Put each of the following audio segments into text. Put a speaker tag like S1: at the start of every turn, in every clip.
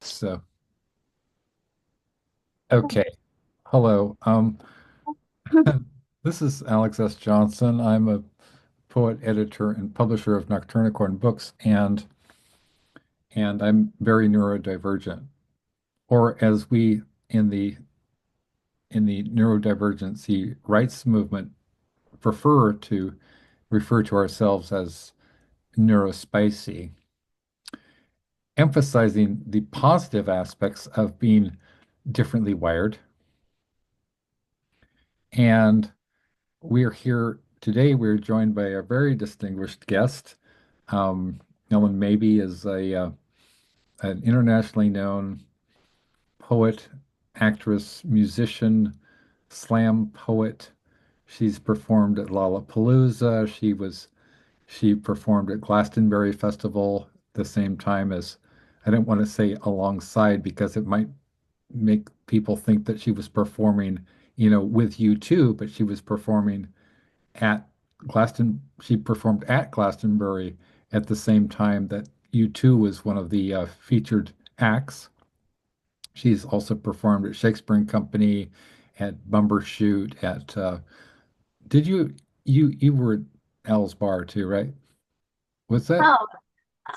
S1: So, okay. Hello. This is Alex S. Johnson. I'm a poet, editor, and publisher of Nocturnicorn Books, and I'm very neurodivergent, or as we in the neurodivergency rights movement prefer to refer to ourselves as neurospicy, emphasizing the positive aspects of being differently wired. And we're here today. We're joined by a very distinguished guest. Ellyn Mabey is an internationally known poet, actress, musician, slam poet. She's performed at Lollapalooza. She performed at Glastonbury Festival the same time as, I don't want to say alongside because it might make people think that she was performing, with you too, but she was performing at she performed at Glastonbury at the same time that U2 was one of the featured acts. She's also performed at Shakespeare and Company, at Bumbershoot, at did you were at Al's Bar too, right? Was that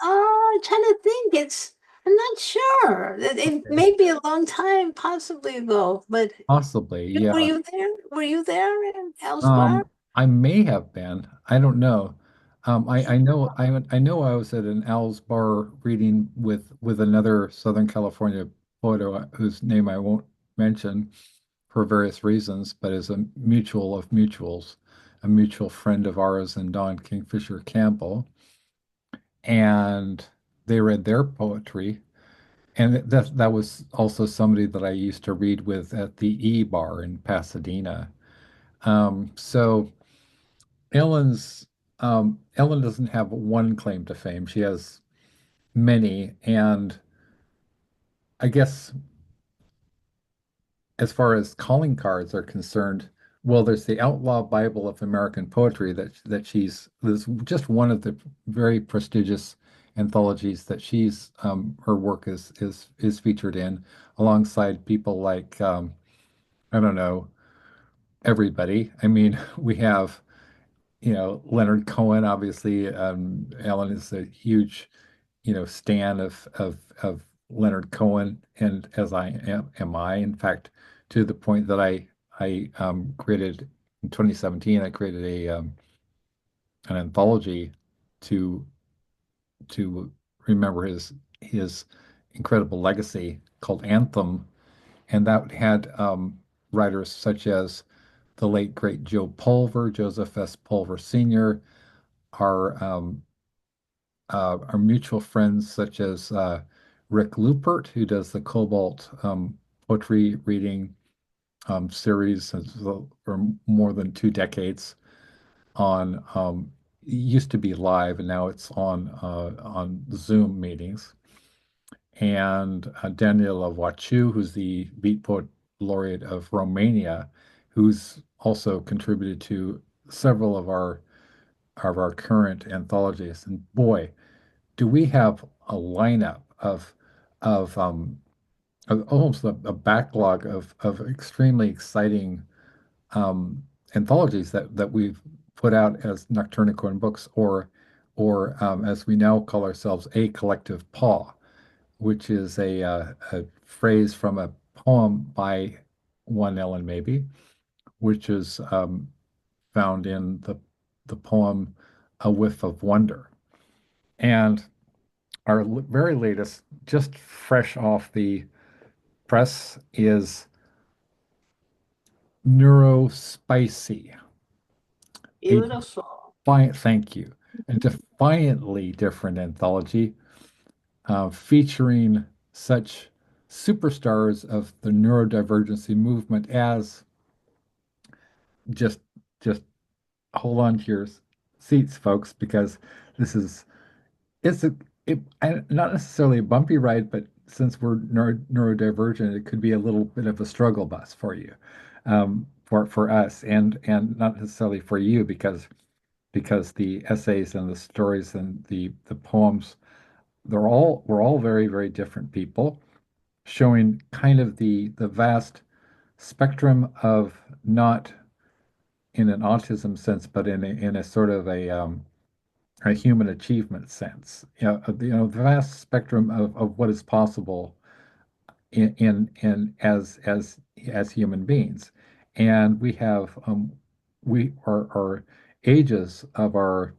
S2: Oh, I'm trying to think. I'm not sure. It
S1: okay?
S2: may be a long time, possibly ago, but
S1: Possibly,
S2: were
S1: yeah.
S2: you there? Were you there in Al's Bar?
S1: Um, I may have been. I don't know. I know I was at an Al's Bar reading with another Southern California poet whose name I won't mention for various reasons, but is a mutual of mutuals, a mutual friend of ours and Don Kingfisher Campbell. And they read their poetry. And that was also somebody that I used to read with at the E Bar in Pasadena. So Ellyn doesn't have one claim to fame. She has many, and I guess as far as calling cards are concerned, well, there's the Outlaw Bible of American Poetry that she's this just one of the very prestigious anthologies that she's her work is featured in, alongside people like I don't know, everybody. I mean, we have Leonard Cohen, obviously. Ellyn is a huge, stan of Leonard Cohen, and as am I. In fact, to the point that I created in 2017, I created an anthology to to remember his incredible legacy called Anthem, and that had writers such as the late great Joe Pulver, Joseph S. Pulver Sr., our our mutual friends such as Rick Lupert, who does the Cobalt poetry reading series for more than 2 decades on used to be live and now it's on Zoom meetings. And Daniela Wachu, who's the Beat Poet Laureate of Romania, who's also contributed to several of our current anthologies. And boy, do we have a lineup of almost a backlog of extremely exciting anthologies that we've put out as Nocturnicorn Books, or as we now call ourselves, a collective paw, which is a phrase from a poem by one Ellyn Mabey, which is found in the poem A Whiff of Wonder. And our very latest, just fresh off the press, is Neurospicy, a
S2: Beautiful.
S1: thank you, a defiantly different anthology featuring such superstars of the neurodivergency movement as just just hold on to your seats, folks, because this is it's a not necessarily a bumpy ride, but since we're neurodivergent, it could be a little bit of a struggle bus for you, for us, and not necessarily for you, because the essays and the stories and the poems, we're all very, very different people. showing kind of the vast spectrum of, not in an autism sense, but in a sort of a human achievement sense. The vast spectrum of what is possible in as human beings. And we our ages of our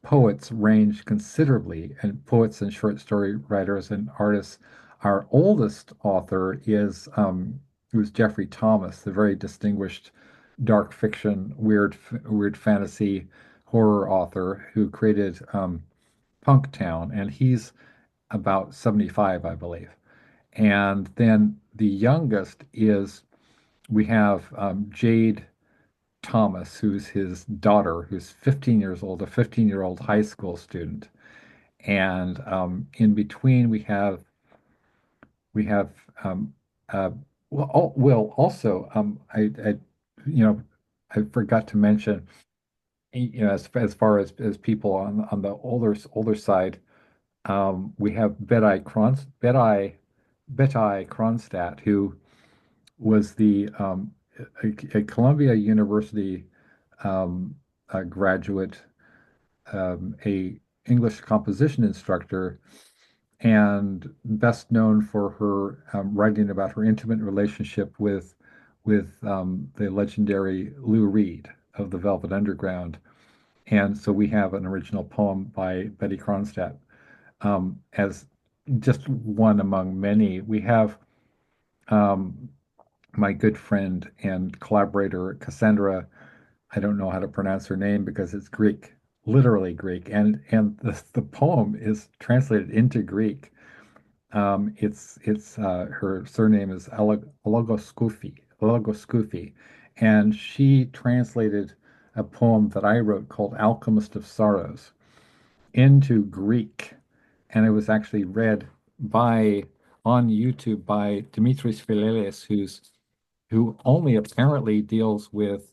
S1: poets range considerably, and poets and short story writers and artists. Our oldest author is who's Jeffrey Thomas, the very distinguished dark fiction, weird fantasy horror author who created Punktown, and he's about 75, I believe. And then the youngest is we have Jade Thomas, who's his daughter, who's 15 years old, a 15-year-old high school student. And in between, we have uh, also you know I forgot to mention, as far as people on the older side, we have Betty Kronstadt, who was a Columbia University graduate, a English composition instructor, and best known for her writing about her intimate relationship with the legendary Lou Reed of the Velvet Underground. And so we have an original poem by Betty Kronstadt as just one among many. We have um, my good friend and collaborator Cassandra. I don't know how to pronounce her name because it's Greek, literally Greek, and the poem is translated into Greek. It's Her surname is Logoscoufi, and she translated a poem that I wrote called Alchemist of Sorrows into Greek, and it was actually read by on YouTube by Dimitris Philelis, who only apparently deals with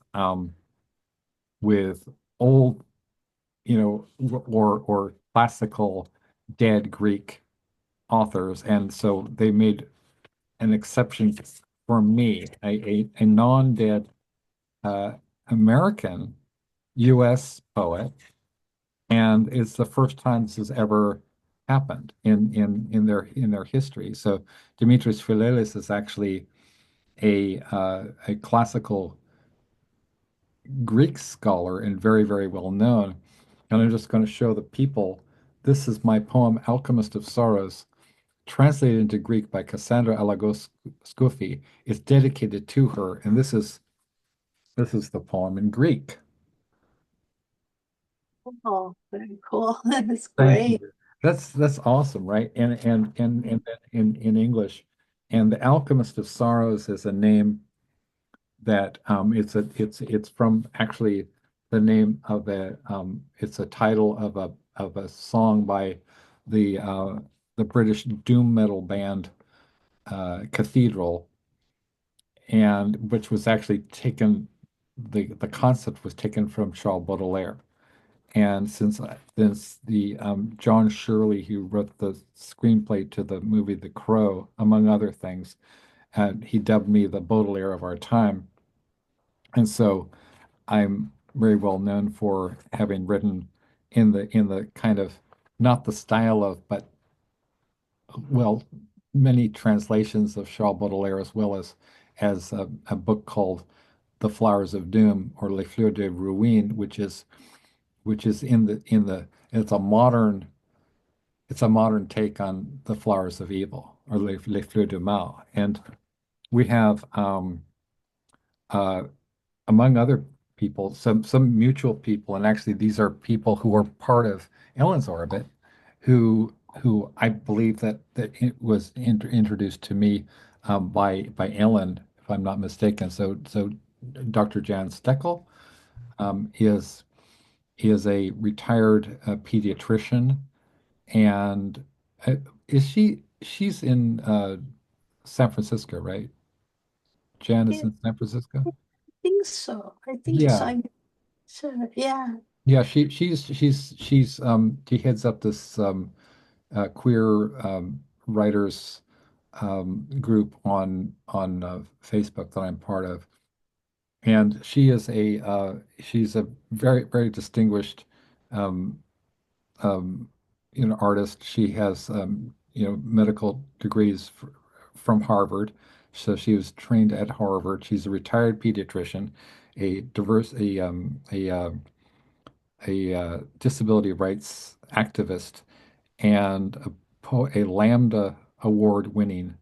S1: old, or classical dead Greek authors, and so they made an exception for me, a non-dead uh, American U.S. poet, and it's the first time this has ever happened in their history. So Dimitris Philelis is actually a classical Greek scholar and very well known. And I'm just going to show the people. This is my poem, Alchemist of Sorrows, translated into Greek by Cassandra Alagos-Scuffi. It's dedicated to her, and this is the poem in Greek.
S2: Oh, very cool. That's
S1: Thank
S2: great.
S1: you. That's awesome, right? And then in English, and the Alchemist of Sorrows is a name that it's from actually the name of it's a title of a song by the uh, the British doom metal band Cathedral, and which was actually taken, the concept was taken from Charles Baudelaire. And since the John Shirley, who wrote the screenplay to the movie The Crow, among other things, he dubbed me the Baudelaire of our time. And so I'm very well known for having written in the kind of, not the style of, but well, many translations of Charles Baudelaire, as well as a book called The Flowers of Doom, or Les Fleurs de Ruine, which is it's a modern take on The Flowers of Evil, or Les Fleurs du Mal. And we have uh, among other people, some mutual people, and actually these are people who are part of Ellen's orbit, who I believe that it was introduced to me by Ellyn, if I'm not mistaken. So Dr. Jan Steckel um, is is a retired pediatrician, and she's in San Francisco, right? Jan is
S2: Yeah,
S1: in San Francisco.
S2: I think so. I think so.
S1: Yeah.
S2: Sure. Yeah.
S1: Yeah, she heads up this queer writers group on Facebook that I'm part of, and she's a very distinguished um, um, artist. She has medical degrees fr from Harvard, so she was trained at Harvard. She's a retired pediatrician, a diverse a disability rights activist, and a Lambda Award winning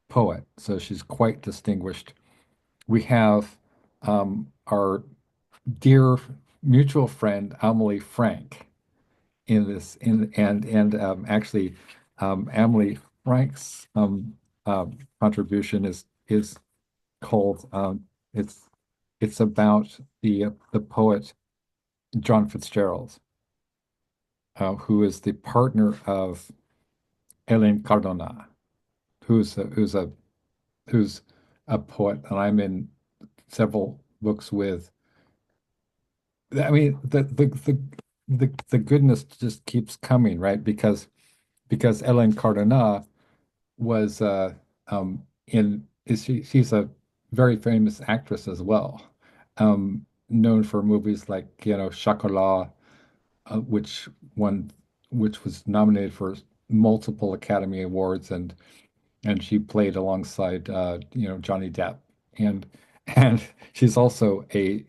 S1: poet. So she's quite distinguished. We have our dear mutual friend Amelie Frank in this in and actually Amelie Frank's contribution is called it's it's about the poet John Fitzgerald, who is the partner of Ellyn Cardona, who's a, who's a who's a poet, and I'm in several books with. I mean, the goodness just keeps coming, right? Because Ellen Cardona was she's a very famous actress as well, known for movies like Chocolat, which won which was nominated for multiple Academy Awards, and she played alongside Johnny Depp, and and she's also a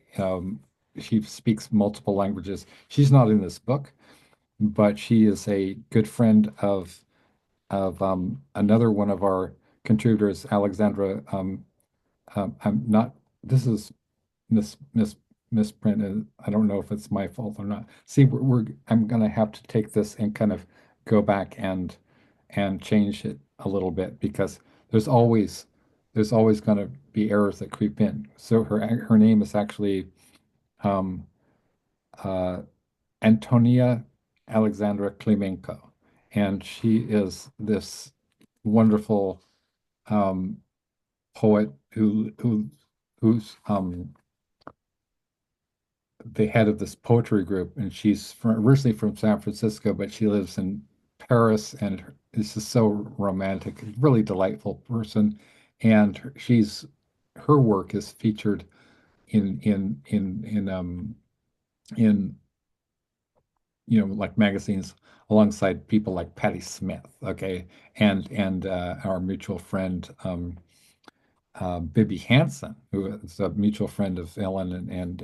S1: she speaks multiple languages. She's not in this book, but she is a good friend of another one of our contributors, Alexandra. I'm not. This is misprinted. I don't know if it's my fault or not. See, I'm gonna have to take this and kind of go back and change it a little bit because there's always there's always gonna be errors that creep in. So her name is actually um, uh, Antonia Alexandra Klimenko, and she is this wonderful um, poet who's the head of this poetry group, and she's originally from San Francisco, but she lives in Paris, and this is so romantic, really delightful person, and her work is featured in in in in um in like magazines alongside people like Patti Smith, okay, and our mutual friend Bibi Hansen, who is a mutual friend of Ellen and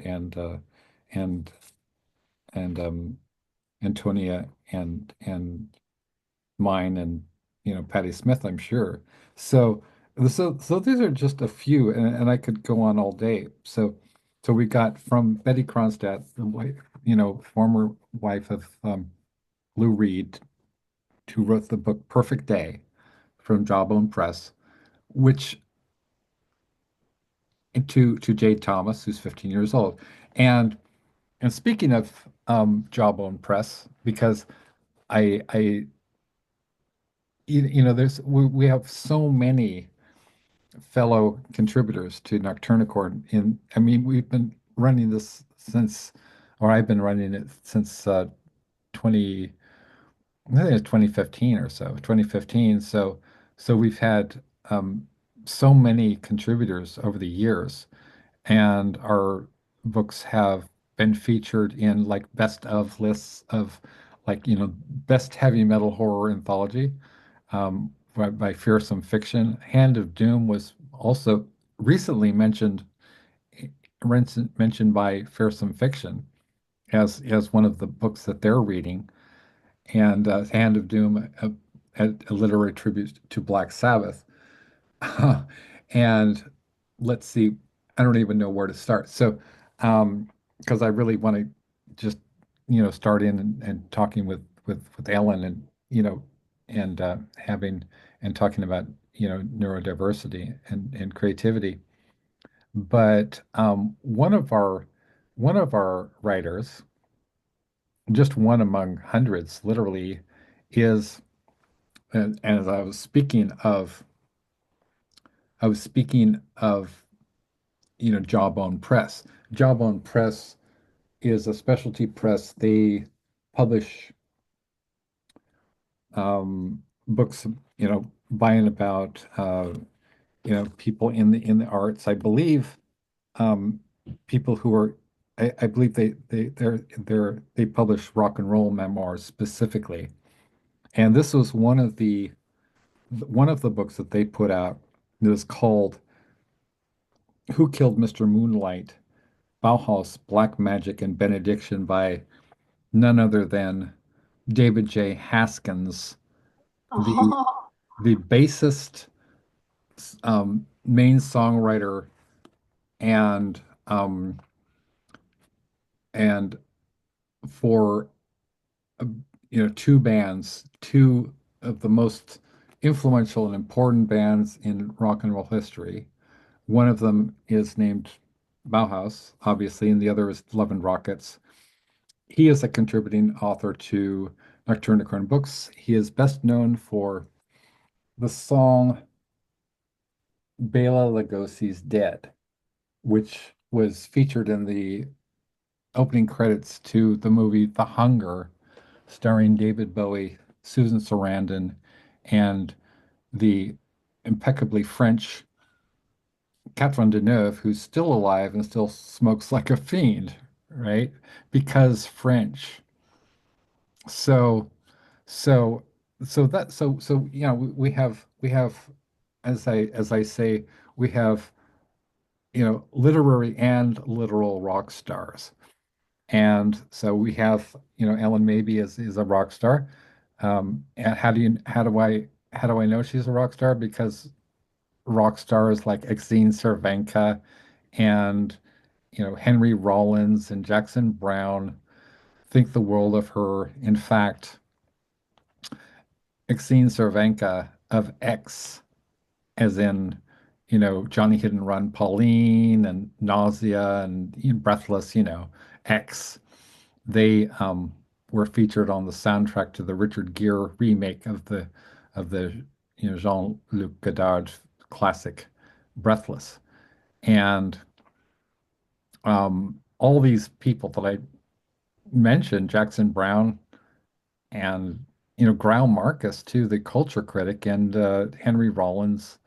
S1: and Antonia and mine and Patti Smith, I'm sure. So so these are just a few, and I could go on all day. So we got from Betty Kronstadt, the wife, former wife of Lou Reed, who wrote the book Perfect Day from Jawbone Press, which to Jade Thomas, who's 15 years old. And and speaking of Jawbone Press, because I there's we have so many fellow contributors to Nocturnicorn. I mean, we've been running this since, or I've been running it since 20, I think it's 2015 or so, 2015. So we've had so many contributors over the years, and our books have been featured in like best of lists of like, best heavy metal horror anthology by Fearsome Fiction. Hand of Doom was also recently mentioned by Fearsome Fiction as one of the books that they're reading. And Hand of Doom, a literary tribute to Black Sabbath. And let's see, I don't even know where to start. So, because I really want to just, start in and talking with Ellen and, and having and talking about, neurodiversity and creativity. But one of our writers, just one among hundreds, literally, is, and as I was speaking of Jawbone Press. Jawbone Press is a specialty press. They publish books, by and about people in the arts. I believe um, people who are I believe they publish rock and roll memoirs specifically. And this was one of the books that they put out. It was called Who Killed Mr. Moonlight? Bauhaus, Black Magic, and Benediction by none other than David J. Haskins, the
S2: Oh,
S1: the bassist, main songwriter, and um, and for uh, two bands, two of the most influential and important bands in rock and roll history. One of them is named Bauhaus, obviously, and the other is Love and Rockets. He is a contributing author to Nocturnicorn Books. He is best known for the song Bela Lugosi's Dead, which was featured in the opening credits to the movie The Hunger, starring David Bowie, Susan Sarandon, and the impeccably French Catherine Deneuve, who's still alive and still smokes like a fiend, right? Because French. So, so, we have, as I say, we have literary and literal rock stars. And so we have, Ellen maybe is a rock star. And how do I know she's a rock star? Because rock stars like Exene Cervenka and Henry Rollins and Jackson Brown think the world of her. In fact, Exene Cervenka of X, as in Johnny Hit and Run, Pauline, and Nausea, and Breathless, X. They were featured on the soundtrack to the Richard Gere remake of the Jean-Luc Godard classic Breathless. And all these people that I mentioned, Jackson Brown and Grau Marcus too, the culture critic, and Henry Rollins,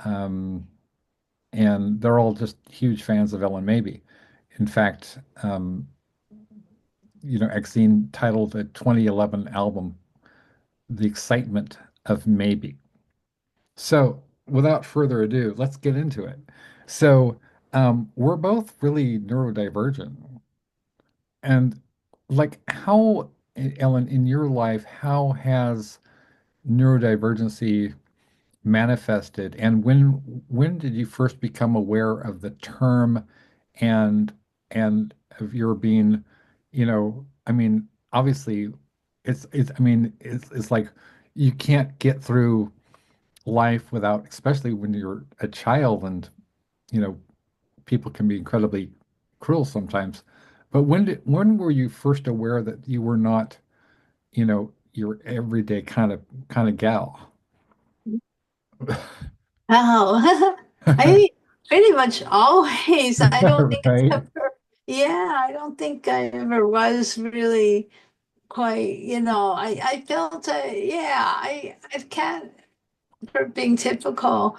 S1: um, and they're all just huge fans of Ellen Maybe. In fact, Exene titled a 2011 album "The Excitement of Maybe." So, without further ado, let's get into it. So, we're both really neurodivergent. And like how, Ellen, in your life, how has neurodivergency manifested, and when did you first become aware of the term and of your being, I mean, obviously it's like you can't get through life without, especially when you're a child, and you know people can be incredibly cruel sometimes. But when were you first aware that you were not, your everyday kind of gal?
S2: oh. I think pretty much always. I don't think it's
S1: Right?
S2: ever, yeah, I don't think I ever was really quite, I felt, yeah, I can't, for being typical,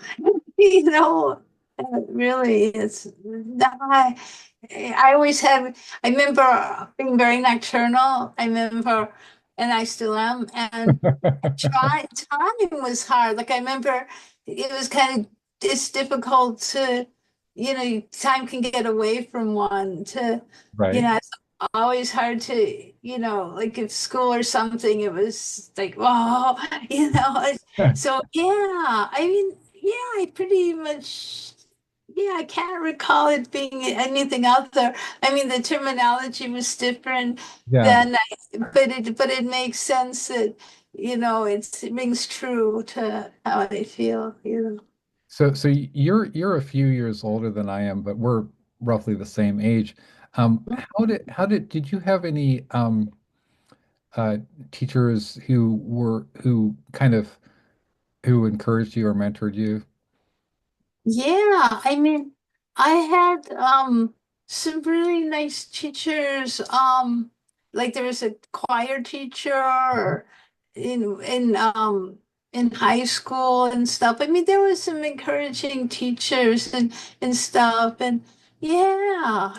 S2: really, it's not, I always have, I remember being very nocturnal. I remember, and I still am, and time was hard. Like I remember it was kind of it's difficult to, time can get away from one to,
S1: Right.
S2: it's always hard to, like if school or something, it was like, whoa, so yeah, I mean, yeah, I pretty much, yeah, I can't recall it being anything other. I mean, the terminology was different
S1: Yeah.
S2: then, but it makes sense that, it rings true to how I feel.
S1: So you're a few years older than I am, but we're roughly the same age. Did you have any uh teachers who encouraged you or mentored you?
S2: Yeah, I mean, I had some really nice teachers. Like there was a choir teacher in in high school and stuff. I mean, there was some encouraging teachers and stuff. And yeah,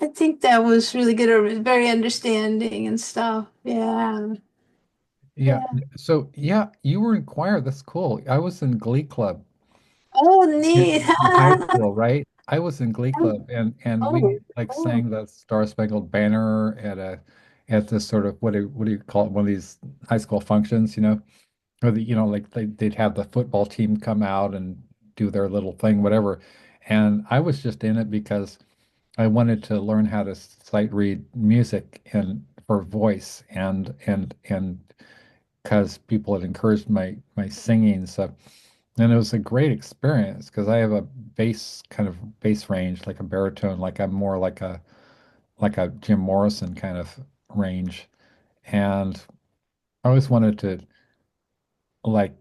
S2: I think that was really good, or very understanding and stuff. Yeah,
S1: Yeah.
S2: yeah.
S1: So yeah, you were in choir. That's cool. I was in Glee Club
S2: Oh, neat.
S1: in high school, right? I was in Glee Club and we
S2: Oh,
S1: like
S2: oh.
S1: sang the Star Spangled Banner at this sort of what do you call it? One of these high school functions, or like they'd have the football team come out and do their little thing, whatever. And I was just in it because I wanted to learn how to sight read music and for voice and because people had encouraged my singing. So, and it was a great experience because I have a bass range, like a baritone, like I'm more like a Jim Morrison kind of range. And I always wanted to like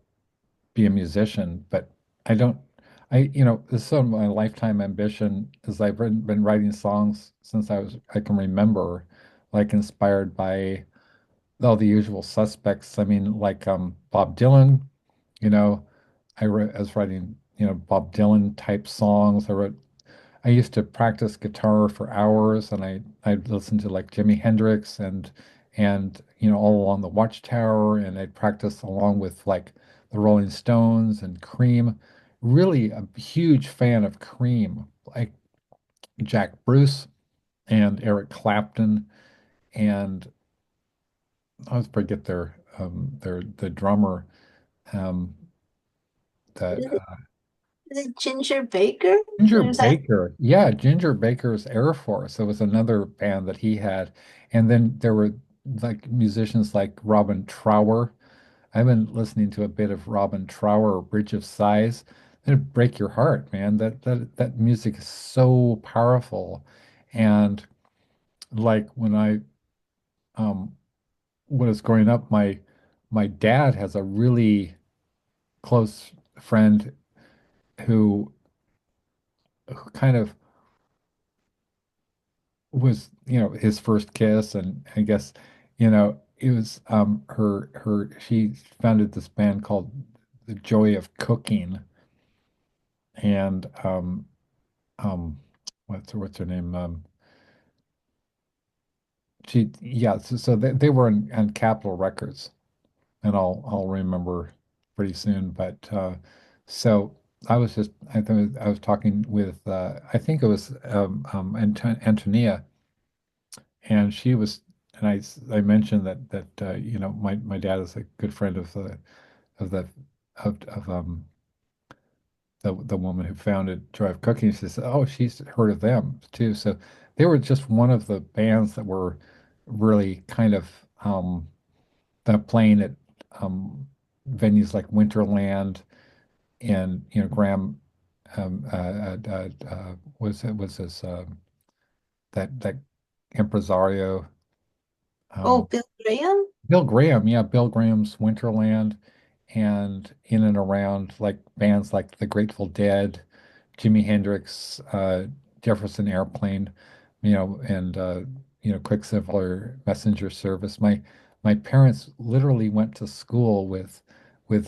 S1: be a musician, but I don't. This is sort of my lifetime ambition is been writing songs since I can remember, like inspired by all the usual suspects. I mean, like Bob Dylan, you know, I was writing, Bob Dylan type songs. I used to practice guitar for hours and I'd listen to like Jimi Hendrix and all along the Watchtower and I'd practice along with like the Rolling Stones and Cream. Really a huge fan of Cream, like Jack Bruce and Eric Clapton and I always forget their the drummer um that
S2: Is it Ginger Baker?
S1: Ginger
S2: There's that.
S1: Baker. Yeah, Ginger Baker's Air Force. It was another band that he had. And then there were like musicians like Robin Trower. I've been listening to a bit of Robin Trower, Bridge of Sighs. It'd break your heart, man. That music is so powerful. And like when I um was growing up, my dad has a really close friend who who kind of was, his first kiss, and I guess, it was she founded this band called The Joy of Cooking, and um what's her name? So they were on Capitol Records, and I'll remember pretty soon, but so I was talking with I think it was Antonia. And she was, and I mentioned that my dad is a good friend of the of the woman who founded Drive Cooking. She said, "Oh, she's heard of them too." So they were just one of the bands that were really kind of that playing at um, venues like Winterland and Graham was this that impresario.
S2: Oh,
S1: Um,
S2: Bill Graham?
S1: Bill Graham, yeah, Bill Graham's Winterland and in and around like bands like the Grateful Dead, Jimi Hendrix, Jefferson Airplane, and Quicksilver Messenger Service. My parents literally went to school with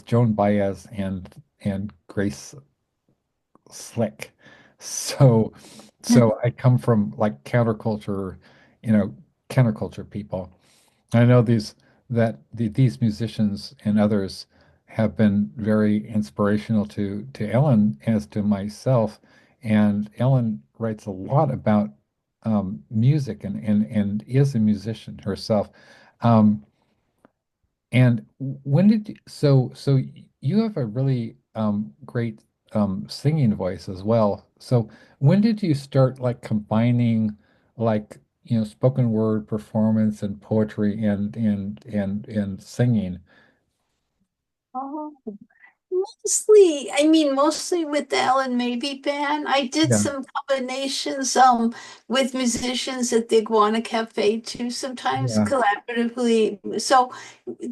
S1: Joan Baez and Grace Slick. So so I come from like you know, counterculture people. I know these musicians and others have been very inspirational to Ellyn as to myself, and Ellyn writes a lot about music and is a musician herself. Um, and when did so you have a really great singing voice as well. So when did you start like combining like spoken word performance and poetry and singing?
S2: Oh, mostly with the Ellen Maybe band. I did
S1: Yeah,
S2: some combinations with musicians at the Iguana Cafe too, sometimes
S1: yeah.
S2: collaboratively. So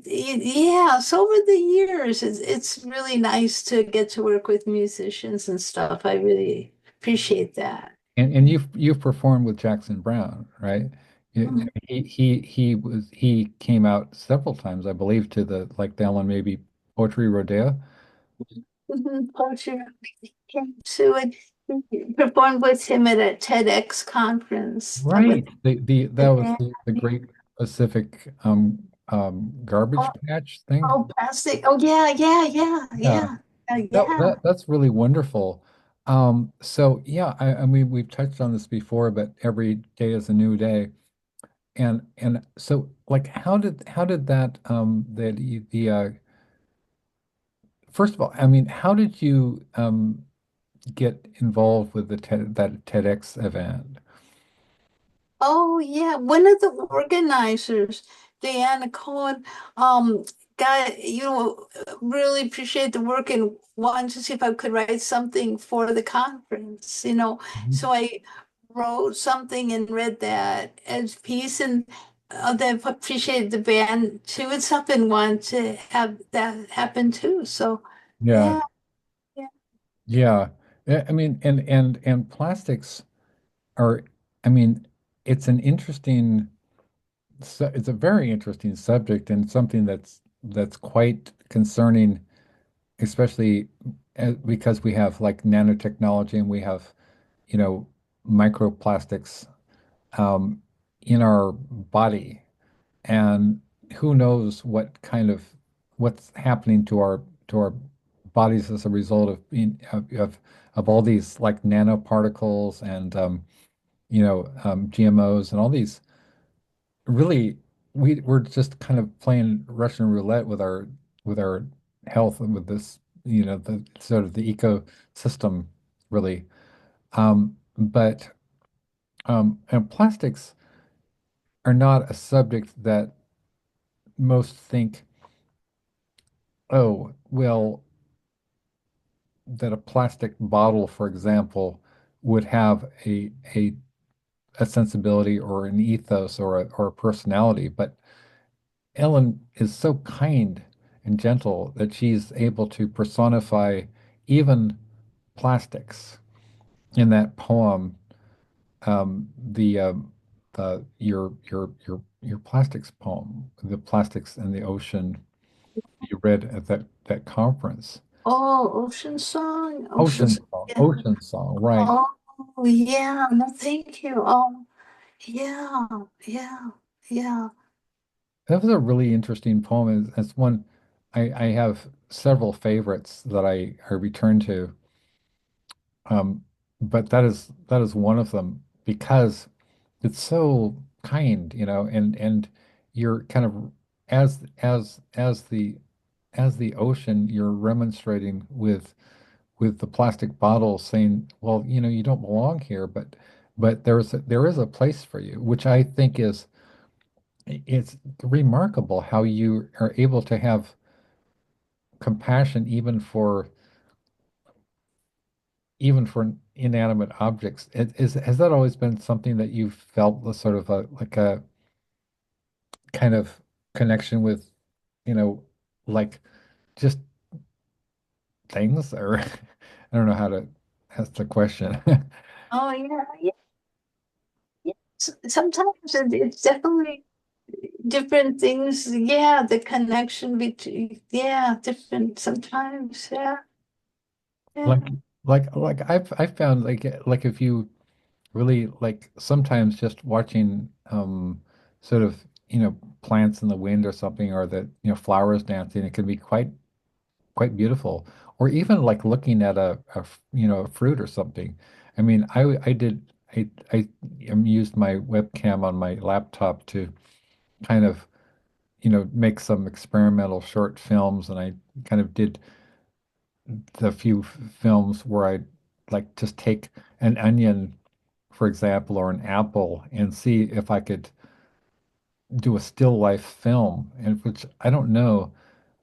S2: yeah, so over the years, it's really nice to get to work with musicians and stuff. I really appreciate that.
S1: And you've performed with Jackson Brown, right?
S2: Mhm.
S1: He came out several times, I believe, to the like the Ellen maybe Poetry Rodeo.
S2: Poetry came to it. Performed with him at a TEDx conference with
S1: Right. The
S2: the
S1: that was
S2: band.
S1: the Great Pacific garbage
S2: Oh,
S1: patch thing.
S2: oh, plastic. Oh, yeah, yeah, yeah,
S1: Yeah.
S2: yeah, yeah.
S1: That's really wonderful. So yeah, I mean we've touched on this before, but every day is a new day. And so like how did that the first of all, I mean, how did you get involved with the that TEDx event?
S2: Oh, yeah. One of the organizers, Diana Cohen, um, really appreciate the work and wanted to see if I could write something for the conference.
S1: Mhm.
S2: So I wrote something and read that as piece, and they appreciated the band too and stuff and wanted to have that happen too. So,
S1: Yeah.
S2: yeah, yeah.
S1: Yeah. I mean, and plastics are, I mean, it's an interesting, it's a very interesting subject and something that's quite concerning, especially because we have like nanotechnology and we have, you know, microplastics um, in our body, and who knows what kind of what's happening to our bodies as a result of being of all these like nanoparticles and GMOs and all these really we're just kind of playing Russian roulette with our health and with this the sort of the ecosystem really but and plastics are not a subject that most think, oh well, that a plastic bottle, for example, would have a sensibility or an ethos or a personality. But Ellen is so kind and gentle that she's able to personify even plastics in that poem. The your plastics poem, the plastics and the ocean you read at that conference.
S2: Oh, Ocean Song, yeah.
S1: Ocean Song, right.
S2: Oh, yeah. No, thank you. Oh, yeah, yeah, yeah.
S1: That was a really interesting poem. It's one I have several favorites that I return to. Um, but that is one of them because it's so kind, and you're kind of as the ocean, you're remonstrating with the plastic bottle saying, well, you don't belong here, but there is a place for you, which I think is it's remarkable how you are able to have compassion even for inanimate objects. Has that always been something that you've felt the sort of a kind of connection with, you know, like just things or I don't know how to ask the question.
S2: Oh, yeah, yeah, yeah. Sometimes it's definitely different things. Yeah, the connection between, yeah, different sometimes. Yeah,
S1: Like
S2: yeah.
S1: I've found like if you really like sometimes just watching sort of plants in the wind or something or the flowers dancing, it can be quite beautiful, or even like looking at a fruit or something. I mean, I did I used my webcam on my laptop to kind of make some experimental short films, and I kind of did the few films where I like just take an onion, for example, or an apple and see if I could do a still life film, and which I don't know.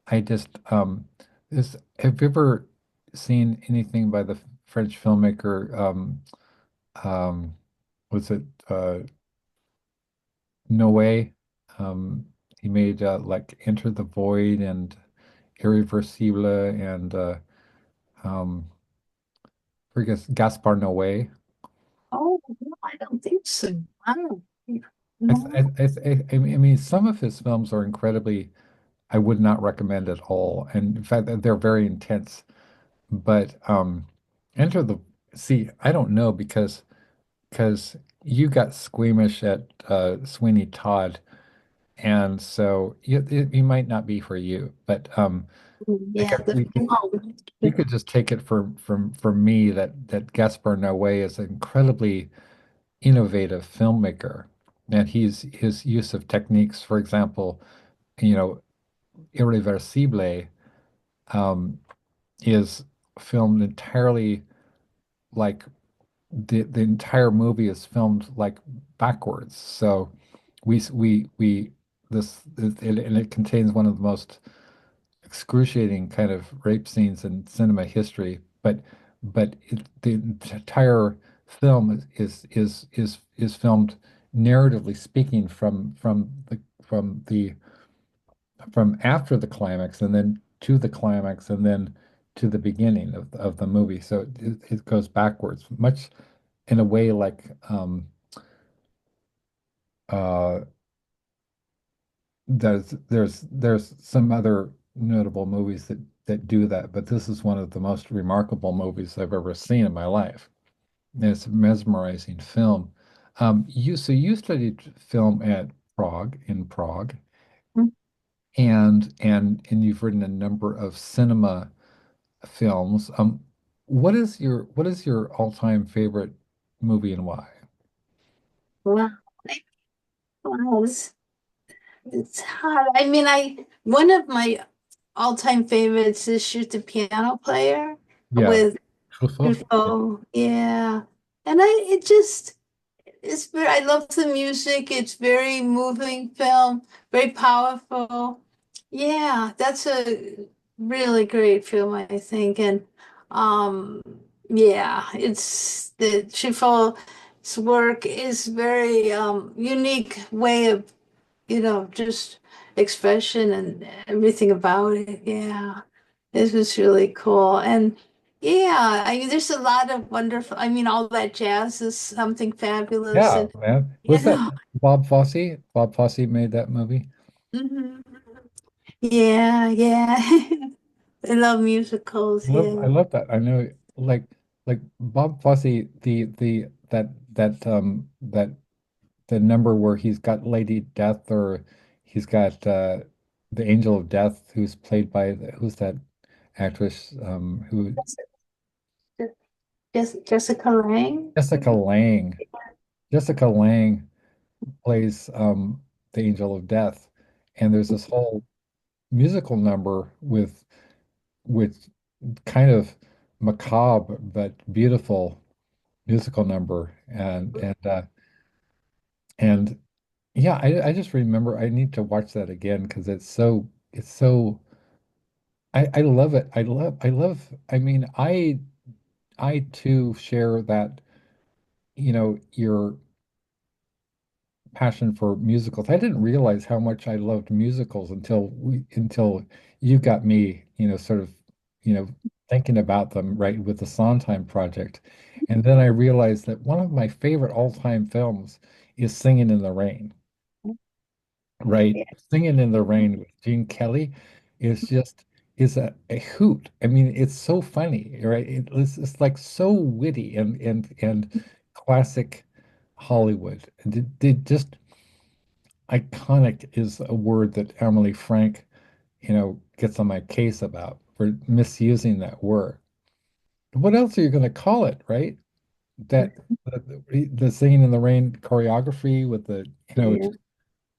S1: I just this have you ever seen anything by the French filmmaker um was it Noé? He made like Enter the Void and Irreversible and um I guess Gaspar Noé.
S2: Oh, no, I don't think so. I don't.
S1: I mean, some of his films are incredibly, I would not recommend at all. And in fact, they're very intense. But Enter the I don't know because you got squeamish at Sweeney Todd, and so you might not be for you. But I
S2: Yeah,
S1: guess
S2: the film.
S1: you could just take it from me that Gaspar Noé is an incredibly innovative filmmaker, and his use of techniques, for example, you know, Irreversible, um, is filmed entirely like the entire movie is filmed like backwards. So we and it contains one of the most excruciating kind of rape scenes in cinema history. The entire film is filmed narratively speaking from after the climax and then to the climax and then to the beginning of the movie. So it goes backwards, much in a way like uh, there's some other notable movies that do that, but this is one of the most remarkable movies I've ever seen in my life. And it's a mesmerizing film. You studied film at Prague, and you've written a number of cinema films. What is your all-time favorite movie and why?
S2: Wow. Wow, it's hard. I mean, one of my all-time favorites is Shoot the Piano Player
S1: Yeah,
S2: with
S1: Truffaut.
S2: Truffaut. Yeah. And it just it's very, I love the music. It's very moving film, very powerful. Yeah, that's a really great film, I think. And um, yeah, it's the Truffaut's work is very unique way of, just expression and everything about it. Yeah, this was really cool. And yeah, I mean, there's a lot of wonderful, I mean, all that jazz is something fabulous.
S1: Yeah,
S2: And,
S1: man.
S2: you
S1: Was that
S2: know,
S1: Bob Fosse? Bob Fosse made that movie.
S2: mhm. Yeah, yeah. I love musicals.
S1: I
S2: Yeah.
S1: love that. I know, like Bob Fosse, the that the number where he's got Lady Death or he's got the Angel of Death, who's played by who's that actress who
S2: Jessica Lange.
S1: Jessica Lange. Jessica Lange plays the Angel of Death, and there's this whole musical number with kind of macabre but beautiful musical number and yeah, I just remember I need to watch that again because it's so I love it. I mean I too share that, your passion for musicals. I didn't realize how much I loved musicals until you got me, sort of, you know, thinking about them, right, with the Sondheim Project. And then I realized that one of my favorite all-time films is Singing in the Rain, right?
S2: Yeah.
S1: Singing in the Rain with Gene Kelly is just is a hoot. I mean, it's so funny, right? It's like so witty and classic Hollywood. And it just iconic is a word that Emily Frank, gets on my case about for misusing that word. What else are you going to call it, right? That the singing in the rain choreography with
S2: Yeah.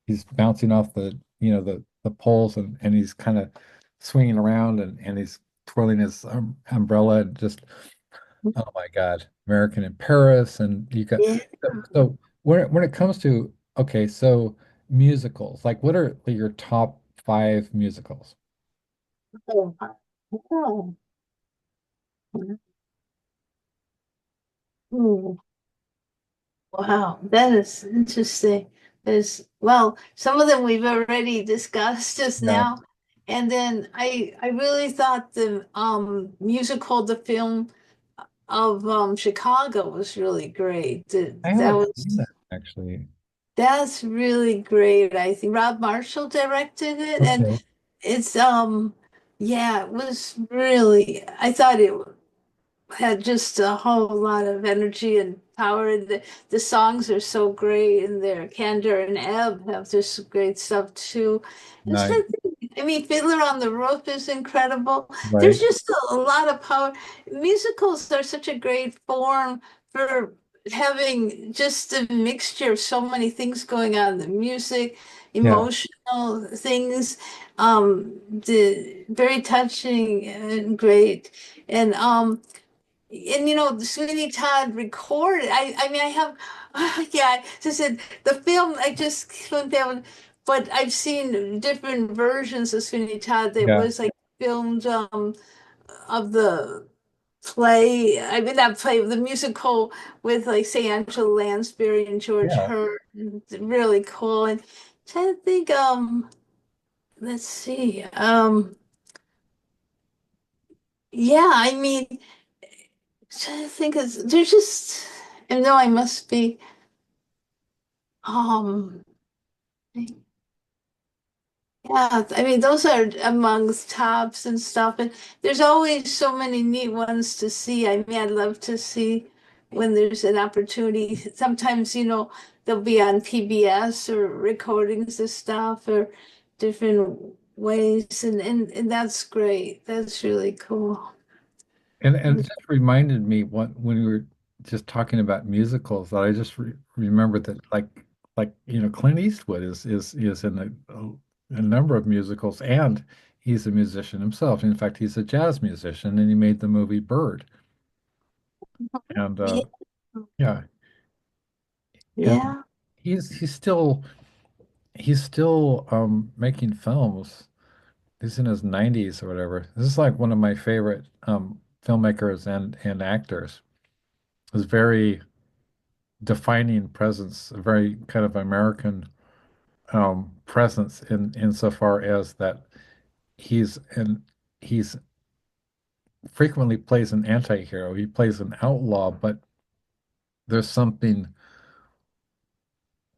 S1: he's bouncing off the poles and he's kind of swinging around and he's twirling his umbrella and just oh my God, American in Paris and you got
S2: Yeah.
S1: so when it comes to okay, so musicals, like what are your top five musicals?
S2: Oh, oh. Hmm. Wow, that is interesting. Well, some of them we've already discussed just
S1: Yeah,
S2: now. And then I really thought the musical, the film of Chicago was really great.
S1: I
S2: That
S1: haven't seen
S2: was
S1: that actually.
S2: That's really great. I think Rob Marshall directed it, and
S1: Okay.
S2: it's yeah, it was really, I thought it had just a whole lot of energy and power. And the songs are so great, and their Candor and Ebb have this great stuff too. And
S1: Nice.
S2: I mean, Fiddler on the Roof is incredible. There's
S1: Right.
S2: just a lot of power. Musicals are such a great form for having just a mixture of so many things going on, the music,
S1: Yeah.
S2: emotional things, the very touching and great. And you know, Sweeney Todd recorded. I mean, I have, yeah. Just said the film. I just couldn't be able, but I've seen different versions of Sweeney Todd that
S1: Yeah.
S2: was like filmed of the play. I mean, that play, the musical with like say Angela Lansbury and George
S1: Yeah.
S2: Hurt. Really cool. And trying to think. Let's see. Yeah. I mean, trying to think. There's just. And no, I must be. Um, yeah, I mean, those are amongst tops and stuff. And there's always so many neat ones to see. I mean, I'd love to see when there's an opportunity. Sometimes, you know, they'll be on PBS or recordings of stuff or different ways. And that's great. That's really cool.
S1: And it just reminded me when we were just talking about musicals that I just remembered that Clint Eastwood is in a number of musicals and he's a musician himself. In fact, he's a jazz musician and he made the movie Bird. And
S2: Yeah.
S1: yeah, and
S2: Yeah.
S1: he's still making films. He's in his 90s or whatever. This is like one of my favorite filmmakers and actors. It's very defining presence, a very kind of American presence in insofar as that he's frequently plays an anti-hero. He plays an outlaw, but there's something,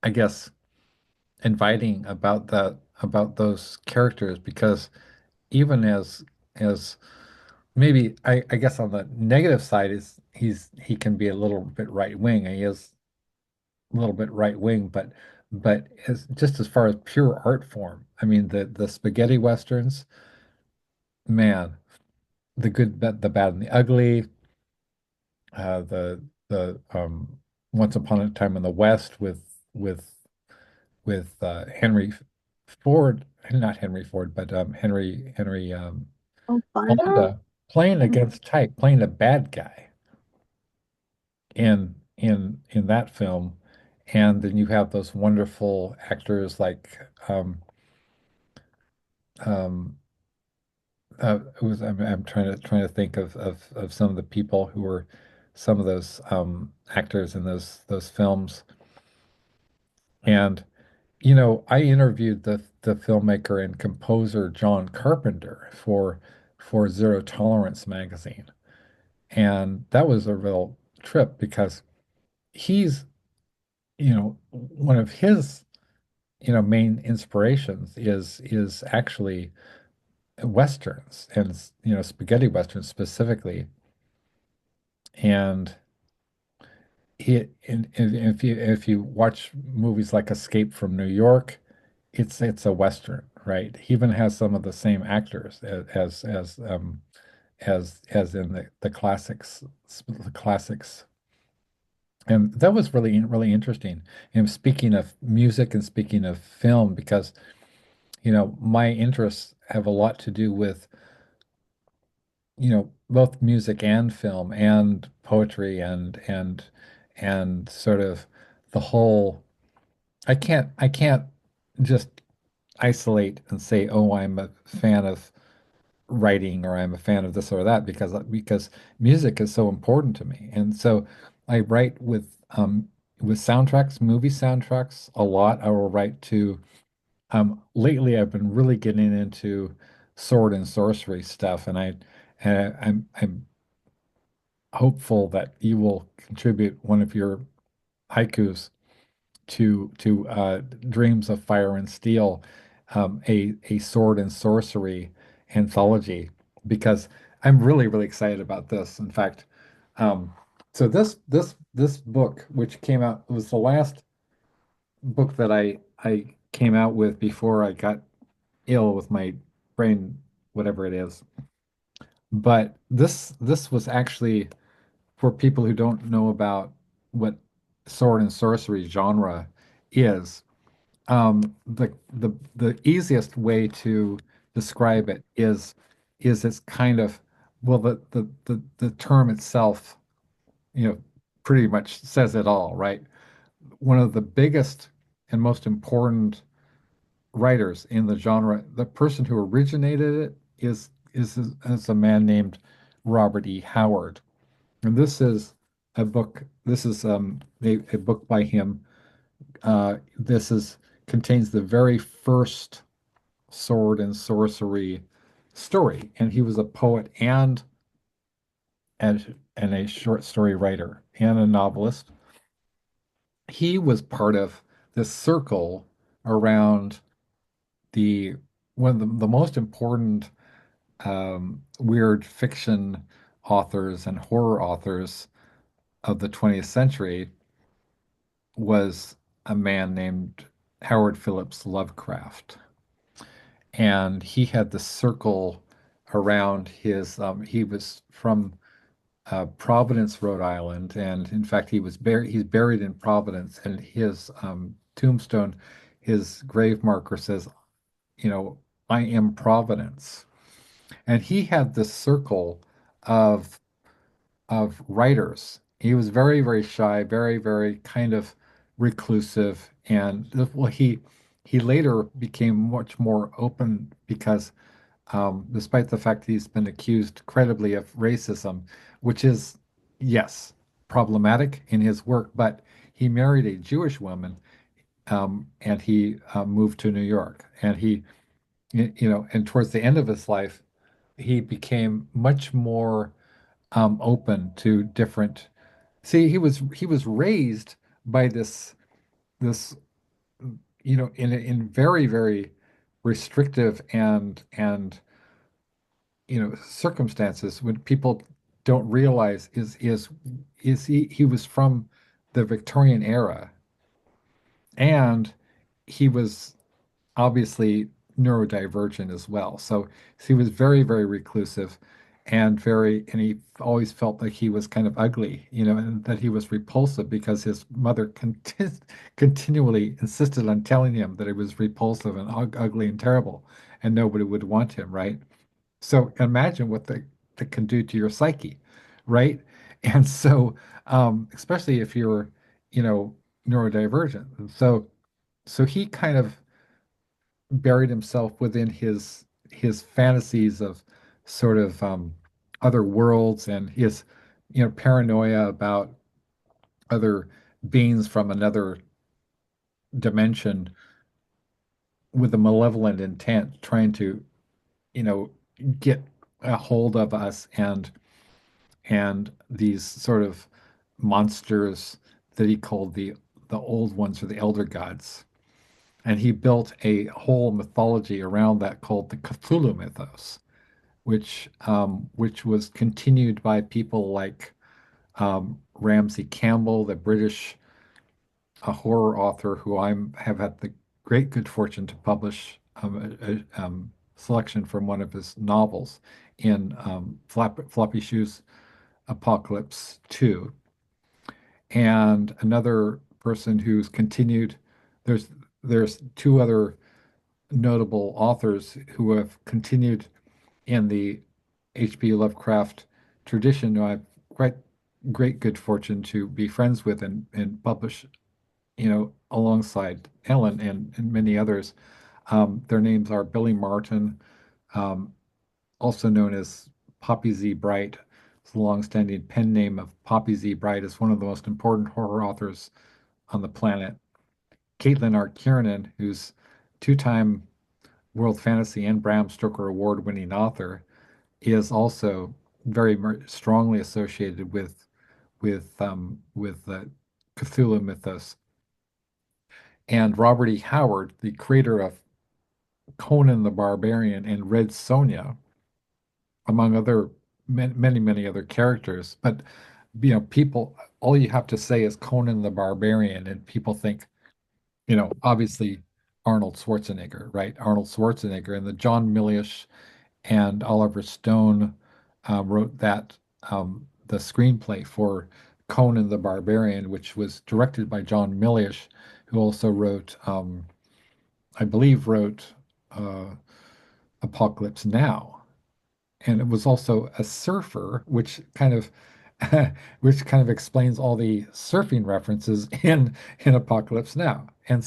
S1: I guess, inviting about those characters because even as maybe I guess on the negative side is he can be a little bit right wing. He is a little bit right wing, but as far as pure art form, I mean the spaghetti westerns, man, the good, the bad, and the ugly, the Once Upon a Time in the West with Henry Ford, not Henry Ford, but Henry
S2: Oh, Fonda?
S1: Fonda playing against type, playing a bad guy in that film. And then you have those wonderful actors like um, I'm trying to think of some of the people who were some of those actors in those films. And I interviewed the filmmaker and composer John Carpenter for Zero Tolerance magazine, and that was a real trip because he's one of his main inspirations is actually westerns and spaghetti westerns specifically. And and if you watch movies like Escape from New York, it's a western, right? He even has some of the same actors as in the classics. And that was really interesting. And speaking of music and speaking of film, because my interests have a lot to do with both music and film and poetry and sort of the whole. I can't just isolate and say, oh, I'm a fan of writing or I'm a fan of this or that because music is so important to me. And so I write with soundtracks, movie soundtracks a lot. I will write to lately I've been really getting into sword and sorcery stuff and I'm hopeful that you will contribute one of your haikus to Dreams of Fire and Steel, a sword and sorcery anthology, because I'm really excited about this. In fact, um, so this book, which came out, was the last book that I came out with before I got ill with my brain, whatever it is. But this was actually for people who don't know about what sword and sorcery genre is. The easiest way to describe it is it's kind of, well, the term itself, pretty much says it all, right? One of the biggest and most important writers in the genre, the person who originated it is a man named Robert E. Howard. And this is a book by him. This is contains the very first sword and sorcery story. And he was a poet and a short story writer and a novelist. He was part of this circle around the one of the most important weird fiction authors and horror authors of the 20th century was a man named Howard Phillips Lovecraft. And he had the circle around he was from Providence, Rhode Island. And in fact, he's buried in Providence, and his tombstone, his grave marker says, you know, I am Providence. And he had this circle of writers. He was very shy, very kind of reclusive, and well, he later became much more open because, despite the fact that he's been accused credibly of racism, which is, yes, problematic in his work, but he married a Jewish woman, and he moved to New York, and and towards the end of his life, he became much more open to different. See, he was raised by this in very restrictive and circumstances when people don't realize is he was from the Victorian era, and he was obviously neurodivergent as well. So he was very reclusive and he always felt like he was kind of ugly, and that he was repulsive because his mother continually insisted on telling him that he was repulsive and ugly and terrible, and nobody would want him, right? So imagine what that can do to your psyche, right? And so, especially if you're, you know, neurodivergent. And so he kind of buried himself within his fantasies of sort of other worlds and his paranoia about other beings from another dimension with a malevolent intent trying to you know get a hold of us and these sort of monsters that he called the old ones or the elder gods. And he built a whole mythology around that called the Cthulhu mythos, which was continued by people like Ramsey Campbell, the British horror author who have had the great good fortune to publish a selection from one of his novels in Floppy Shoes Apocalypse 2. And another person who's continued, there's there's two other notable authors who have continued in the H.P. Lovecraft tradition who I've quite great good fortune to be friends with and publish, alongside Ellyn and many others. Their names are Billy Martin, um, also known as Poppy Z. Bright. It's the longstanding pen name of Poppy Z. Bright is one of the most important horror authors on the planet. Caitlin R. Kiernan, who's two-time World Fantasy and Bram Stoker Award-winning author, is also very strongly associated with the Cthulhu mythos. And Robert E. Howard, the creator of Conan the Barbarian and Red Sonja, among other many, many other characters. But people, all you have to say is Conan the Barbarian, and people think, obviously Arnold Schwarzenegger, right? Arnold Schwarzenegger, and the John Milius and Oliver Stone wrote the screenplay for Conan the Barbarian, which was directed by John Milius, who also I believe, wrote uh, Apocalypse Now, and it was also a surfer, which kind of explains all the surfing references in Apocalypse Now. And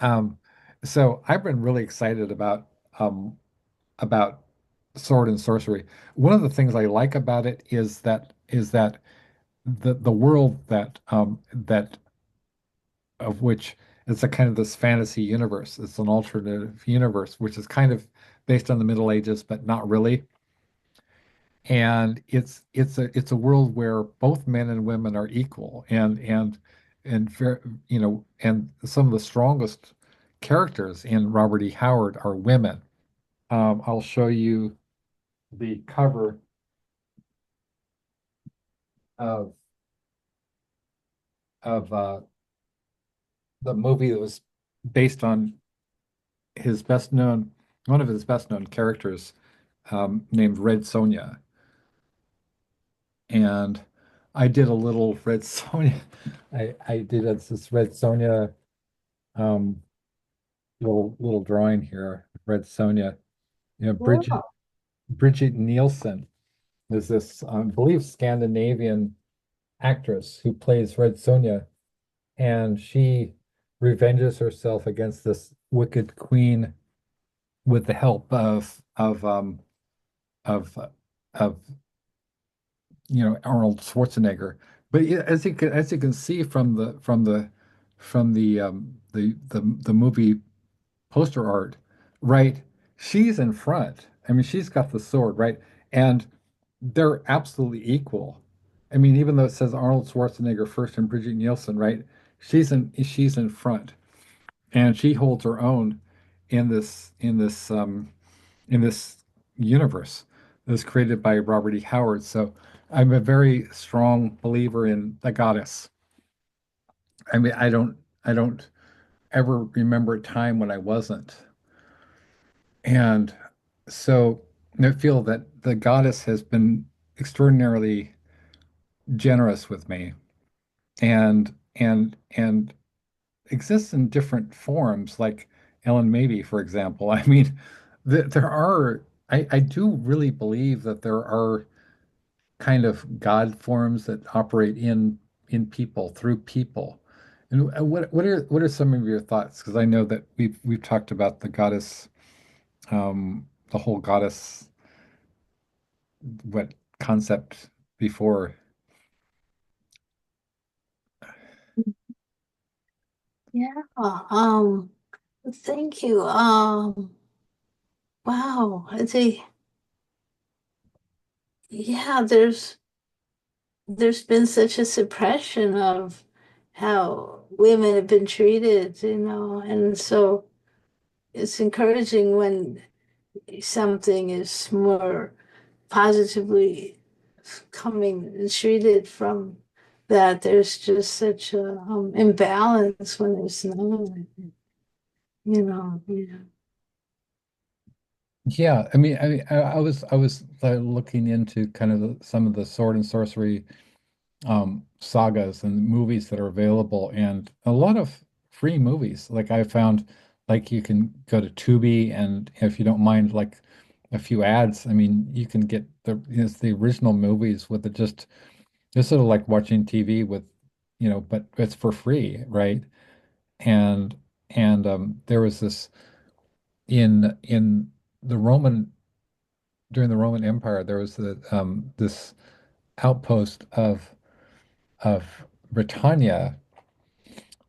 S1: um, so I've been really excited about sword and sorcery. One of the things I like about it is that the world that of which it's a kind of this fantasy universe. It's an alternative universe, which is kind of based on the Middle Ages, but not really. And it's a world where both men and women are equal, and some of the strongest characters in Robert E. Howard are women. I'll show you the cover of of the movie that was based on his best known one of his best known characters, named Red Sonja. And I did a little Red Sonja. I did this Red Sonja um, little drawing here. Red Sonja. Bridget
S2: Wow.
S1: Bridget Nielsen is this, I believe, Scandinavian actress who plays Red Sonja, and she revenges herself against this wicked queen with the help of of Arnold Schwarzenegger. But yeah, as you can see from the movie poster art, right? She's in front. I mean, she's got the sword, right? And they're absolutely equal. I mean, even though it says Arnold Schwarzenegger first and Bridget Nielsen, right? She's in front, and she holds her own in this universe that was created by Robert E. Howard. So I'm a very strong believer in the goddess. I mean, I don't ever remember a time when I wasn't. And so I feel that the goddess has been extraordinarily generous with me, and exists in different forms, like Ellen Maybe, for example. I mean, I do really believe that there are kind of God forms that operate in people, through people. And what are some of your thoughts? Because I know that we've talked about the whole goddess, what concept before.
S2: Yeah. Thank you. Wow. Yeah, there's been such a suppression of how women have been treated, and so it's encouraging when something is more positively coming and treated from that. There's just such a imbalance when there's none, yeah.
S1: Yeah, I was looking into kind of some of the sword and sorcery sagas and movies that are available, and a lot of free movies. Like I found, like you can go to Tubi, and if you don't mind like a few ads, I mean, you can get it's the original movies with just sort of like watching TV with, but it's for free, right? And there was this in the Roman during the Roman Empire, there was this outpost of Britannia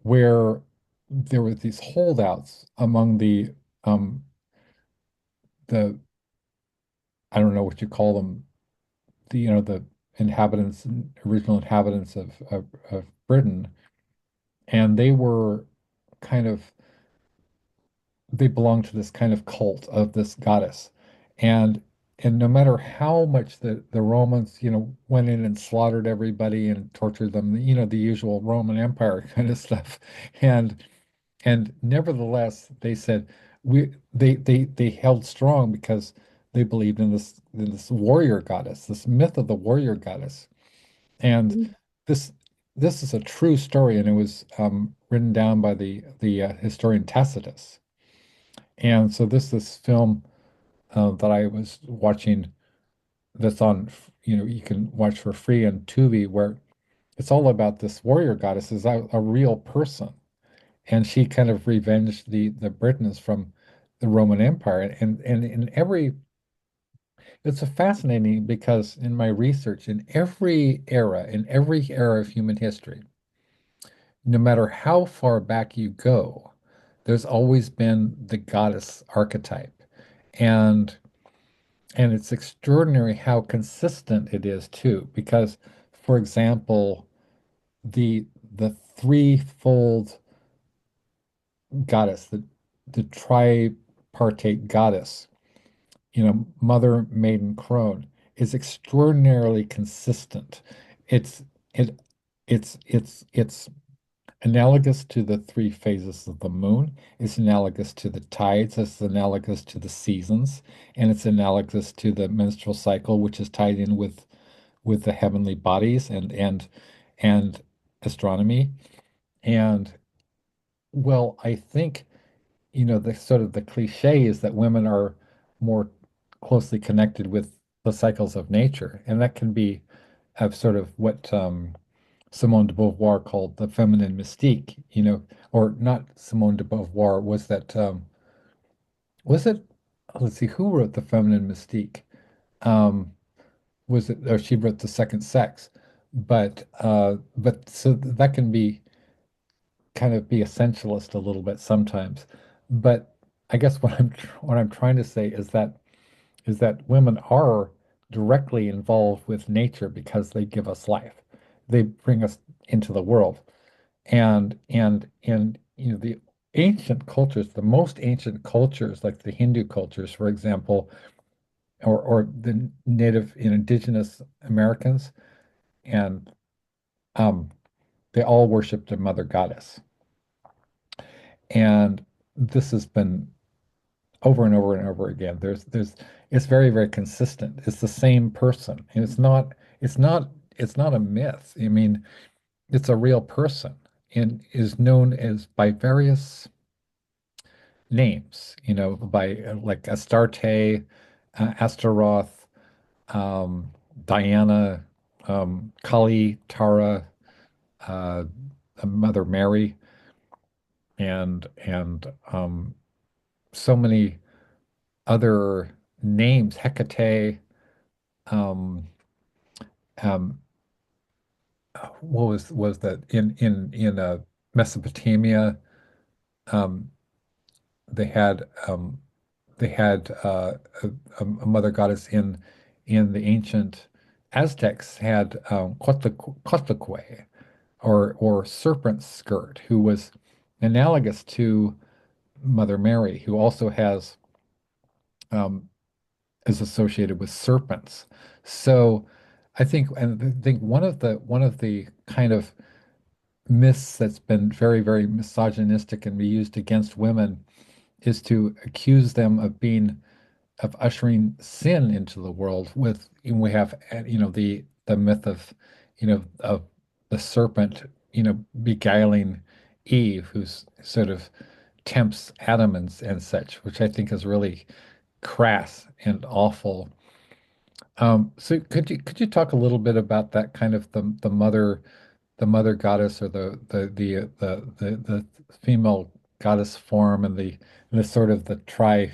S1: where there were these holdouts among um the I don't know what you call them, the inhabitants, original inhabitants of Britain, and they were kind of they belong to this kind of cult of this goddess. And no matter how much the Romans, went in and slaughtered everybody and tortured them, the usual Roman Empire kind of stuff. And nevertheless, they said they held strong because they believed in this warrior goddess, this myth of the warrior goddess. And this this is a true story, and it was written down by the historian Tacitus. And so this film that I was watching that's on, you can watch for free on Tubi, where it's all about this warrior goddess is a real person, and she kind of revenged the Britons from the Roman Empire. And in every, it's a fascinating because in my research, in every era of human history, no matter how far back you go, there's always been the goddess archetype. And it's extraordinary how consistent it is too, because, for example, the threefold goddess, the tripartite goddess, mother, maiden, crone, is extraordinarily consistent. It's it it's analogous to the three phases of the moon. It's analogous to the tides. It's analogous to the seasons, and it's analogous to the menstrual cycle, which is tied in with the heavenly bodies and astronomy. And well, I think, the sort of the cliche is that women are more closely connected with the cycles of nature, and that can be of sort of what Simone de Beauvoir called the feminine mystique, or not Simone de Beauvoir, was it, let's see, who wrote the feminine mystique? Um, was it, or she wrote the second sex, but so that can be kind of be essentialist a little bit sometimes. But I guess what I'm trying to say is that women are directly involved with nature because they give us life. They bring us into the world. And the ancient cultures, the most ancient cultures, like the Hindu cultures, for example, or the native and indigenous Americans, and um, they all worshiped a mother goddess. And this has been over and over and over again. It's very, very consistent. It's the same person. And it's not a myth. I mean, it's a real person and is known as by various names, by like Astarte, Astaroth, um, Diana, Kali, Tara, uh, Mother Mary, and so many other names, Hecate, um, um, what was that in Mesopotamia? Um, they had um, a mother goddess in the ancient Aztecs had Coatlicue, or serpent skirt, who was analogous to Mother Mary, who also um, is associated with serpents. So I think one of the kind of myths that's been very, very misogynistic and be used against women is to accuse them of ushering sin into the world we have the myth of of the serpent beguiling Eve, who's sort of tempts Adam and such, which I think is really crass and awful. So could you talk a little bit about that kind of the mother goddess, or the female goddess form, and the sort of the tri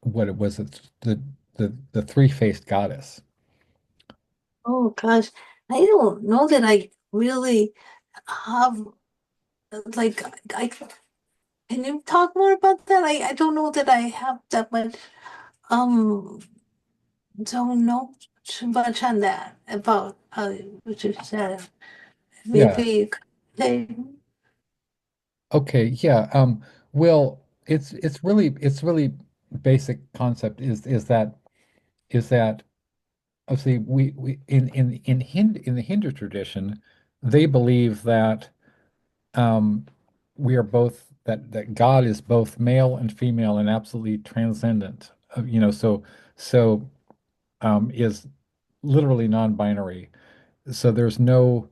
S1: what it was it's the three-faced goddess.
S2: Oh gosh, I don't know that I really have like I can you talk more about that? I don't know that I have that much um don't know too much on that about what you said.
S1: Yeah.
S2: Maybe you could say
S1: Okay, yeah. Well, it's really basic concept is that obviously we in the Hindu tradition, they believe that we are both that God is both male and female and absolutely transcendent. So is literally non-binary. So there's no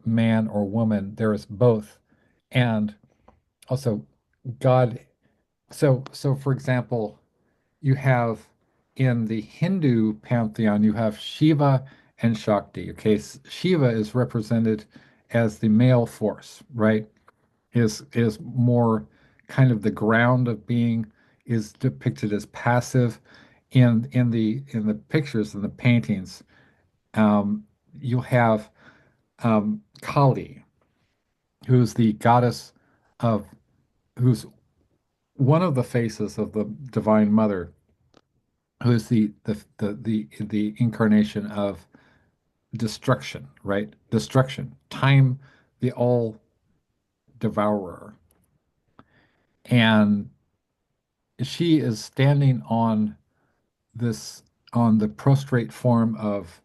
S1: man or woman. There is both. And also God. So for example, you have in the Hindu pantheon, you have Shiva and Shakti. Okay, Shiva is represented as the male force, right? Is more kind of the ground of being, is depicted as passive in the pictures and the paintings. Um, you have Kali, who's the goddess of who's one of the faces of the Divine Mother, who is the incarnation of destruction, right? Destruction, time, the all devourer. And she is standing this on the prostrate form of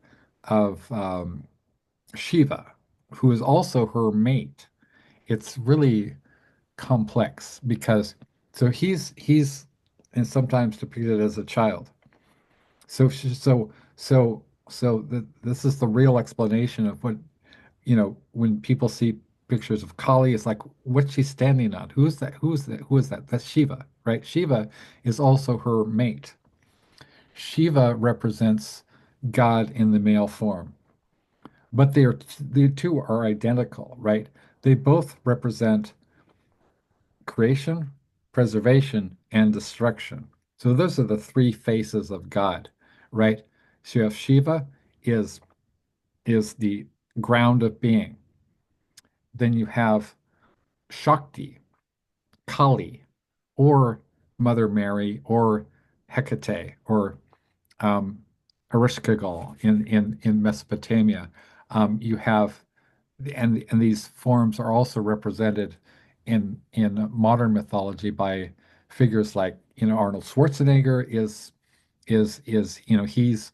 S1: Shiva, who is also her mate. It's really complex because he's and sometimes depicted as a child. This is the real explanation of what, when people see pictures of Kali, it's like, what's she standing on? Who's that? Who's that? Who is that? That's Shiva, right? Shiva is also her mate. Shiva represents God in the male form, but the two are identical, right? They both represent creation, preservation, and destruction. So those are the three faces of God, right? So you have Shiva is is the ground of being. Then you have Shakti, Kali, or Mother Mary, or Hecate, or um, Ereshkigal in Mesopotamia. You have and these forms are also represented in modern mythology by figures like, Arnold Schwarzenegger is he's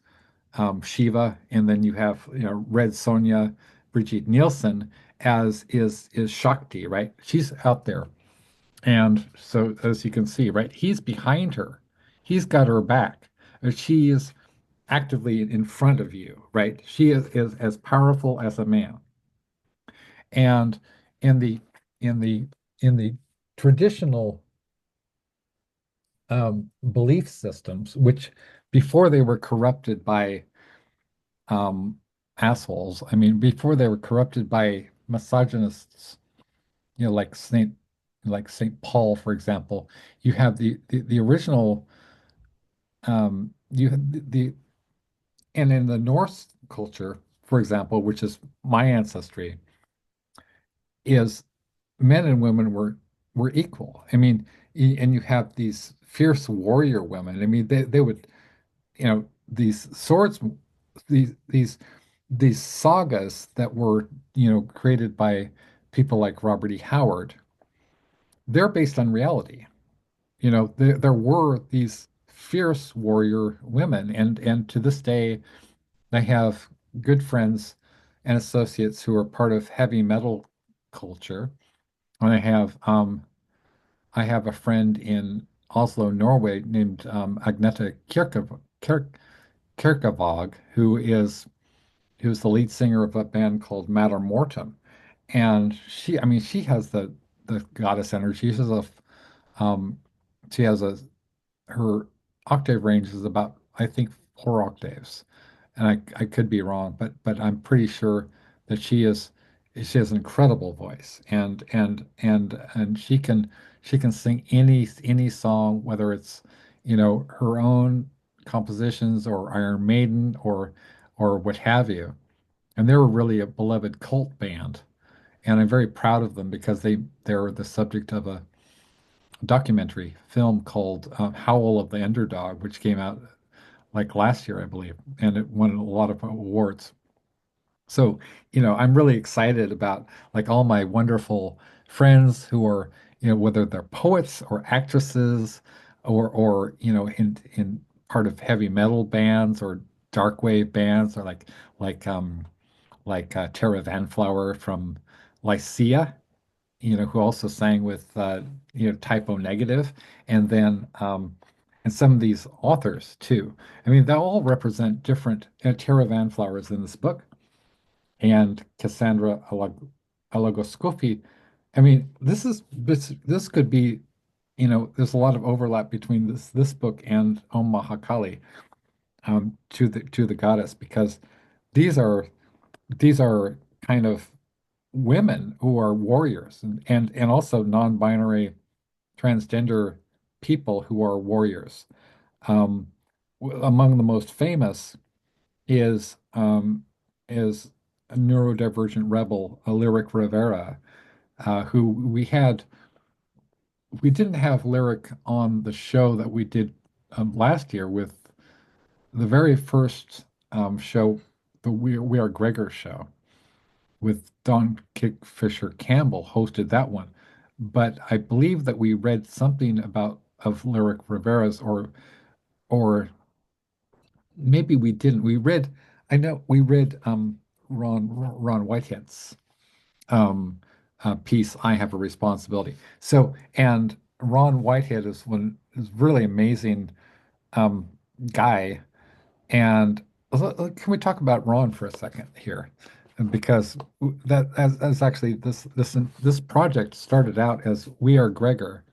S1: Shiva, and then you have, Red Sonja, Brigitte Nielsen as is Shakti, right? She's out there, and so as you can see, right, he's behind her, he's got her back. She is actively in front of you, right? She is as powerful as a man. And in the in the in the traditional belief systems, which before they were corrupted by um, assholes, I mean, before they were corrupted by misogynists, like Saint Paul, for example, you have the original you have and in the Norse culture, for example, which is my ancestry, is men and women were equal. I mean, and you have these fierce warrior women. I mean, they would, these swords, these sagas that were, created by people like Robert E. Howard, they're based on reality. There were these fierce warrior women, and to this day, I have good friends and associates who are part of heavy metal culture. And I have a friend in Oslo, Norway, named Agnete Kirkevåg, who's the lead singer of a band called Matter Mortem, and I mean, she has the goddess energy. Um, she has a her octave range is about, I think, 4 octaves, and I could be wrong, but I'm pretty sure that she has an incredible voice, and she can sing any song, whether it's, her own compositions or Iron Maiden or what have you. And they're really a beloved cult band, and I'm very proud of them because they're the subject of a documentary film called Howl of the Underdog, which came out like last year, I believe, and it won a lot of awards. So, I'm really excited about like all my wonderful friends who are, whether they're poets or actresses or in part of heavy metal bands or dark wave bands or like Tara Van Flower from Lycia, who also sang with Typo Negative, and then and some of these authors too. I mean, they all represent different. Tara Van Flower is in this book, and Cassandra Alagoscopi. I mean, this could be, there's a lot of overlap between this book and Om Mahakali, to the goddess, because these are these are kind of women who are warriors, and also non-binary transgender people who are warriors. Um, Among the most famous is a neurodivergent rebel, Lyric Rivera, who we didn't have Lyric on the show that we did last year with the very first show, the We Are Gregor show, with Don Kickfisher Campbell hosted that one. But I believe that we read something about of Lyric Rivera's, or maybe we didn't. I know we read Ron Whitehead's piece, I Have a Responsibility. So, and Ron Whitehead is really amazing um, guy. And can we talk about Ron for a second here? Because that as actually this project started out as We Are Gregor,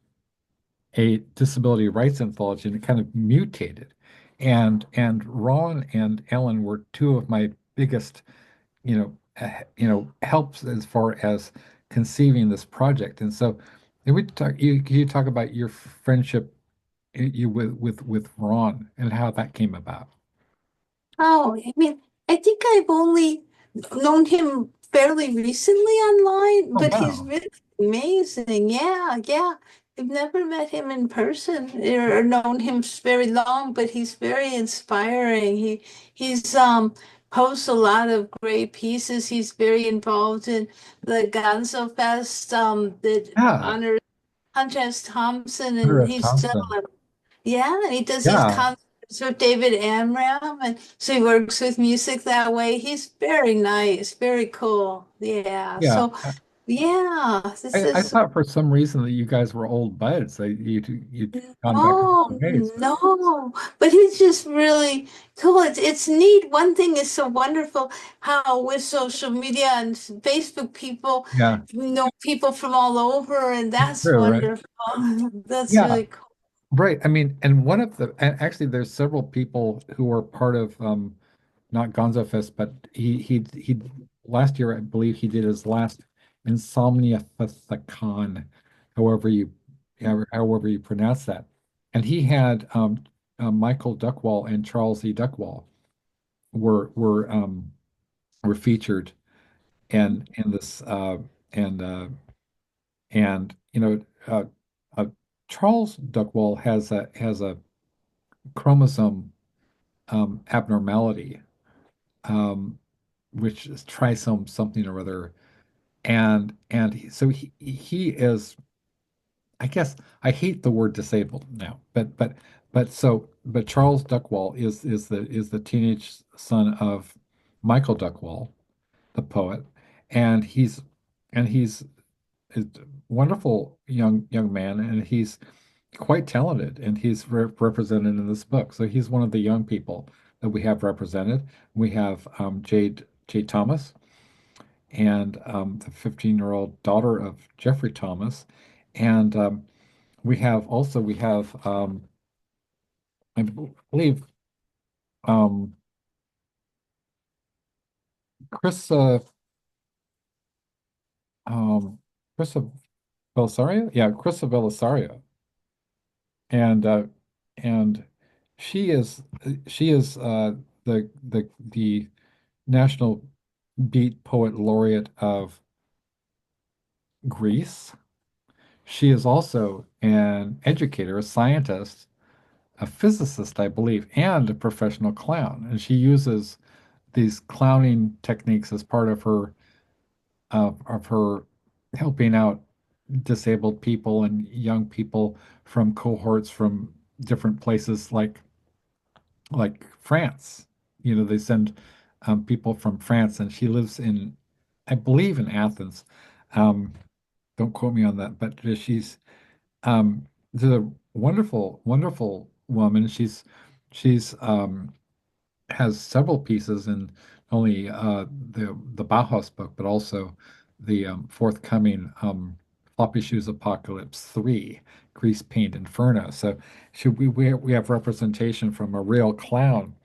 S1: a disability rights anthology, and it kind of mutated. And Ron and Ellyn were two of my biggest, helps as far as conceiving this project. And so, can you talk about your friendship you with Ron and how that came about?
S2: Oh, I mean, I think I've only known him fairly recently online,
S1: Oh,
S2: but he's
S1: wow.
S2: really amazing. Yeah, yeah. I've never met him in person or known him very long, but he's very inspiring. He's posts a lot of great pieces. He's very involved in the Gonzo Fest that
S1: Yeah.
S2: honors Hunter S. Thompson,
S1: Hunter
S2: and
S1: S.
S2: he's done
S1: Thompson.
S2: yeah, and he does these
S1: Yeah.
S2: concerts with David Amram, and so he works with music that way. He's very nice, very cool. Yeah.
S1: Yeah.
S2: So yeah, this
S1: I
S2: is
S1: thought for some reason that you guys were old buds. You'd gone back a
S2: no,
S1: long ways, but
S2: no, but he's just really cool. It's neat. One thing is so wonderful how with social media and Facebook, people
S1: yeah,
S2: know people from all over, and
S1: it's
S2: that's
S1: true, right?
S2: wonderful. That's
S1: Yeah,
S2: really cool.
S1: right. I mean, and actually, there's several people who are part of not Gonzo Fest, but he last year I believe he did his last Insomnia Festicon, however you however you pronounce that, and he had Michael Duckwall and Charles E. Duckwall were were um were featured in this and and Charles Duckwall has a chromosome abnormality, um, which is trisome something or other, so he is. I guess I hate the word disabled now, but Charles Duckwall is the teenage son of Michael Duckwall, the poet, and he's a wonderful young man, and he's quite talented, and he's represented in this book. So he's one of the young people that we have represented. We have Jade Thomas, and the 15-year-old daughter of Jeffrey Thomas, and we have I believe um, Chris um, Chris Belisario, yeah, Chris Belisario, and and she is the National Beat Poet Laureate of Greece. She is also an educator, a scientist, a physicist, I believe, and a professional clown. And she uses these clowning techniques as part of her helping out. disabled people and young people from cohorts from different places like France. You know, they send people from France, and she lives in, I believe, in Athens. Um, don't quote me on that, but she's a wonderful, wonderful woman. She's has several pieces in not only the Bauhaus book, but also the forthcoming Floppy Shoes Apocalypse 3, Grease Paint Inferno. So we have representation from a real clown.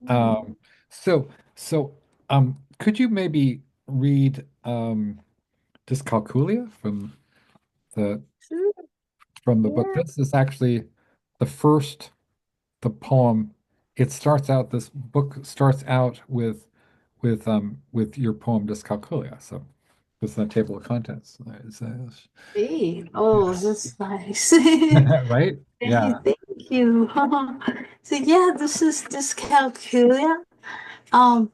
S2: Mm.
S1: Um, so could you maybe read Dyscalculia the
S2: Sure.
S1: from the book?
S2: Yeah.
S1: This is actually the first the poem. It starts out, this book starts out with your poem Dyscalculia. So it's in the table of contents.
S2: Hey. Oh, that's nice.
S1: Right?
S2: Hey,
S1: Yeah.
S2: thank you. So yeah, this is dyscalculia. Um,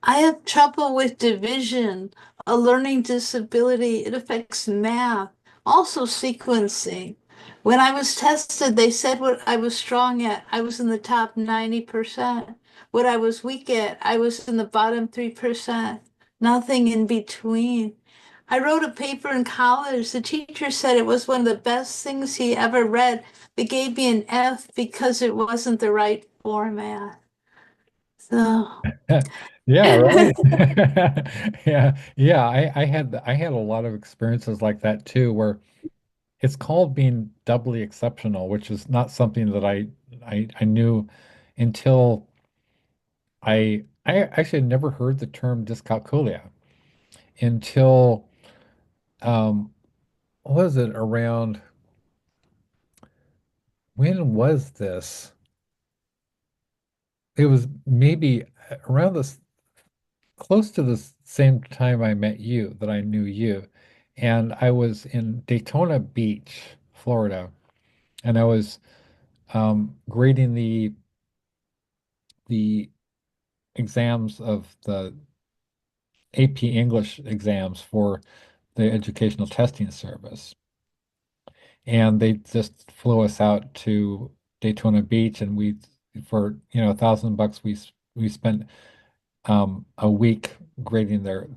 S2: I have trouble with division, a learning disability. It affects math, also sequencing. When I was tested, they said what I was strong at. I was in the top 90%. What I was weak at, I was in the bottom 3%. Nothing in between. I wrote a paper in college. The teacher said it was one of the best things he ever read. They gave me an F because it wasn't the right format. So.
S1: Yeah, right. Yeah. I had a lot of experiences like that too, where it's called being doubly exceptional, which is not something that I knew until I actually had never heard the term dyscalculia until what was it around, when was this? It was maybe around this, close to the same time I met you, that I knew you. And I was in Daytona Beach, Florida, and I was grading the exams of the AP English exams for the Educational Testing Service. And they just flew us out to Daytona Beach, and for $1,000, we spent a week grading the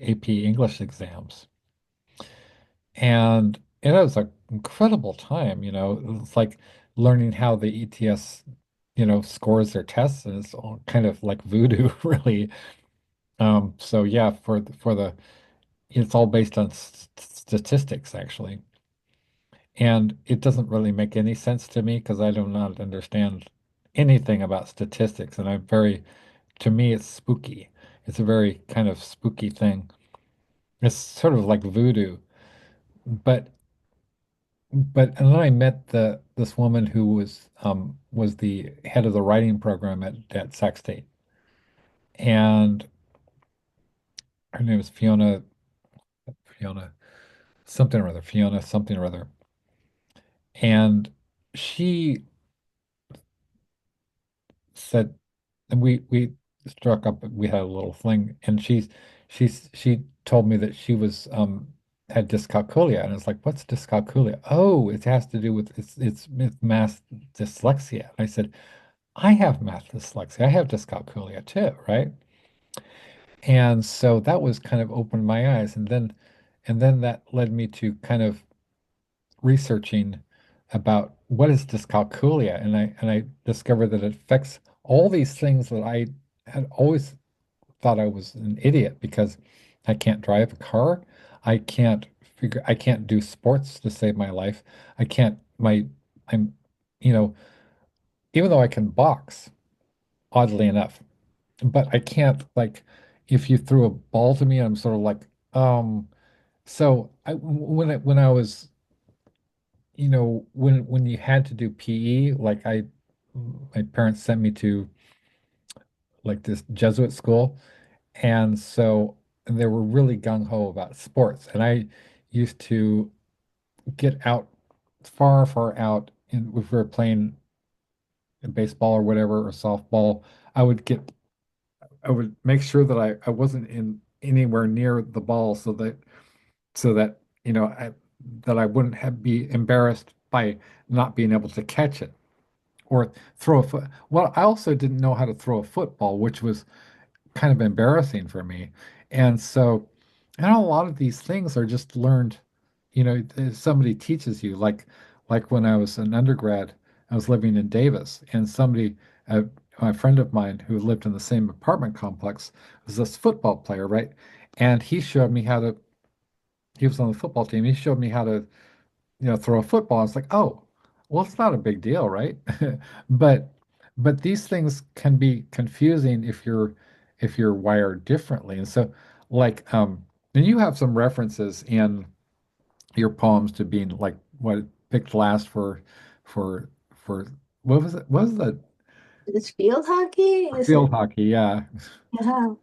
S1: AP English exams, and it was an incredible time. It's like learning how the ETS scores their tests, and it's all kind of like voodoo, really. So yeah, for the it's all based on statistics, actually. And it doesn't really make any sense to me because I do not understand anything about statistics. And to me, it's spooky. It's a very kind of spooky thing. It's sort of like voodoo. But and then I met this woman who was the head of the writing program at Sac State. And her name is Fiona something or other. And she said, and we struck up, we had a little fling, and she told me that she was had dyscalculia, and it's like, what's dyscalculia? Oh, it has to do with it's math dyslexia. And I said, I have math dyslexia. I have dyscalculia too, right? And so that was kind of opened my eyes, and then that led me to kind of researching about what is dyscalculia, and I discovered that it affects all these things that I had always thought I was an idiot because I can't drive a car. I can't do sports to save my life. I can't my I'm you know even though I can box, oddly enough, but I can't, like, if you threw a ball to me, I'm sort of like so when I was, when you had to do PE, like my parents sent me to like this Jesuit school, and so they were really gung ho about sports, and I used to get out far, far out, and if we were playing baseball or whatever or softball, I would get I would make sure that I wasn't in anywhere near the ball so that you know, that I wouldn't have be embarrassed by not being able to catch it or throw a foot. Well, I also didn't know how to throw a football, which was kind of embarrassing for me. And so, a lot of these things are just learned, if somebody teaches you. Like when I was an undergrad, I was living in Davis, and uh, my friend of mine who lived in the same apartment complex was this football player, right? And he was on the football team. He showed me how to, throw a football. I was like, oh, well, it's not a big deal, right? But these things can be confusing if you're wired differently. And so like and you have some references in your poems to being like what picked last for what was it? What was the
S2: It's field hockey, is
S1: field
S2: it?
S1: hockey? Yeah.
S2: Yeah.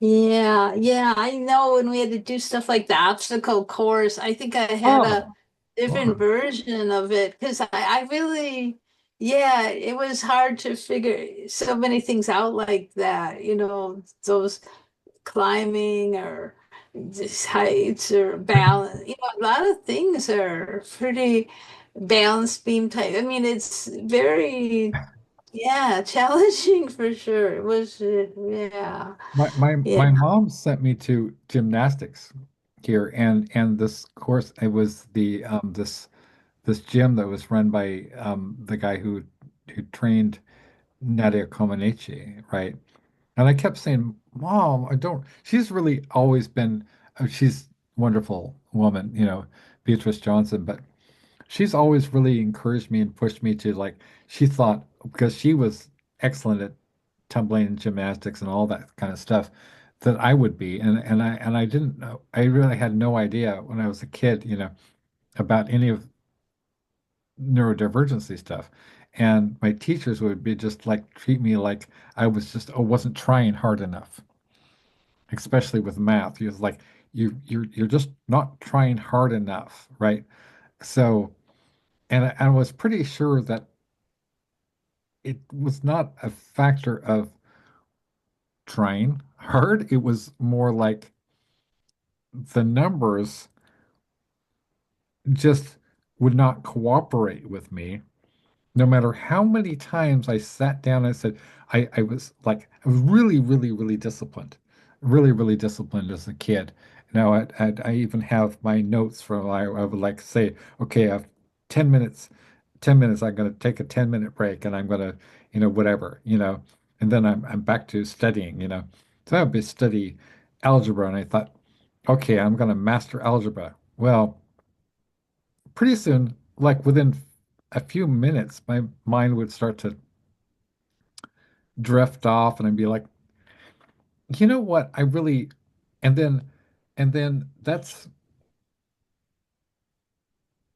S2: Yeah, yeah, I know when we had to do stuff like the obstacle course, I think I had a
S1: Oh,
S2: different
S1: wow.
S2: version of it because I really, yeah, it was hard to figure so many things out like that, those climbing or just heights or balance, a lot of things are pretty balance beam type. I mean, it's very, yeah, challenging for sure. It was, yeah, yeah.
S1: My mom sent me to gymnastics here, and this course, it was the this gym that was run by the guy who trained Nadia Comaneci, right? And I kept saying, Mom, I don't. She's really always been. She's a wonderful woman, Beatrice Johnson, but she's always really encouraged me and pushed me to like. She thought because she was excellent at tumbling and gymnastics and all that kind of stuff that I would be, and I didn't know. I really had no idea when I was a kid, about any of neurodivergency stuff. And my teachers would be just like treat me like I was just wasn't trying hard enough, especially with math. He was like, you're just not trying hard enough, right? So, and I was pretty sure that it was not a factor of trying hard. It was more like the numbers just would not cooperate with me no matter how many times I sat down and said, I was like, I was really, really, really, really disciplined as a kid. Now, I even have my notes from, I would like say, okay, I have 10 minutes, 10 minutes, I'm going to take a 10-minute break and I'm going to, whatever, and then I'm back to studying, So I would be study algebra and I thought, okay, I'm going to master algebra. Well, pretty soon, like within a few minutes, my mind would start to drift off, and I'd be like, you know what? And then, that's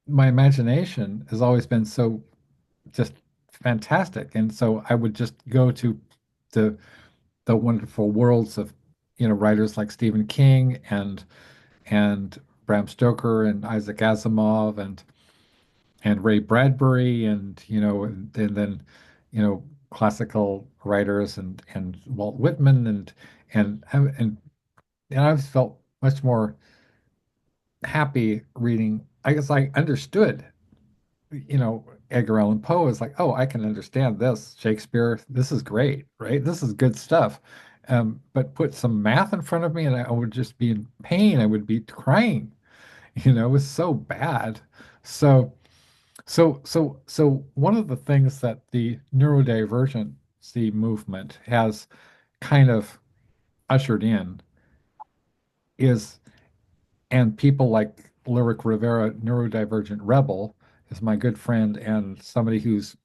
S1: my imagination has always been so just fantastic, and so I would just go to the wonderful worlds of writers like Stephen King and Bram Stoker and Isaac Asimov and Ray Bradbury and and then classical writers and Walt Whitman and I always felt much more happy reading. I guess I understood Edgar Allan Poe is like, oh, I can understand this. Shakespeare, this is great, right? This is good stuff. But put some math in front of me and I would just be in pain. I would be crying. It was so bad. So so one of the things that the neurodivergency movement has kind of ushered in is, and people like Lyric Rivera, Neurodivergent Rebel, is my good friend and somebody who's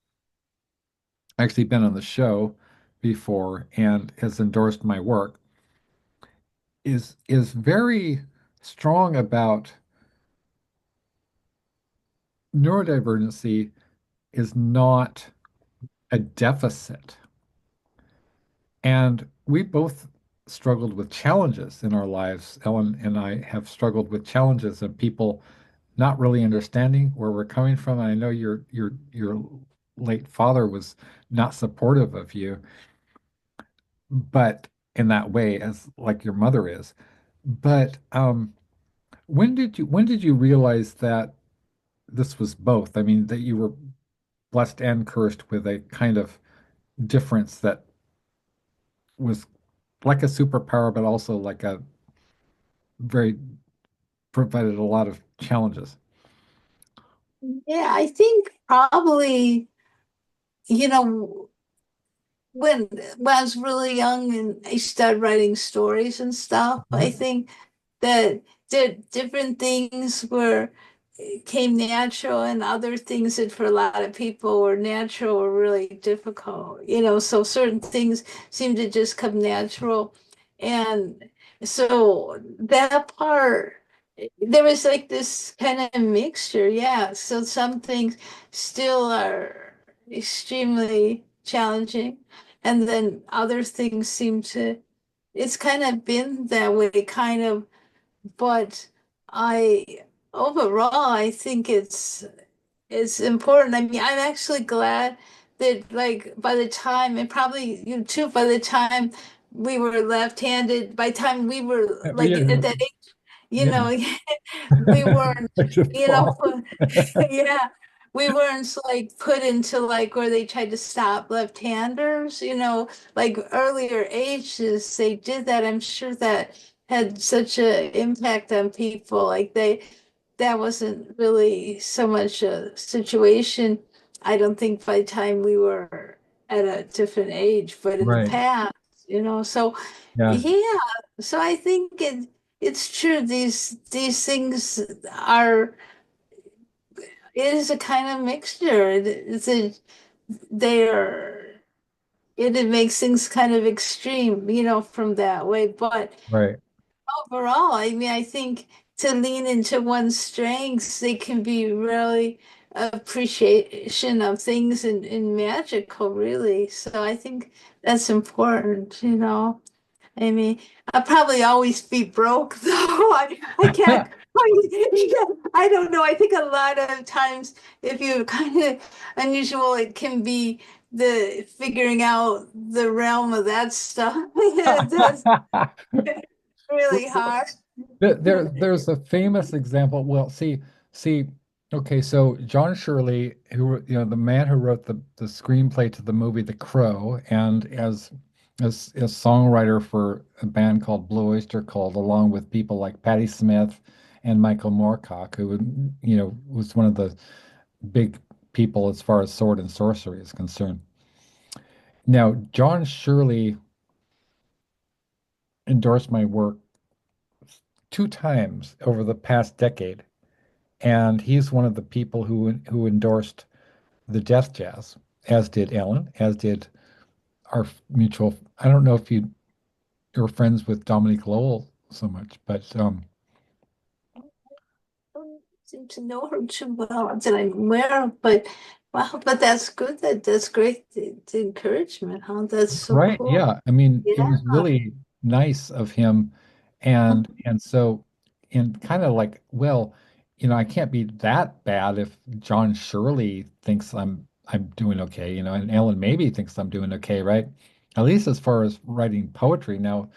S1: actually been on the show before and has endorsed my work, is very strong about neurodivergency is not a deficit. And we both struggled with challenges in our lives. Ellen and I have struggled with challenges of people not really understanding where we're coming from. And I know your late father was not supportive of you, but in that way, as like your mother is. But when did you realize that this was both? I mean, that you were blessed and cursed with a kind of difference that was like a superpower, but also like a very provided a lot of challenges.
S2: Yeah, I think probably, you know, when I was really young and I started writing stories and stuff, I
S1: Mhm.
S2: think that different things were came natural and other things that for a lot of people were natural were really difficult. So certain things seem to just come natural. And so that part, there was like this kind of mixture, yeah. So some things still are extremely challenging, and then other things seem to, it's kind of been that way, kind of, but I overall I think it's important. I mean, I'm actually glad that like by the time, and probably you too, by the time we were left-handed, by the time we were
S1: But
S2: like
S1: yeah,
S2: at that age, you
S1: yeah.
S2: know, we weren't,
S1: Just
S2: you know,
S1: fall.
S2: yeah, we weren't like put into like where they tried to stop left-handers, like earlier ages they did that. I'm sure that had such an impact on people. Like that wasn't really so much a situation, I don't think, by the time we were at a different age, but in the
S1: Right.
S2: past, so
S1: Yeah.
S2: yeah, so I think it's true. These things are, it is a kind of mixture. They are, it makes things kind of extreme, from that way. But
S1: Right.
S2: overall, I mean, I think to lean into one's strengths, they can be really appreciation of things and magical, really. So I think that's important. I mean, I'll probably always be broke though. I can't, I don't know. I think a lot of times if you're kind of unusual, it can be the figuring out the realm of that stuff. That's really hard.
S1: There's a famous example. Well, see, okay, so John Shirley, the man who wrote the screenplay to the movie The Crow, and as songwriter for a band called Blue Oyster Cult, along with people like Patti Smith and Michael Moorcock, who was one of the big people as far as sword and sorcery is concerned. Now, John Shirley endorsed my work two times over the past decade. And he's one of the people who endorsed the death jazz, as did Ellyn, as did our mutual. I don't know if you are friends with Dominique Lowell so much, but
S2: Don't seem to know her too well that I'm aware of, but wow, but that's good. That's great. The encouragement, huh? That's so
S1: right,
S2: cool.
S1: yeah. I mean, it
S2: Yeah.
S1: was really nice of him, and so and kind of like, well, I can't be that bad if John Shirley thinks I'm doing okay, and Ellen maybe thinks I'm doing okay, right? At least as far as writing poetry. Now,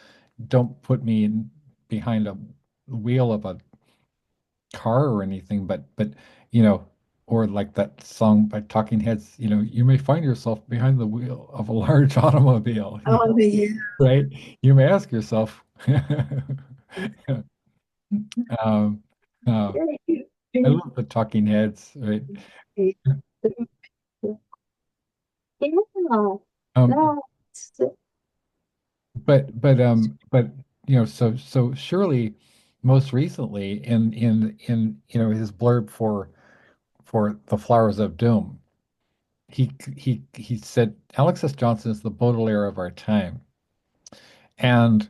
S1: don't put me behind a wheel of a car or anything, but you know, or like that song by Talking Heads, you may find yourself behind the wheel of a large automobile,
S2: Oh, yeah.
S1: right? You may ask yourself, um, uh, I love the Talking Heads, right?
S2: Yeah.
S1: Um,
S2: No.
S1: but so surely most recently in his blurb for The Flowers of Doom, he said Alexis Johnson is the Baudelaire of our time. And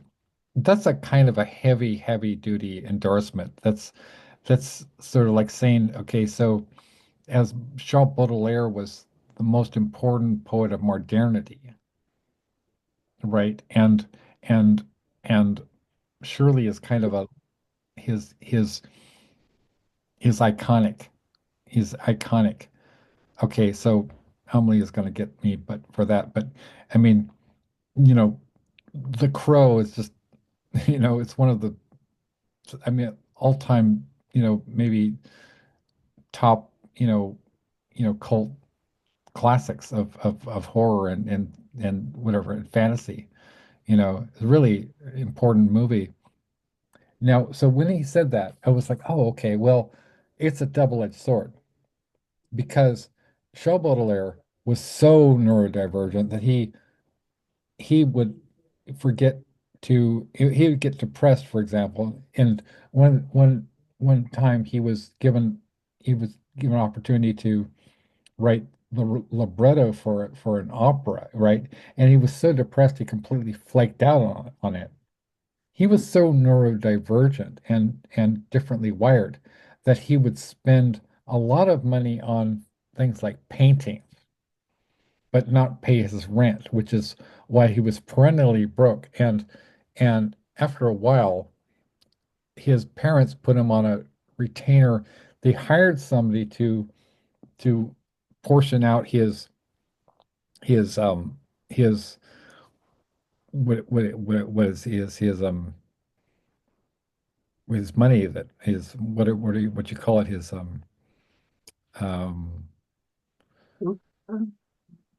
S1: that's a kind of a heavy duty endorsement. That's sort of like saying, okay, so as Charles Baudelaire was the most important poet of modernity, right? And and Shirley is kind of a his his iconic. He's iconic. Okay, so Emily is going to get me, but for that, but I mean, you know, The Crow is just, it's one of the, I mean, all-time, maybe top, cult classics of horror and whatever and fantasy. It's a really important movie. Now, so when he said that, I was like, oh, okay, well, it's a double-edged sword because Charles Baudelaire was so neurodivergent that he would forget he would get depressed, for example. And one time he was given an opportunity to write the libretto for an opera, right? And he was so depressed he completely flaked out on it. He was so neurodivergent and differently wired that he would spend a lot of money on things like painting, but not pay his rent, which is why he was perennially broke. And after a while, his parents put him on a retainer. They hired somebody to portion out his his what is his money that his what you call it his um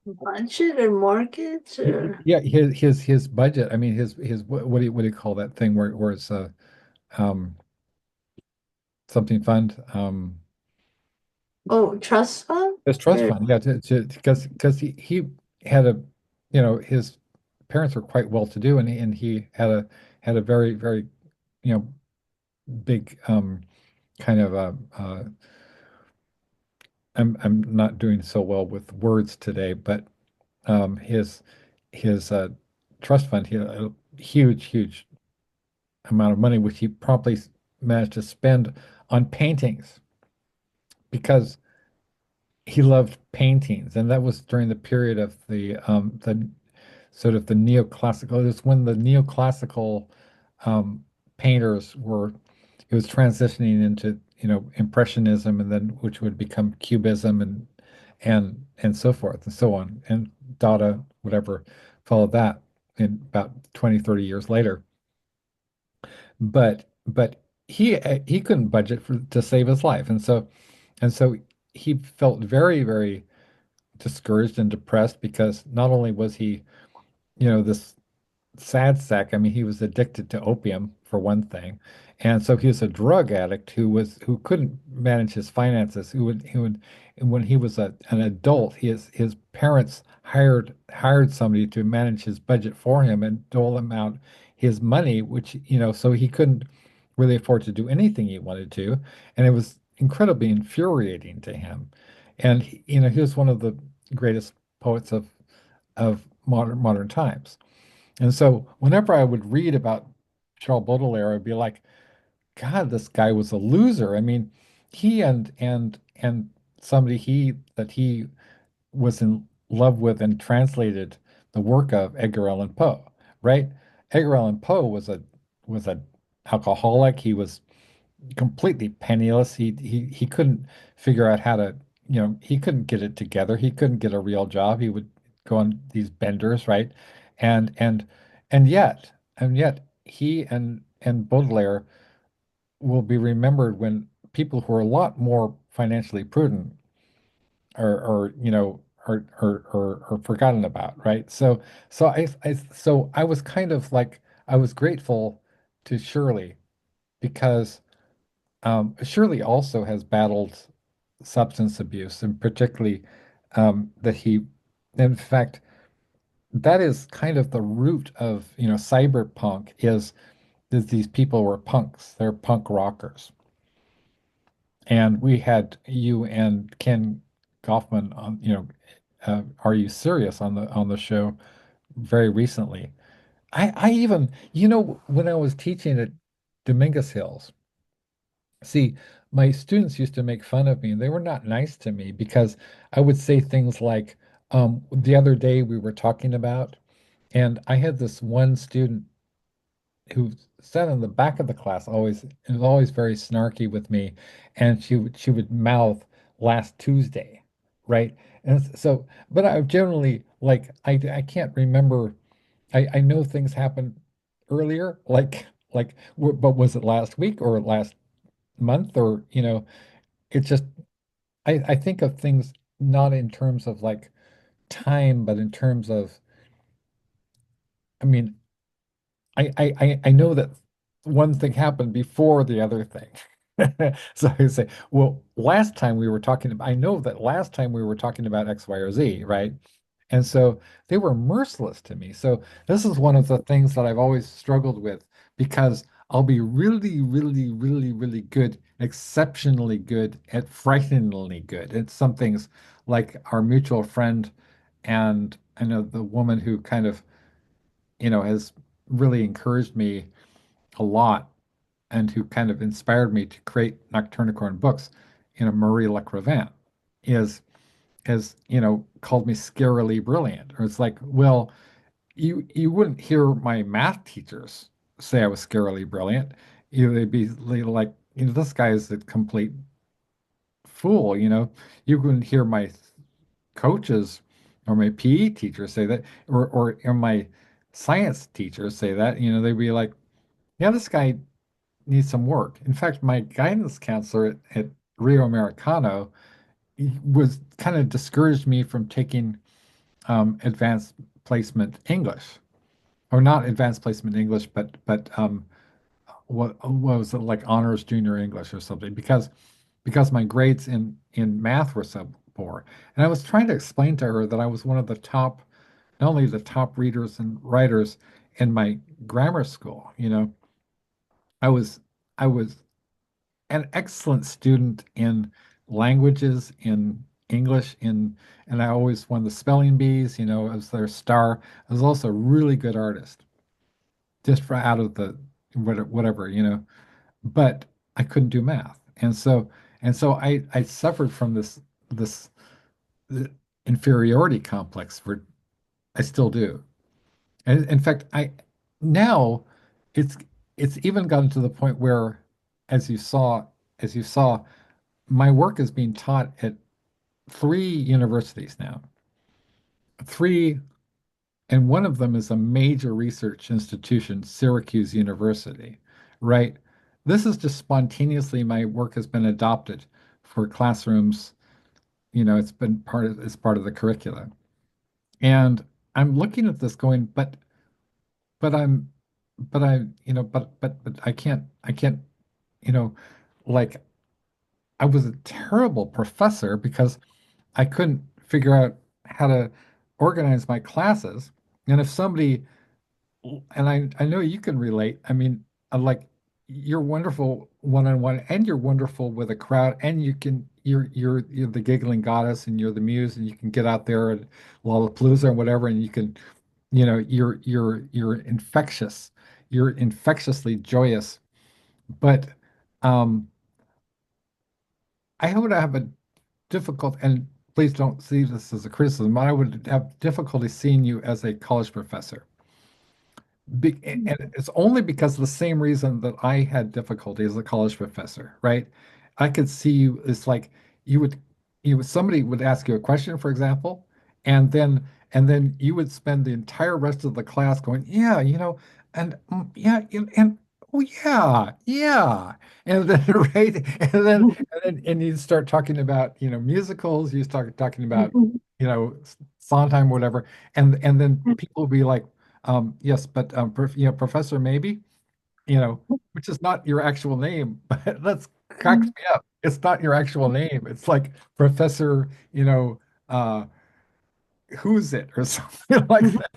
S2: Budget or mortgage or
S1: yeah his budget. I mean his what do you call that thing where it's um something fund
S2: oh, trust fund?
S1: his trust
S2: Or
S1: fund, yeah, because he had a his parents were quite well to do, and he had a very very you know big kind of I'm not doing so well with words today, but his trust fund, he had a huge amount of money, which he promptly managed to spend on paintings because he loved paintings, and that was during the period of the sort of the neoclassical. It was when the neoclassical um, painters were. It was transitioning into impressionism, and then which would become cubism and so forth and so on, and Dada, whatever, followed that in about 20, 30 years later. But he couldn't budget to save his life, and so he felt very, very discouraged and depressed because not only was he, this sad sack. I mean, he was addicted to opium for one thing, and so he was a drug addict who couldn't manage his finances. And when he was an adult, his parents hired somebody to manage his budget for him and dole him out his money, which so he couldn't really afford to do anything he wanted to, and it was incredibly infuriating to him. And he was one of the greatest poets of modern times. And so whenever I would read about Charles Baudelaire, I'd be like, God, this guy was a loser. I mean, he and somebody he was in love with and translated the work of Edgar Allan Poe, right? Edgar Allan Poe was a alcoholic. He was completely penniless. He couldn't figure out how to, he couldn't get it together. He couldn't get a real job. He would go on these benders, right? And and and yet he and Baudelaire will be remembered when people who are a lot more financially prudent are forgotten about, right? So I was kind of like I was grateful to Shirley because Shirley also has battled substance abuse, and particularly that in fact, that is kind of the root of, cyberpunk is that these people were punks. They're punk rockers. And we had you and Ken Goffman on, Are You Serious on the show very recently. I even, when I was teaching at Dominguez Hills, see, my students used to make fun of me, and they were not nice to me because I would say things like, the other day we were talking about, and I had this one student who sat in the back of the class, always and was always very snarky with me, and she would mouth last Tuesday, right? And so, but I generally like I can't remember. I know things happened earlier, but was it last week or last month, or it's just I think of things not in terms of like time, but in terms of, I mean, I know that one thing happened before the other thing. So I say, well, last time we were talking about, I know that last time we were talking about X, Y, or Z, right? And so they were merciless to me. So this is one of the things that I've always struggled with, because I'll be really, really, really, really good, exceptionally good at frighteningly good at some things, like our mutual friend, and I know the woman who kind of, has really encouraged me a lot, and who kind of inspired me to create Nocturnicorn books, Marie Lecrevant, is called me scarily brilliant. Or it's like, well, you wouldn't hear my math teachers say I was scarily brilliant. They'd be like, this guy is a complete fool. You wouldn't hear my coaches or my PE teachers say that, or my science teachers say that. They'd be like, yeah, this guy needs some work. In fact, my guidance counselor at Rio Americano, he was kind of discouraged me from taking advanced placement English, or not advanced placement English, but what was it, like honors junior English or something, because my grades in math were so poor. And I was trying to explain to her that I was one of the top, not only the top readers and writers in my grammar school. I was an excellent student in languages, in English, and I always won the spelling bees, I was their star. I was also a really good artist, just for out of the whatever, but I couldn't do math. And so I suffered from this uh, inferiority complex, for I still do. And in fact, I now it's it's even gotten to the point where, as you saw, my work is being taught at three universities now. Three, and one of them is a major research institution, Syracuse University, right? This is just spontaneously, my work has been adopted for classrooms. It's part of the curricula. And I'm looking at this going, but I'm but I but I can't, you know, like, I was a terrible professor because I couldn't figure out how to organize my classes. And if somebody, and I know you can relate. I mean, like, you're wonderful one-on-one, and you're wonderful with a crowd, and you're the giggling goddess, and you're the muse, and you can get out there at Lollapalooza or whatever, and you can, you're infectious. You're infectiously joyous. But um I would have a difficult, and please don't see this as a criticism, I would have difficulty seeing you as a college professor. And it's only because of the same reason that I had difficulty as a college professor, right? I could see you, it's like you would, somebody would ask you a question, for example, and then you would spend the entire rest of the class going, yeah, yeah, and oh yeah, yeah, and then right, and you'd start talking about, musicals, you start talking about, Sondheim, whatever, and then people would be like, yes, but Professor Maybe, which is not your actual name, but that's cracks me up. It's not your actual name. It's like Professor, uh, who's it, or something like that.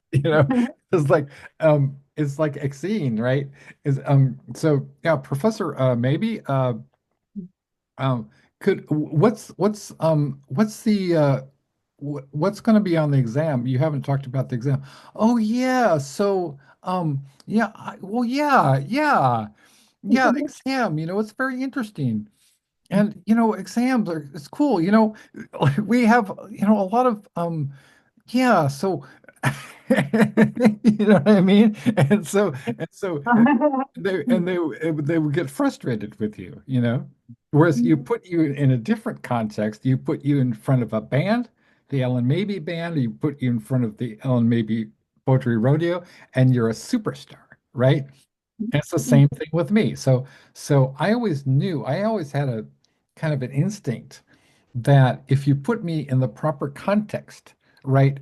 S1: It's like, Exene, right? Is So yeah, Professor Maybe, um what's the what's going to be on the exam? You haven't talked about the exam. Oh yeah, so yeah, well, yeah, the exam, it's very interesting. And exams are, it's cool, we have, a lot of yeah, so you know what I mean? And they would get frustrated with you, Whereas you put you in a different context, you put you in front of a band, the Ellen Maybe band, you put you in front of the Ellen Maybe Poetry Rodeo, and you're a superstar, right? And it's the same thing with me. So I always knew, I always had a kind of an instinct that if you put me in the proper context, right?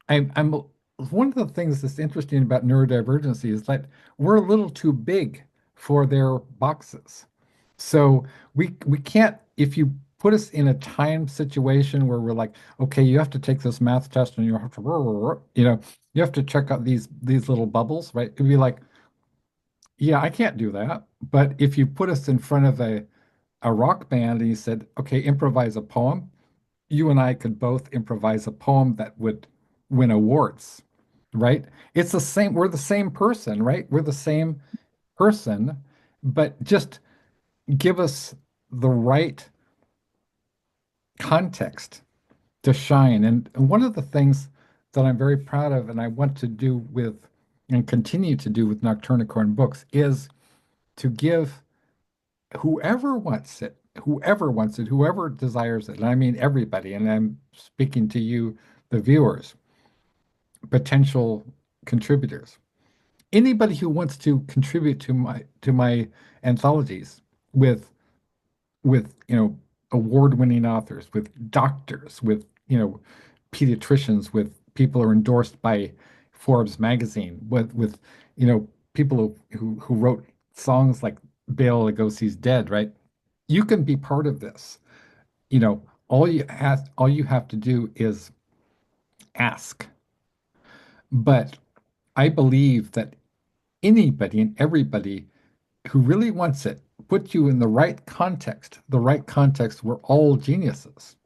S1: I'm one of the things that's interesting about neurodivergency is that we're a little too big for their boxes. So we can't, if you put us in a time situation where we're like, okay, you have to take this math test and you have to, you have to check out these little bubbles, right? It'd be like, yeah, I can't do that. But if you put us in front of a rock band and you said, okay, improvise a poem, you and I could both improvise a poem that would win awards, right? It's the same, we're the same person, right? We're the same person, but just give us the right context to shine. And one of the things that I'm very proud of and I want to do with and continue to do with Nocturnicorn books is to give whoever wants it, whoever desires it, and I mean everybody, and I'm speaking to you, the viewers, potential contributors, anybody who wants to contribute to my anthologies with award-winning authors, with doctors, with pediatricians, with people who are endorsed by Forbes magazine, with people who wrote songs like Bela Lugosi's Dead, right? You can be part of this. All you have to do is ask. But I believe that anybody and everybody who really wants it, put you in the right context, we're all geniuses.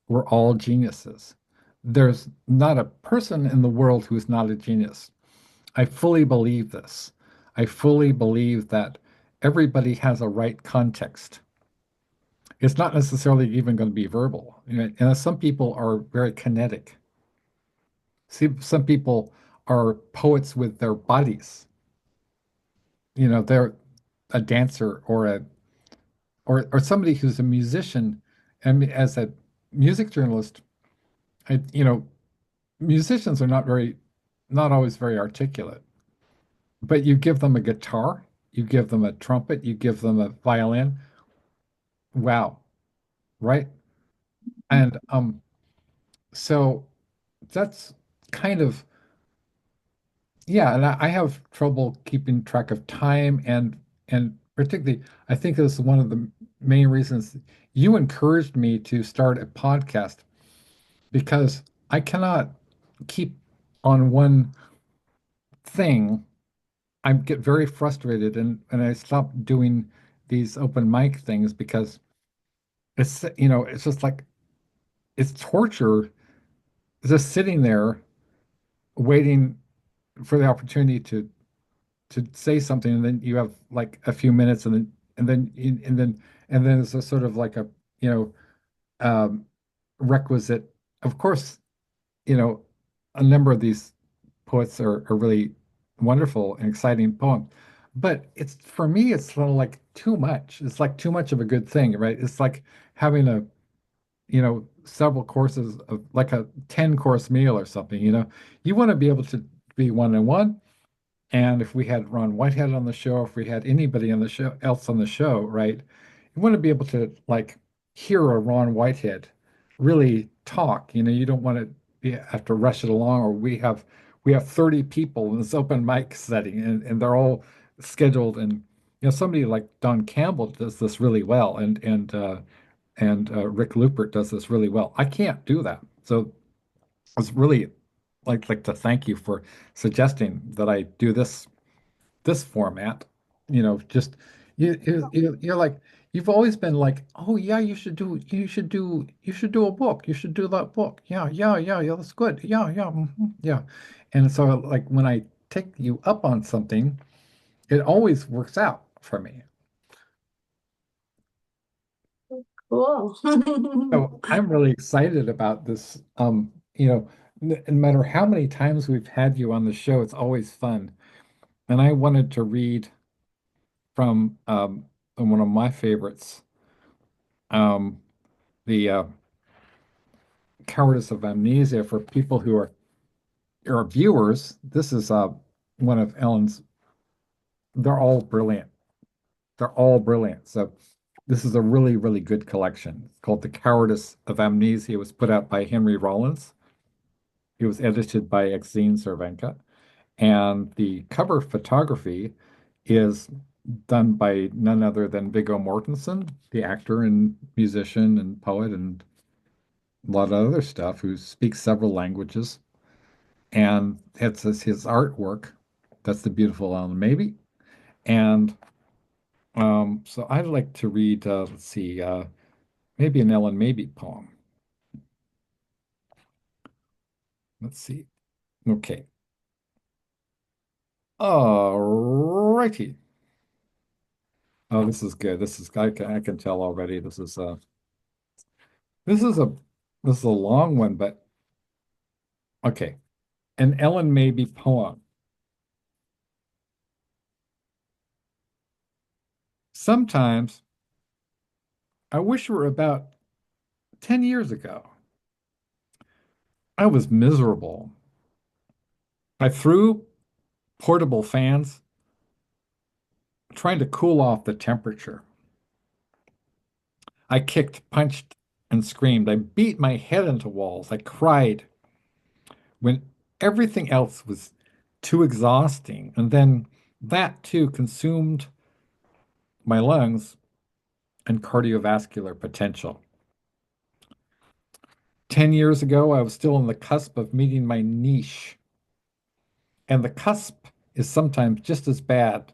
S1: We're all geniuses. There's not a person in the world who's not a genius. I fully believe this. I fully believe that everybody has a right context. It's not necessarily even going to be verbal. And some people are very kinetic. See, some people are poets with their bodies. They're a dancer or somebody who's a musician. And as a music journalist, I, you know, musicians are not always very articulate. But you give them a guitar, you give them a trumpet, you give them a violin. Wow, right? And so that's kind of yeah, and I have trouble keeping track of time and particularly I think this is one of the main reasons you encouraged me to start a podcast because I cannot keep on one thing. I get very frustrated and I stop doing these open mic things because it's just like it's torture just sitting there waiting for the opportunity to say something and then you have like a few minutes and then it's a sort of like a you know um, requisite. Of course, you know a number of these poets are really wonderful and exciting poems, but it's for me it's sort of like too much. It's like too much of a good thing, right? It's like having a several courses of like a 10-course meal or something. You want to be able to be one-on-one. And if we had Ron Whitehead on the show, if we had anybody on the show else on the show, right? You want to be able to like hear a Ron Whitehead really talk. You don't want to have to rush it along, or we have 30 people in this open mic setting and they're all scheduled and somebody like Don Campbell does this really well and Rick Lupert does this really well. I can't do that. So I was really like to thank you for suggesting that I do this format. Just you're like you've always been like, oh yeah, you should do a book. You should do that book. Yeah, yeah, yeah, yeah, that's good. Yeah, yeah, yeah. And so like when I take you up on something, it always works out for me.
S2: Cool.
S1: So I'm really excited about this. No matter how many times we've had you on the show, it's always fun. And I wanted to read from one of my favorites, the Cowardice of Amnesia, for people who are viewers. This is one of Ellyn's. they're all brilliant. They're all brilliant. So this is a really, really good collection. It's called The Cowardice of Amnesia. It was put out by Henry Rollins. It was edited by Exene Cervenka. And the cover photography is done by none other than Viggo Mortensen, the actor and musician and poet and a lot of other stuff, who speaks several languages. And it's his artwork. That's the beautiful Ellen Maybe. And so I'd like to read, let's see, maybe an Ellen Maybe poem. Let's see. Okay. All righty. Oh, this is good. I can tell already. This is a this is a long one, but okay. An Ellen Maybe poem. Sometimes I wish it were about 10 years ago. I was miserable. I threw portable fans trying to cool off the temperature. I kicked, punched, and screamed. I beat my head into walls. I cried when everything else was too exhausting. And then that too consumed my lungs and cardiovascular potential. 10 years ago, I was still on the cusp of meeting my niche. And the cusp is sometimes just as bad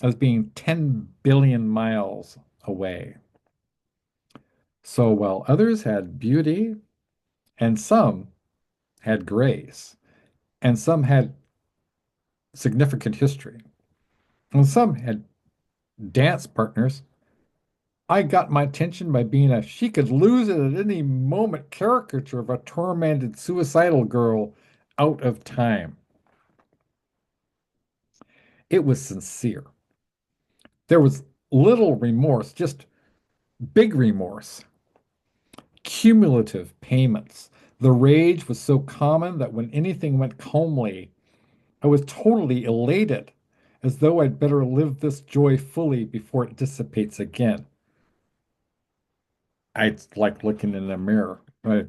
S1: as being 10 billion miles away. So while others had beauty, and some had grace, and some had significant history, and some had dance partners, I got my attention by being a she could lose it at any moment caricature of a tormented suicidal girl out of time. It was sincere. There was little remorse, just big remorse, cumulative payments. The rage was so common that when anything went calmly, I was totally elated, as though I'd better live this joy fully before it dissipates again. I like looking in a mirror. Right?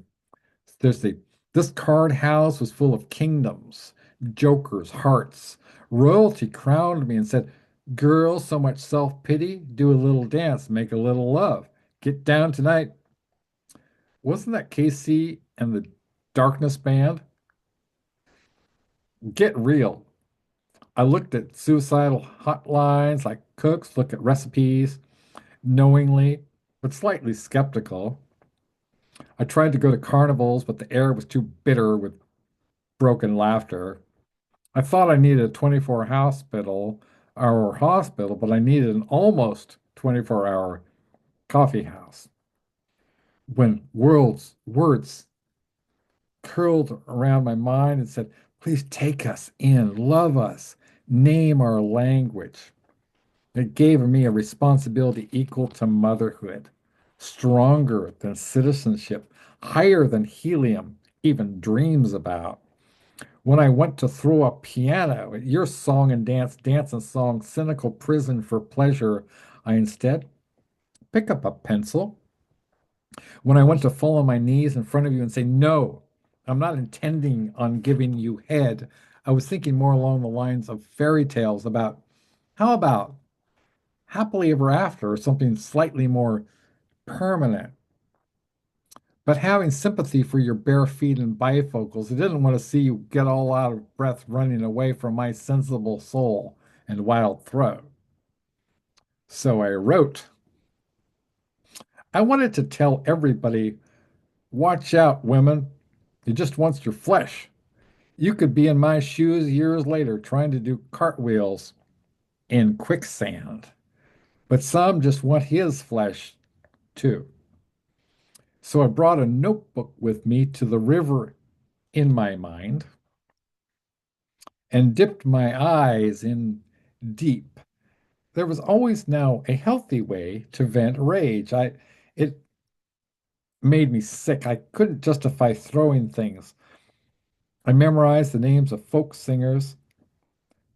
S1: There's the This card house was full of kingdoms, jokers, hearts. Royalty crowned me and said, "Girl, so much self-pity. Do a little dance, make a little love. Get down tonight." Wasn't that KC and the Darkness Band? Get real. I looked at suicidal hotlines like cooks, look at recipes, knowingly, but slightly skeptical. I tried to go to carnivals, but the air was too bitter with broken laughter. I thought I needed a 24-hour hospital, but I needed an almost 24-hour coffee house. When words curled around my mind and said, "Please take us in, love us, name our language." It gave me a responsibility equal to motherhood, stronger than citizenship, higher than helium even dreams about. When I went to throw a piano at your song and dance and song, cynical prison for pleasure, I instead pick up a pencil. When I went to fall on my knees in front of you and say, "No, I'm not intending on giving you head," I was thinking more along the lines of fairy tales about how about happily ever after or something slightly more permanent. But having sympathy for your bare feet and bifocals, I didn't want to see you get all out of breath running away from my sensible soul and wild throat. So I wrote. I wanted to tell everybody, watch out, women. He just wants your flesh. You could be in my shoes years later trying to do cartwheels in quicksand. But some just want his flesh too. So I brought a notebook with me to the river in my mind and dipped my eyes in deep. There was always now a healthy way to vent rage. It made me sick. I couldn't justify throwing things. I memorized the names of folk singers,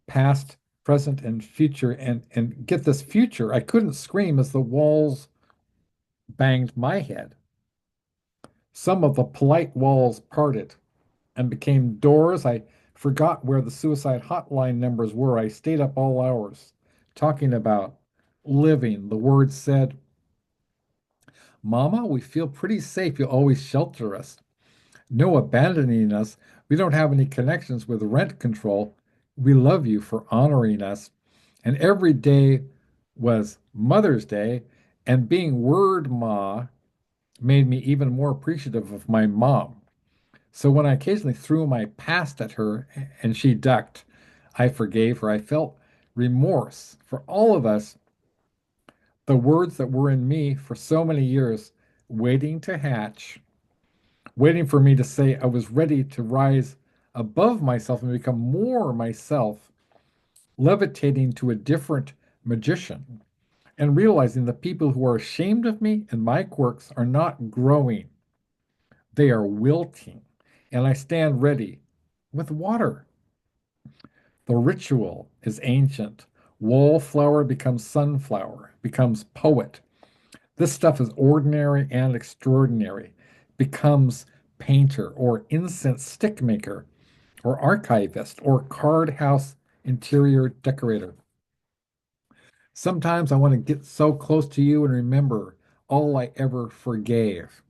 S1: past present, and future. And get this future. I couldn't scream as the walls banged my head. Some of the polite walls parted and became doors. I forgot where the suicide hotline numbers were. I stayed up all hours talking about living. The words said, Mama, we feel pretty safe. You'll always shelter us. No abandoning us. We don't have any connections with rent control. We love you for honoring us. And every day was Mother's Day, and being word ma made me even more appreciative of my mom. So when I occasionally threw my past at her and she ducked, I forgave her. I felt remorse for all of us, the words that were in me for so many years, waiting to hatch, waiting for me to say I was ready to rise above myself and become more myself, levitating to a different magician, and realizing the people who are ashamed of me and my quirks are not growing, they are wilting. And I stand ready with water. The ritual is ancient. Wallflower becomes sunflower, becomes poet. This stuff is ordinary and extraordinary, becomes painter or incense stick maker or archivist or card house interior decorator. Sometimes I want to get so close to you and remember all I ever forgave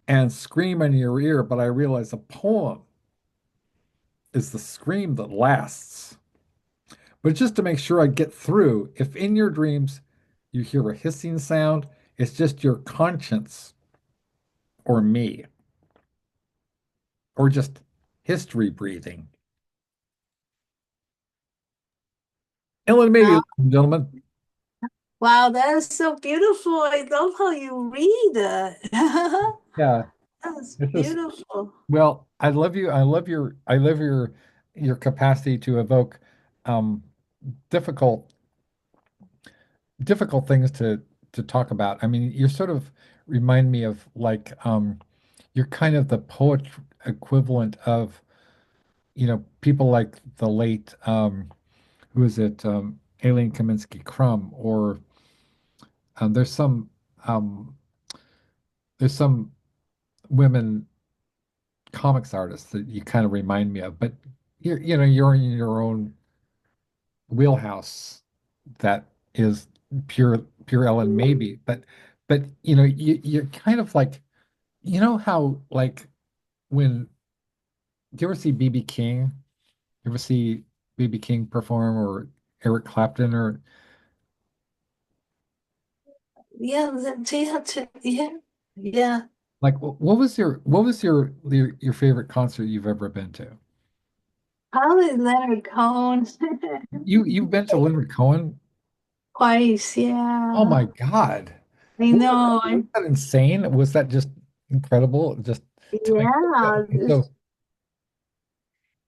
S1: and scream in your ear, but I realize a poem is the scream that lasts. But just to make sure I get through, if in your dreams you hear a hissing sound, it's just your conscience or me, or just history breathing. Ellen Media, ladies
S2: Wow,
S1: and gentlemen.
S2: wow, that is so beautiful. I love how you read it.
S1: Yeah,
S2: That's
S1: this is
S2: beautiful.
S1: well, I love you. I love your capacity to evoke um difficult difficult things to talk about. I mean, you sort of remind me of like you're kind of the poet equivalent of, people like the late who is it, Ellyn Kaminsky Crumb, or um, there's some um, there's some women comics artists that you kind of remind me of, but you're in your own wheelhouse that is pure Ellen maybe, but you're kind of like, how, like, when do you ever see BB King? You ever see BB King perform, or Eric Clapton, or
S2: Yeah, yeah, yeah.
S1: like what was your favorite concert you've ever been to?
S2: Probably Leonard Cohen.
S1: You've been to Leonard Cohen?
S2: Twice,
S1: Oh
S2: yeah.
S1: my God.
S2: I know.
S1: Was that insane? Was that just incredible? Just tell me.
S2: Yeah,
S1: So,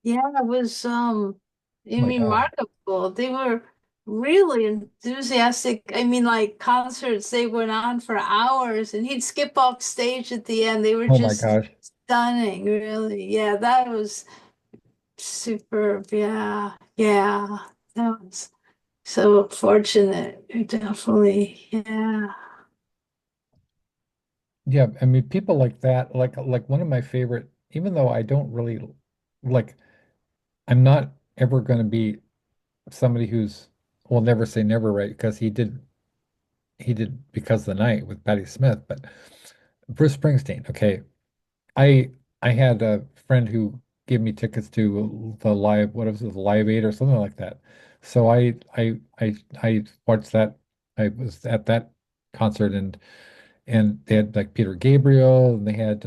S2: yeah, it was
S1: oh my God.
S2: remarkable. They were really enthusiastic. I mean, like concerts, they went on for hours and he'd skip off stage at the end. They were
S1: Oh my
S2: just
S1: gosh.
S2: stunning, really. Yeah, that was superb. Yeah, yeah. That was so fortunate. Definitely. Yeah.
S1: Yeah, I mean, people like that, like one of my favorite, even though I don't really like, I'm not ever going to be somebody who's, will never say never, right? Because he did Because the Night with Patti Smith, but Bruce Springsteen, okay. I I had a friend who gave me tickets to the live, what was it, the Live Aid or something like that. So I watched that. I was at that concert, and they had like Peter Gabriel, and they had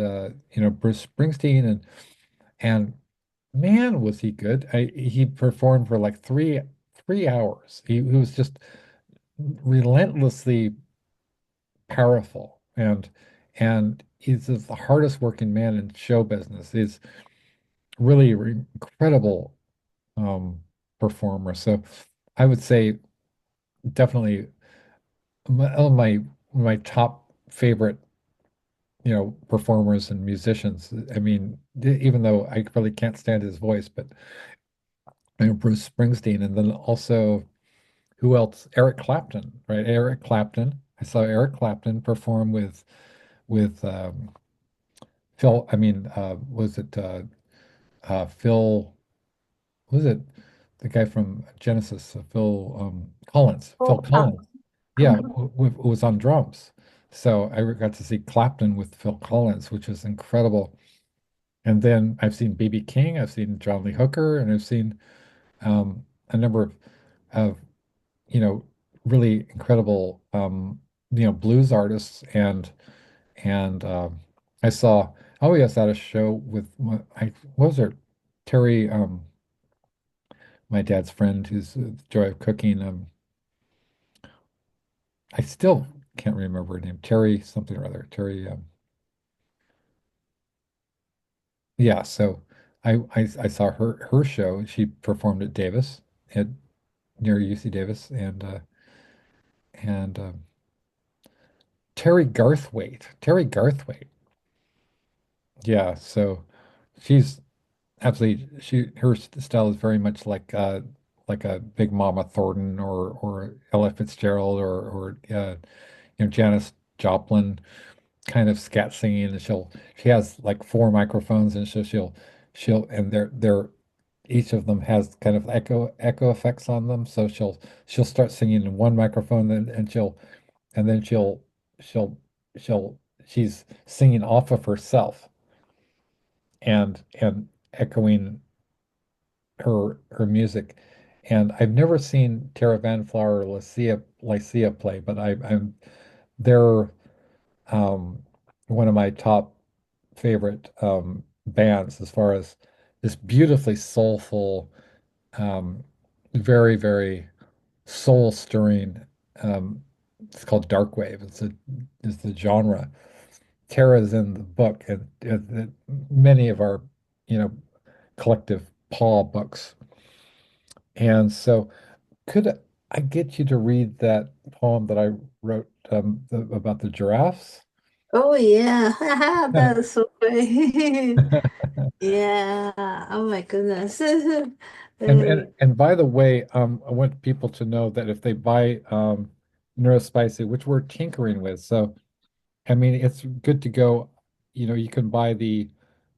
S1: Bruce Springsteen, and man was he good. He performed for like three hours. He was just relentlessly powerful, and he's the hardest working man in show business. He's really incredible um performer. So I would say definitely my top favorite, performers and musicians. I mean, even though I really can't stand his voice, but Bruce Springsteen, and then also who else? Eric Clapton, right? Eric Clapton. I saw Eric Clapton perform with Phil. I mean, was it Phil? Was it the guy from Genesis? Phil Collins. Phil
S2: Oh,
S1: Collins. Yeah, who was on drums. So I got to see Clapton with Phil Collins, which was incredible. And then I've seen B.B. King, I've seen John Lee Hooker, and I've seen a number of really incredible blues artists and I saw oh yes at a show with what was it Terry my dad's friend who's the joy of cooking I still can't remember her name Terry something or other Terry yeah so I saw her show she performed at Davis at near UC Davis and Terry Garthwaite yeah so she's absolutely. Her style is very much like a Big Mama Thornton or Ella Fitzgerald or Janis Joplin kind of scat singing. And she has like four microphones, and so she'll and they're each of them has kind of echo effects on them. So she'll start singing in one microphone, and then she'll she'll she's singing off of herself and echoing her music. And I've never seen Tara Van Flower or Lycia play, but they're one of my top favorite bands as far as this beautifully soulful, very, very soul stirring. Um, it's called dark wave. Is the genre. Tara's in the book, and many of our, you know, collective Paul books. And so could I get you to read that poem that I wrote about the giraffes?
S2: oh yeah, that's so great. Yeah. Oh my goodness.
S1: And by the way, I want people to know that if they buy Neurospicy, which we're tinkering with, so I mean it's good to go. You can buy the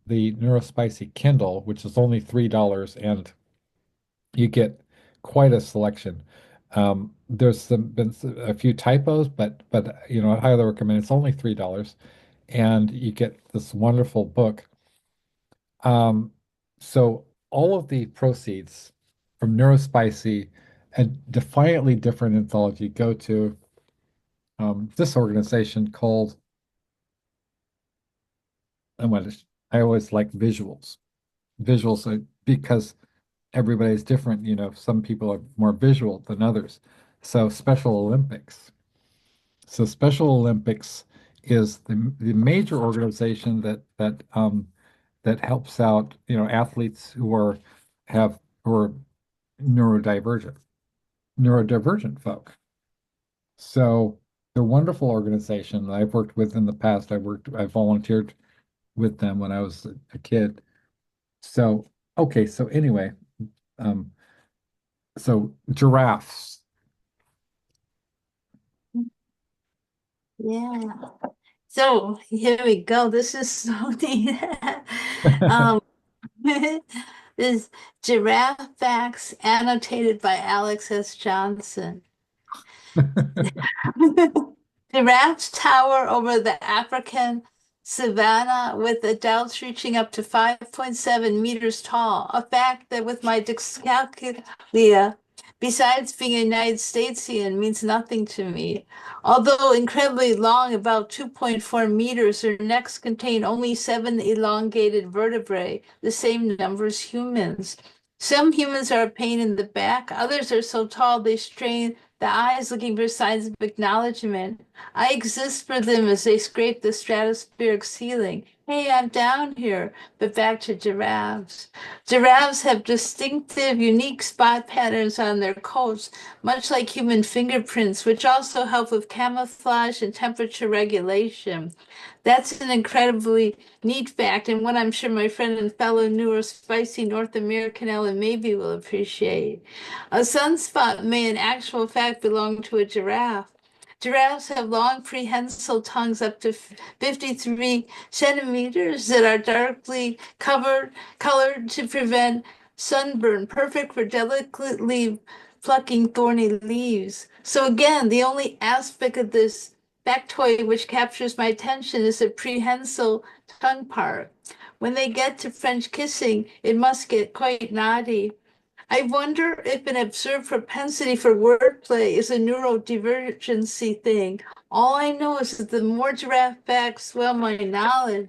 S1: Neurospicy Kindle, which is only $3, and you get quite a selection. There's a few typos, but I highly recommend. It's only $3, and you get this wonderful book. Um, so all of the proceeds from Neurospicy, a defiantly different anthology, go to this organization called. And what is, I always like visuals because everybody's different. Some people are more visual than others. So Special Olympics. So Special Olympics is the major organization that helps out, athletes who are neurodivergent, neurodivergent folk. So they're a wonderful organization that I've worked with in the past. I volunteered with them when I was a kid. So, okay, so anyway, um, so giraffes.
S2: Yeah. So here we go. This is so neat. Um, this giraffe facts annotated by Alex S. Johnson. Giraffes tower over the African savanna with adults reaching up to 5.7 meters tall, a fact that with my dyscalculia, besides being a United Statesian, means nothing to me. Although incredibly long, about 2.4 meters, their necks contain only 7 elongated vertebrae, the same number as humans. Some humans are a pain in the back, others are so tall they strain the eyes looking for signs of acknowledgement. I exist for them as they scrape the stratospheric ceiling, Hey, I'm down here, but back to giraffes. Giraffes have distinctive, unique spot patterns on their coats, much like human fingerprints, which also help with camouflage and temperature regulation. That's an incredibly neat fact, and one I'm sure my friend and fellow neurospicy North American Ellen maybe will appreciate. A sunspot may in actual fact belong to a giraffe. Giraffes have long prehensile tongues up to 53 centimeters that are darkly colored to prevent sunburn, perfect for delicately plucking thorny leaves. So again, the only aspect of this factoid which captures my attention is the prehensile tongue part. When they get to French kissing, it must get quite naughty. I wonder if an observed propensity for wordplay is a neurodivergency thing. All I know is that the more giraffe facts swell my knowledge,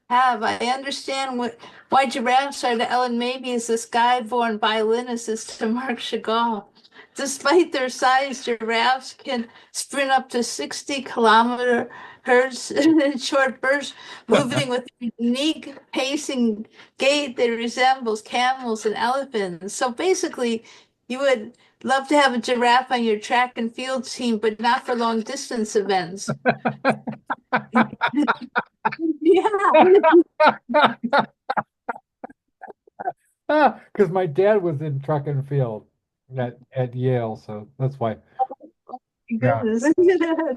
S2: I understand why giraffes are to Ellen Mabie as the sky-born violinist is to Marc Chagall. Despite their size, giraffes can sprint up to 60-kilometer hertz in short bursts, moving with a unique pacing gait that resembles camels and elephants. So basically, you would love to have a giraffe on your track and field team, but not for long distance events. Yeah.
S1: Because my dad was in track and field at Yale, so that's why. Yeah.
S2: Goodness,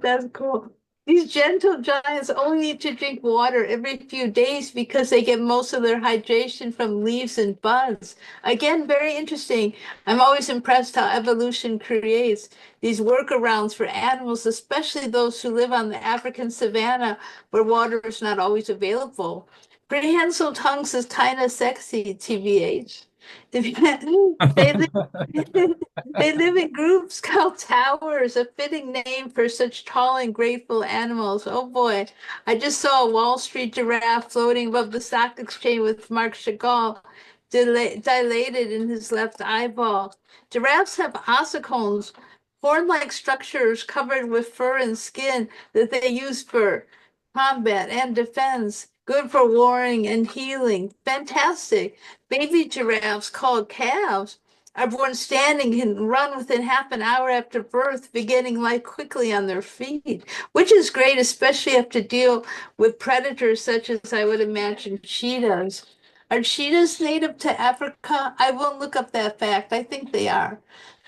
S2: that's cool. These gentle giants only need to drink water every few days because they get most of their hydration from leaves and buds. Again, very interesting. I'm always impressed how evolution creates these workarounds for animals, especially those who live on the African savanna where water is not always available. Prehensile tongues is kind of sexy, TBH. They live they live in groups called towers, a fitting name for such tall and graceful animals. Oh boy, I just saw a Wall Street giraffe floating above the stock exchange with Marc Chagall dilated in his left eyeball. Giraffes have ossicones, horn-like structures covered with fur and skin that they use for combat and defense. Good for warring and healing. Fantastic. Baby giraffes called calves are born standing and run within half an hour after birth, beginning life quickly on their feet, which is great, especially if to deal with predators such as I would imagine cheetahs. Are cheetahs native to Africa? I won't look up that fact. I think they are.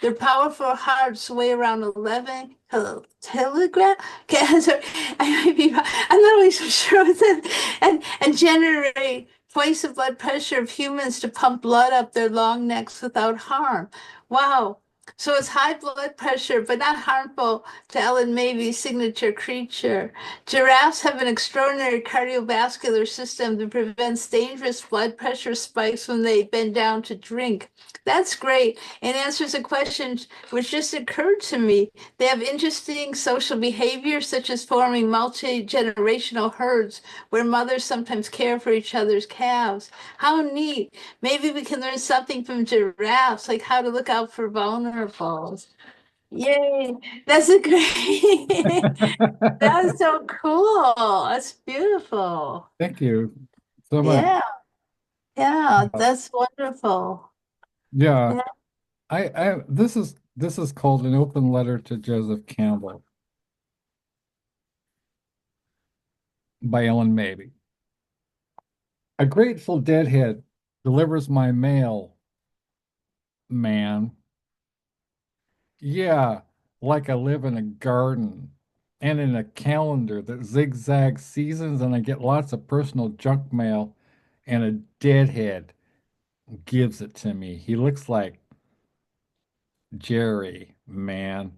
S2: Their powerful hearts weigh around 11 kilogram. I might be wrong. I'm not really so sure with it. And generate twice the blood pressure of humans to pump blood up their long necks without harm. Wow. So it's high blood pressure, but not harmful to Ellen Mabie's signature creature. Giraffes have an extraordinary cardiovascular system that prevents dangerous blood pressure spikes when they bend down to drink. That's great and answers a question which just occurred to me. They have interesting social behavior, such as forming multi-generational herds where mothers sometimes care for each other's calves. How neat. Maybe we can learn something from giraffes, like how to look out for vulnerables. Yay. That's a great. That's so cool. That's beautiful.
S1: Thank you so much.
S2: Yeah. Yeah, that's wonderful.
S1: Yeah,
S2: Yeah.
S1: this is called an open letter to Joseph Campbell by Ellen Mabie. A grateful deadhead delivers my mail, man. Yeah, like I live in a garden and in a calendar that zigzags seasons, and I get lots of personal junk mail, and a deadhead gives it to me. He looks like Jerry, man.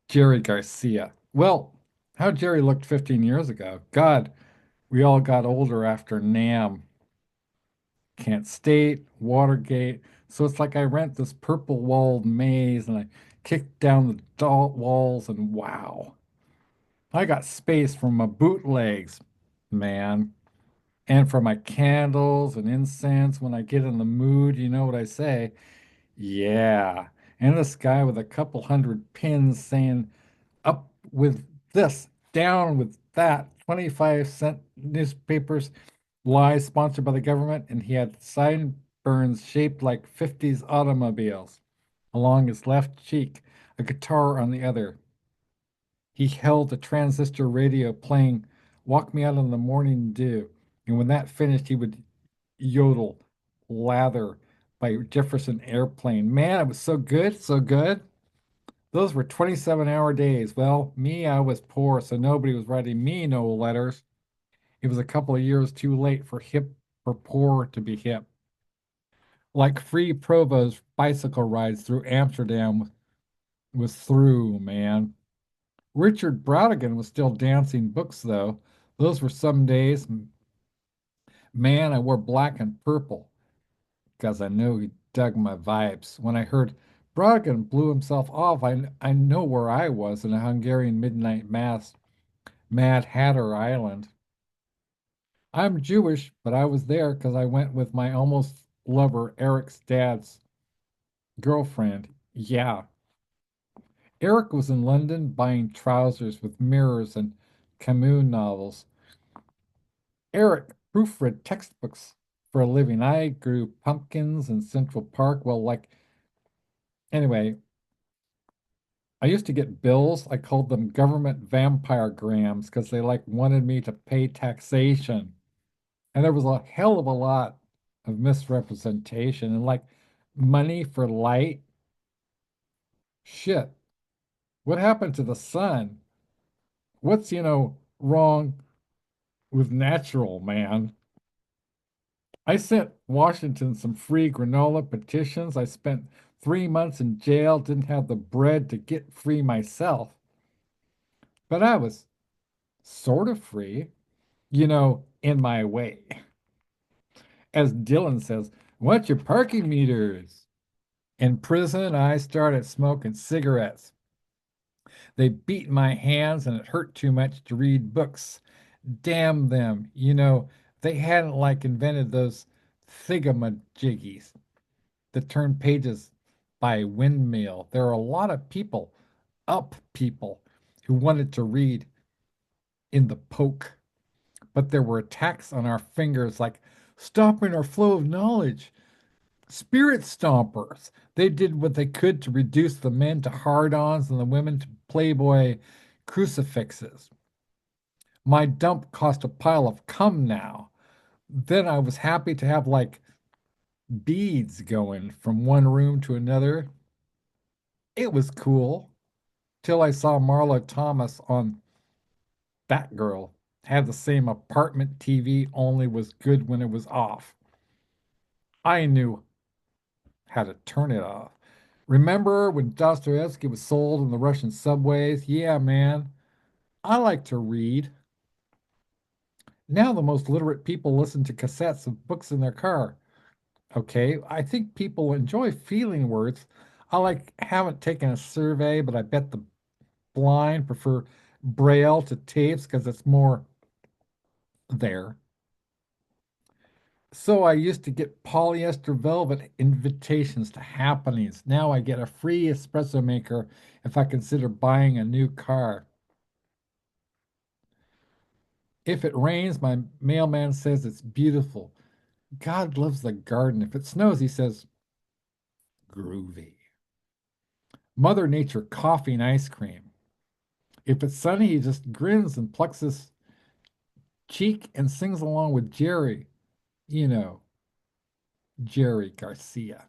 S1: Jerry Garcia. Well, how Jerry looked 15 years ago. God, we all got older after Nam, Kent State, Watergate. So it's like I rent this purple walled maze and I kick down the walls, and wow, I got space for my bootlegs, man, and for my candles and incense when I get in the mood. You know what I say? Yeah. And this guy with a couple hundred pins saying, up with this, down with that, 25-cent newspapers, lies sponsored by the government, and he had sideburns shaped like 50s automobiles along his left cheek, a guitar on the other. He held a transistor radio playing Walk Me Out in the Morning Dew, and when that finished, he would yodel Lather by Jefferson Airplane. Man, it was so good, so good. Those were 27-hour days. Well, me, I was poor, so nobody was writing me no letters. It was a couple of years too late for poor to be hip. Like free Provost bicycle rides through Amsterdam was through, man. Richard Brautigan was still dancing books, though. Those were some days. Man, I wore black and purple because I knew he dug my vibes. When I heard Brautigan blew himself off, I know where I was in a Hungarian midnight mass, Mad Hatter Island. I'm Jewish, but I was there because I went with my almost lover, Eric's dad's girlfriend. Yeah, Eric was in London buying trousers with mirrors and Camus novels. Eric proofread textbooks for a living. I grew pumpkins in Central Park. Well, anyway, I used to get bills. I called them government vampire grams because they wanted me to pay taxation. And there was a hell of a lot of misrepresentation and money for light. Shit. What happened to the sun? What's, wrong with natural, man? I sent Washington some free granola petitions. I spent 3 months in jail, didn't have the bread to get free myself, but I was sort of free, in my way. As Dylan says, what's your parking meters? In prison, I started smoking cigarettes. They beat my hands and it hurt too much to read books. Damn them. They hadn't invented those thingamajiggies that turn pages by windmill. There are a lot of people who wanted to read in the poke, but there were attacks on our fingers stopping our flow of knowledge. Spirit stompers. They did what they could to reduce the men to hard-ons and the women to Playboy crucifixes. My dump cost a pile of cum now. Then I was happy to have beads going from one room to another. It was cool till I saw Marlo Thomas on Batgirl. Had the same apartment TV, only was good when it was off. I knew how to turn it off. Remember when Dostoevsky was sold in the Russian subways? Yeah, man. I like to read. Now the most literate people listen to cassettes of books in their car. Okay, I think people enjoy feeling words. Haven't taken a survey, but I bet the blind prefer braille to tapes because it's more there. So I used to get polyester velvet invitations to happenings. Now I get a free espresso maker if I consider buying a new car. If it rains, my mailman says it's beautiful. God loves the garden. If it snows, he says, groovy. Mother Nature coffee and ice cream. If it's sunny, he just grins and plucks his cheek and sings along with Jerry. You know, Jerry Garcia.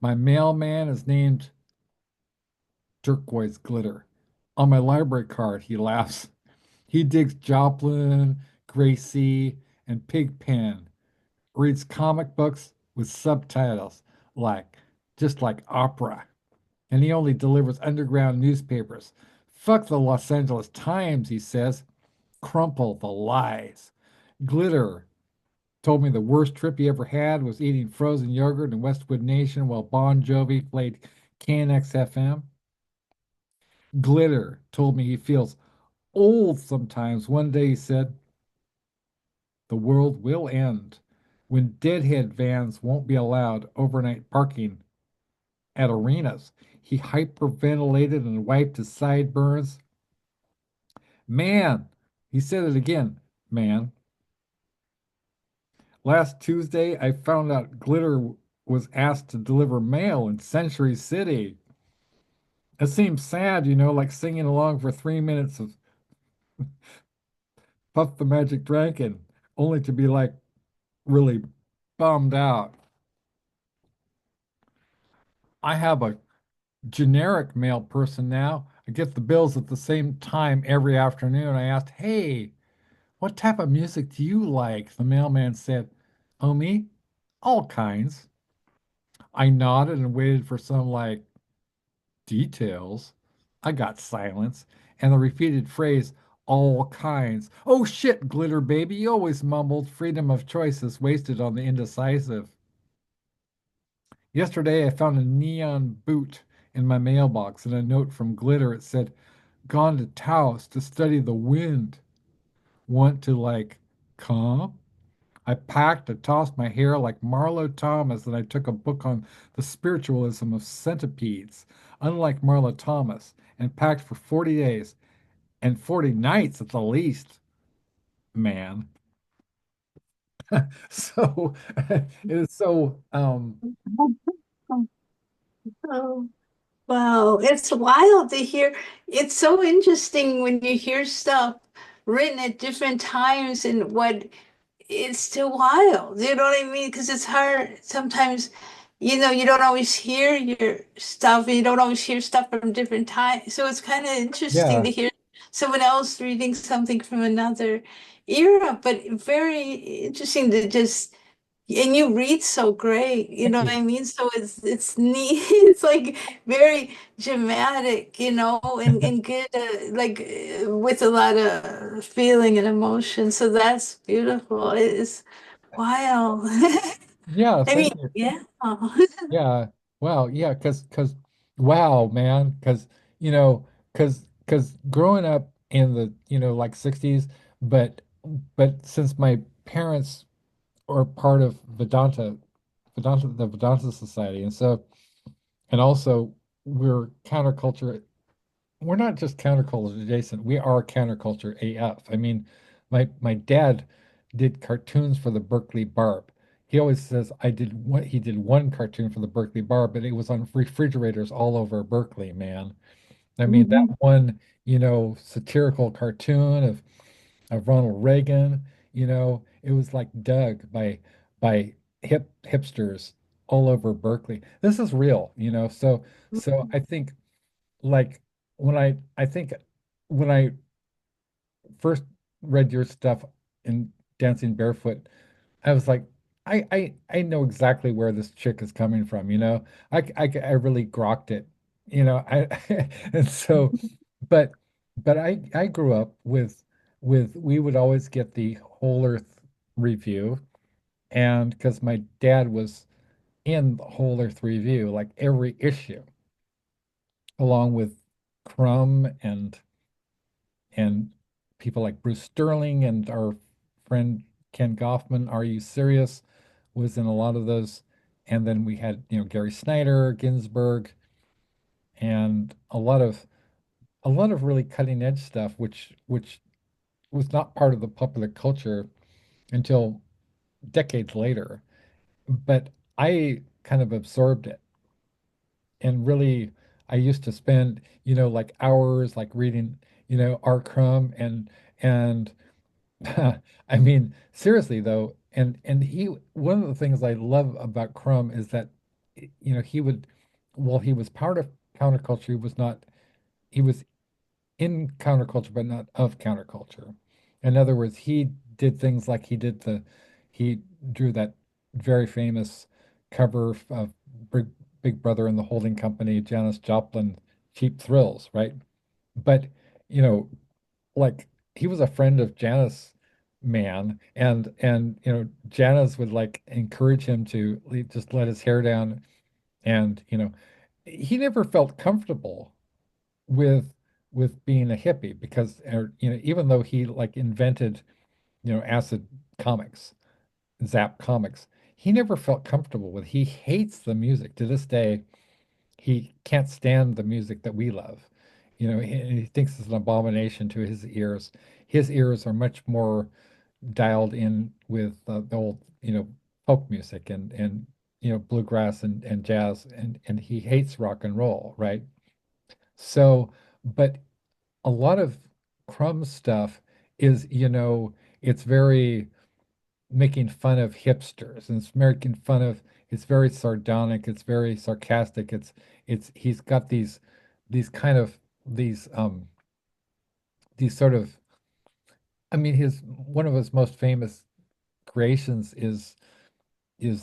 S1: My mailman is named Turquoise Glitter. On my library card, he laughs. He digs Joplin, Gracie, and Pigpen. Reads comic books with subtitles, like just like opera. And he only delivers underground newspapers. Fuck the Los Angeles Times, he says. Crumple the lies. Glitter told me the worst trip he ever had was eating frozen yogurt in Westwood Nation while Bon Jovi played KNXFM. Glitter told me he feels old sometimes. One day he said, the world will end when deadhead vans won't be allowed overnight parking at arenas. He hyperventilated and wiped his sideburns. Man, He said it again, man. Last Tuesday, I found out Glitter was asked to deliver mail in Century City. It seems sad, like singing along for 3 minutes of Puff the Magic Dragon, only to be like really bummed out. I have a generic mail person now. I get the bills at the same time every afternoon. I asked, hey, what type of music do you like? The mailman said, oh, me? All kinds. I nodded and waited for some details. I got silence and the repeated phrase, all kinds. Oh shit, Glitter baby, you always mumbled freedom of choice is wasted on the indecisive. Yesterday I found a neon boot in my mailbox and a note from Glitter. It said, gone to Taos to study the wind. Want to come? I packed, I tossed my hair like Marlo Thomas, and I took a book on the spiritualism of centipedes, unlike Marlo Thomas, and packed for 40 days and 40 nights at the least, man. So it is so
S2: Oh, wow, it's wild to hear. It's so interesting when you hear stuff written at different times and what it's still wild. You know what I mean? Because it's hard sometimes, you don't always hear your stuff, and you don't always hear stuff from different times. So it's kind of interesting
S1: yeah.
S2: to hear someone else reading something from another era, but very interesting to just and you read so great, you
S1: Thank
S2: know what
S1: you.
S2: I mean? So it's neat. It's like very dramatic, and good, with a lot of feeling and emotion. So that's beautiful. It's wild.
S1: Yeah,
S2: I mean,
S1: thank you.
S2: yeah.
S1: Yeah. Wow. Yeah, cause wow, man. You know, cause growing up in the, like 60s, but since my parents are part of the Vedanta Society, and also we're counterculture. We're not just counterculture adjacent, we are counterculture AF. I mean, my dad did cartoons for the Berkeley Barb. He always says he did one cartoon for the Berkeley Barb, but it was on refrigerators all over Berkeley, man. I mean, that
S2: Mhm.
S1: one, satirical cartoon of Ronald Reagan, it was like dug by hipsters all over Berkeley. This is real, so I think like I think when I first read your stuff in Dancing Barefoot, I was like, I know exactly where this chick is coming from, I really grokked it, I and so but I grew up with we would always get the Whole Earth Review, and because my dad was in the Whole Earth Review, like every issue, along with Crumb and people like Bruce Sterling and our friend Ken Goffman. Are You Serious? Was in a lot of those. And then we had, Gary Snyder, Ginsberg, and a lot of really cutting edge stuff, which was not part of the popular culture until decades later. But I kind of absorbed it, and really I used to spend, like hours like reading, R. Crumb and I mean, seriously though, and he one of the things I love about Crumb is that he would, well, he was part of counterculture. He was in counterculture, but not of counterculture. In other words, he did things like he drew that very famous cover of Big Brother and the Holding Company, Janis Joplin, Cheap Thrills, right? But you know, like he was a friend of Janice, man, and Janice would like encourage him to just let his hair down, and he never felt comfortable with being a hippie because even though he like invented acid comics, Zap comics, he never felt comfortable with. He hates the music to this day. He can't stand the music that we love, he thinks it's an abomination to his ears. His ears are much more dialed in with the old, folk music and bluegrass and jazz, and he hates rock and roll, right? So, but a lot of Crumb stuff is, it's very making fun of hipsters, and it's very sardonic, it's very sarcastic, he's got these kind of these sort of, I mean, his one of his most famous creations is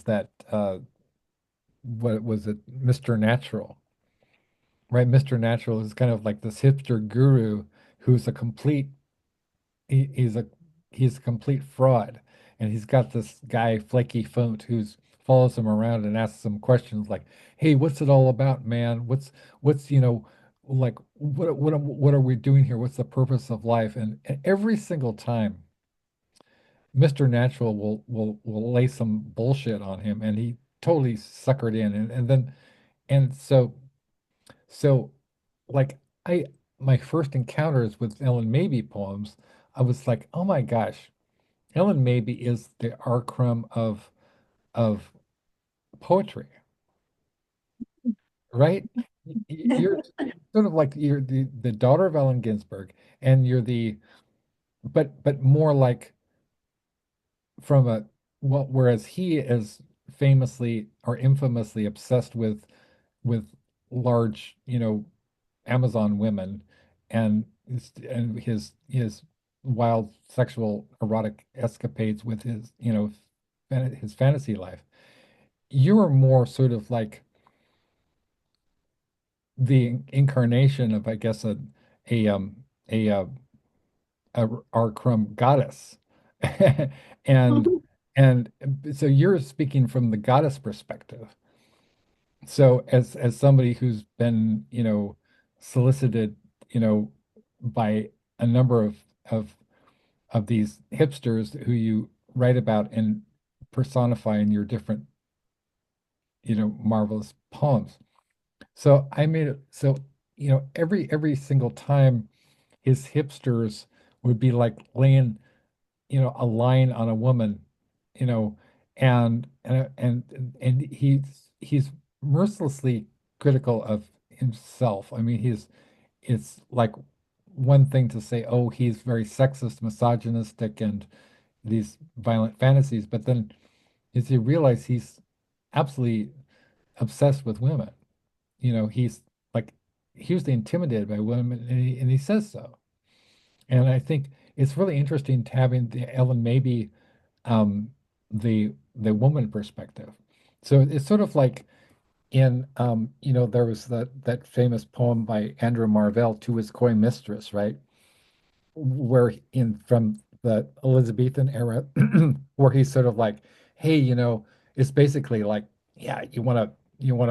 S1: that what was it, Mr. Natural, right? Mr. Natural is kind of like this hipster guru who's a complete he, he's a complete fraud, and he's got this guy Flaky Font who's follows him around and asks him questions like, "Hey, what's it all about, man? What's like what are we doing here? What's the purpose of life?" And every single time, Mr. Natural will lay some bullshit on him, and he totally suckered in, and so like I my first encounters with Ellen Mabie poems, I was like, oh my gosh, Ellen Mabie is the Arkrum of poetry, right? You're sort of like you're the daughter of Allen Ginsberg, and you're the but more like from a well, whereas he is famously or infamously obsessed with large, Amazon women and his wild sexual erotic escapades with his, his fantasy life. You're more sort of like the incarnation of, I guess, a a our crumb goddess. and and so you're speaking from the goddess perspective. So as somebody who's been, solicited, by a number of of these hipsters who you write about and personify in your different, marvelous poems. So I made it so, every single time his hipsters would be like laying, a line on a woman, you know, and he's mercilessly critical of himself. I mean, it's like one thing to say, oh, he's very sexist, misogynistic, and these violent fantasies, but then as you realize he's absolutely obsessed with women. He's like hugely intimidated by women, and he says so. And I think it's really interesting to having the Ellen maybe the woman perspective. So it's sort of like in there was that famous poem by Andrew Marvell, To His Coy Mistress, right? Where in from the Elizabethan era, where he's sort of like, hey, it's basically like, yeah, you wanna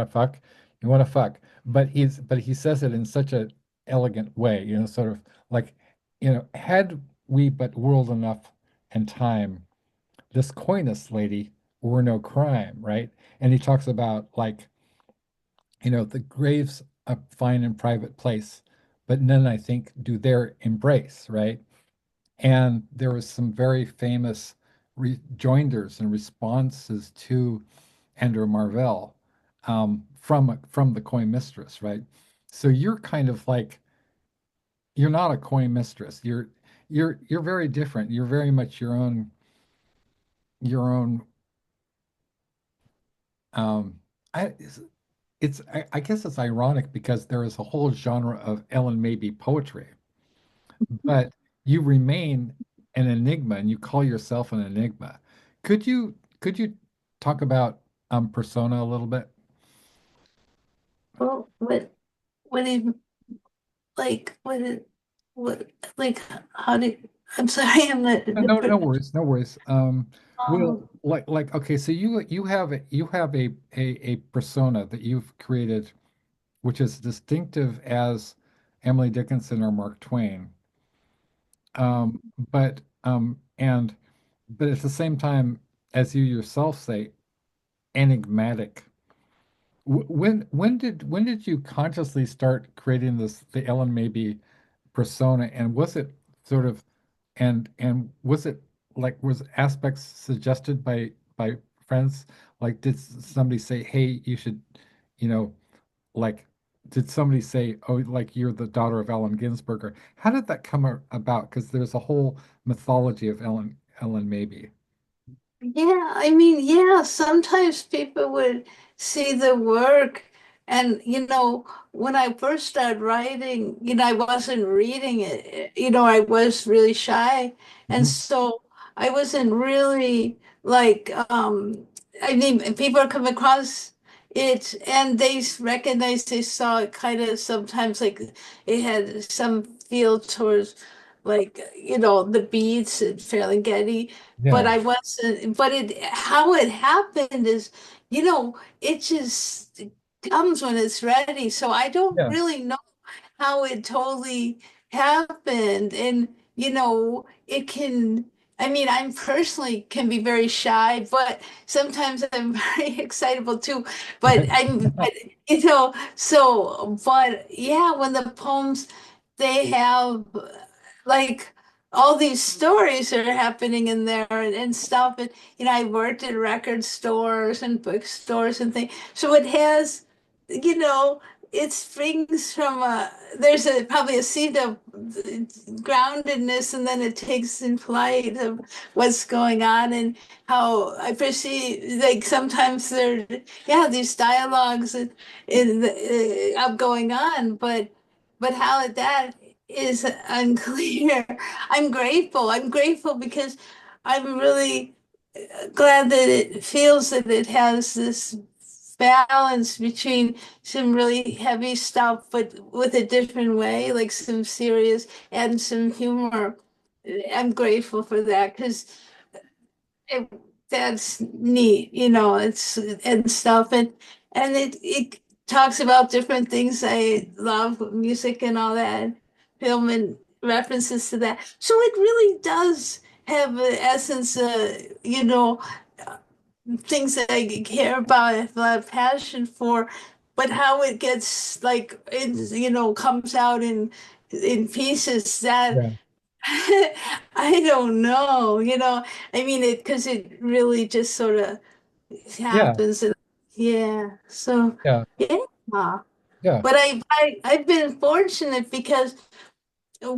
S1: fuck, but he says it in such a elegant way, sort of like, had we but world enough and time, this coyness lady were no crime, right? And he talks about like, the grave's a fine and private place, but none, I think, do there embrace, right? And there was some very famous rejoinders and responses to Andrew Marvell, from the coin mistress, right? So you're kind of like you're not a coin mistress. You're very different. You're very much your own. Um, I I guess it's ironic because there is a whole genre of Ellen Mabie poetry, but you remain an enigma and you call yourself an enigma. Could you talk about persona a little bit?
S2: Well, what do you like? What like? How did? I'm sorry, I'm not.
S1: No, no worries, no worries. Well,
S2: Um,
S1: like okay, so you have a persona that you've created, which is distinctive as Emily Dickinson or Mark Twain. But at the same time, as you yourself say, enigmatic, When did you consciously start creating the Ellen Maybe persona, and was it sort of and was it like was aspects suggested by friends? Like did somebody say, "Hey, you should, you know, like did somebody say, "Oh, like you're the daughter of Allen Ginsberg?" How did that come about? Because there's a whole mythology of Ellen Maybe.
S2: Yeah, I mean, yeah, sometimes people would see the work and, when I first started writing, I wasn't reading it. I was really shy. And
S1: Mhm.
S2: so I wasn't really like, I mean, people come across it and recognize they saw it kind of sometimes like it had some feel towards like, the beats and Ferlinghetti, but
S1: Yeah,
S2: I wasn't, but how it happened is, it just comes when it's ready. So I don't
S1: yeah,
S2: really know how it totally happened. And, it can, I mean, I'm personally can be very shy, but sometimes I'm very excitable too. But but yeah, when the poems, they have like all these stories that are happening in there and stuff. And, I worked at record stores and bookstores and things. So it has, you know, it springs from there's probably a seed of groundedness, and then it takes in flight of what's going on and how I perceive, like sometimes there, yeah, these dialogues of going on, but how that is unclear. I'm grateful because I'm really glad that it feels that it has this balance between some really heavy stuff, but with a different way, like some serious and some humor. I'm grateful for that because it, that's neat, it's and stuff, and it talks about different things. I love music and all that, film and references to that. So it really does have an essence, things that I care about, I have a lot of passion for, but how it gets like it, comes out in pieces that
S1: yeah,
S2: I don't know, I mean it because it really just sort of
S1: yeah,
S2: happens. And, yeah. So
S1: yeah,
S2: yeah.
S1: yeah,
S2: But I've been fortunate because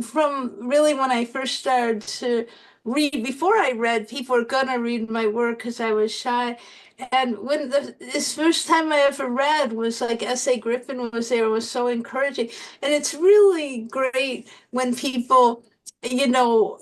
S2: from really when I first started to read, before I read, people were gonna read my work because I was shy. And when this first time I ever read was like S.A. Griffin was there, it was so encouraging. And it's really great when people, you know,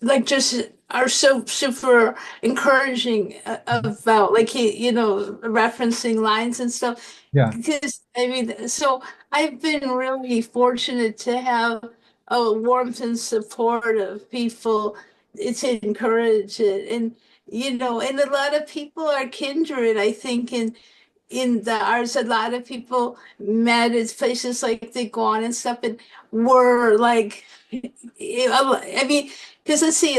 S2: like just are so super encouraging
S1: mhm,
S2: about like referencing lines and stuff.
S1: yeah,
S2: Because I mean, so I've been really fortunate to have a warmth and support of people to encourage it. And, and a lot of people are kindred, I think, in the arts. A lot of people met at places like the Guan and stuff and were like, I mean, because let's see,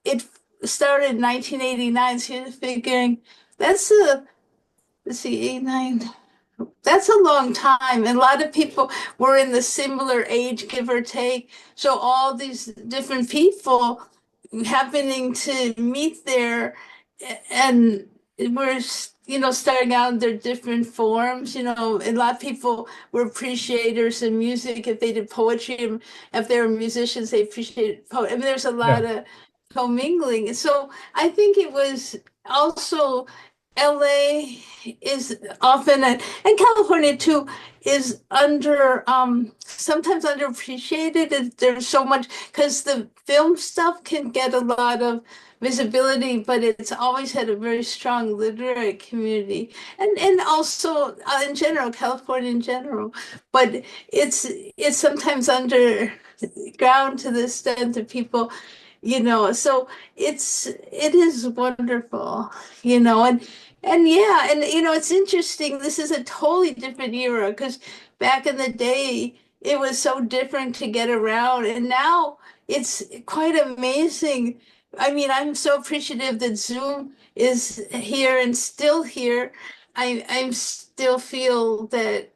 S2: it started in 1989, so you're figuring that's let's see, 89. That's a long time. And a lot of people were in the similar age, give or take. So all these different people happening to meet there and we're, starting out in their different forms, and a lot of people were appreciators of music. If they did poetry, and if they were musicians, they appreciated poetry. I mean, there's a
S1: yeah,
S2: lot of commingling. So I think it was also LA is often and California too is sometimes underappreciated. There's so much because the film stuff can get a lot of visibility, but it's always had a very strong literary community and also in general, California in general. But it's sometimes underground to the extent that people, so it is wonderful, and yeah, and it's interesting. This is a totally different era because back in the day, it was so different to get around, and now it's quite amazing. I mean, I'm so appreciative that Zoom is here and still here. I still feel that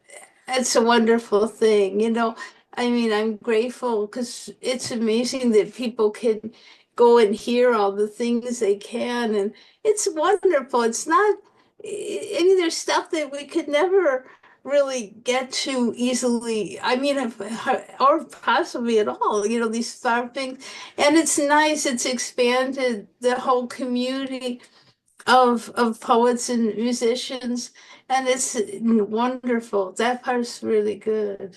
S2: it's a wonderful thing, you know. I mean, I'm grateful because it's amazing that people can go and hear all the things they can, and it's wonderful. It's not, I mean, there's stuff that we could never really get to easily. I mean, or possibly at all, you know, these far things. And it's nice, it's expanded the whole community of poets and musicians, and it's wonderful. That part's really good,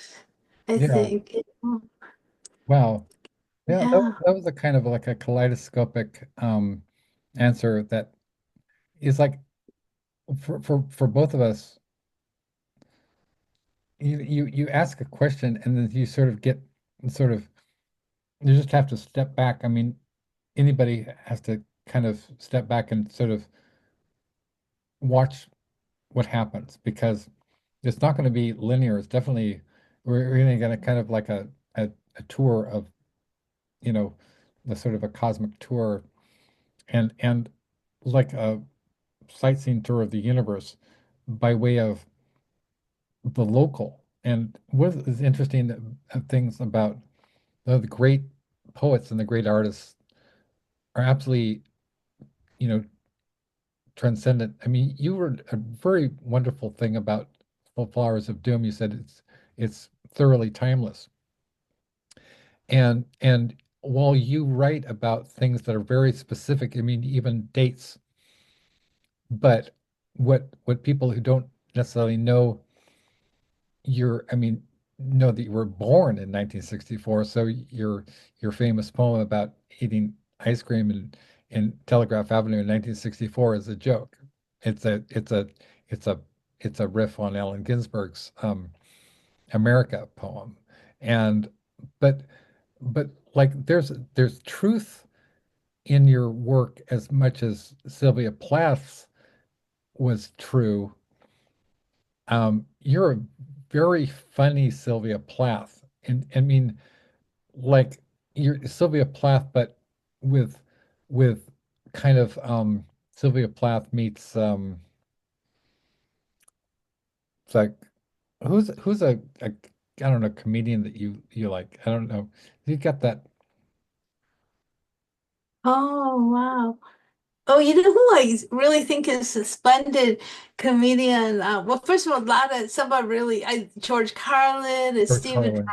S2: I
S1: Yeah.
S2: think.
S1: Wow. Yeah,
S2: Yeah.
S1: that was a kind of like a kaleidoscopic answer that is like for both of us, you ask a question and then you sort of get sort of you just have to step back. I mean, anybody has to kind of step back and sort of watch what happens because it's not going to be linear. It's definitely we're really going to kind of like a tour of, you know, the sort of a cosmic tour and like a sightseeing tour of the universe by way of the local. And what is interesting things about the great poets and the great artists are absolutely, you know, transcendent. I mean, you were a very wonderful thing about Full Flowers of Doom. You said it's thoroughly timeless. And while you write about things that are very specific, I mean, even dates, but what people who don't necessarily know I mean, know that you were born in 1964, so your famous poem about eating ice cream in Telegraph Avenue in 1964 is a joke. It's a it's a it's a it's a riff on Allen Ginsberg's America poem. And but but like there's truth in your work as much as Sylvia Plath's was true. You're a very funny Sylvia Plath, and I mean, like you're Sylvia Plath, but with with kind of Sylvia Plath meets it's like who's a I don't know comedian that you like. I don't know. You got that
S2: Oh, wow. Oh, you know who I really think is a splended comedian? Well, first of all, a lot of somebody really, George Carlin and
S1: George Carlin.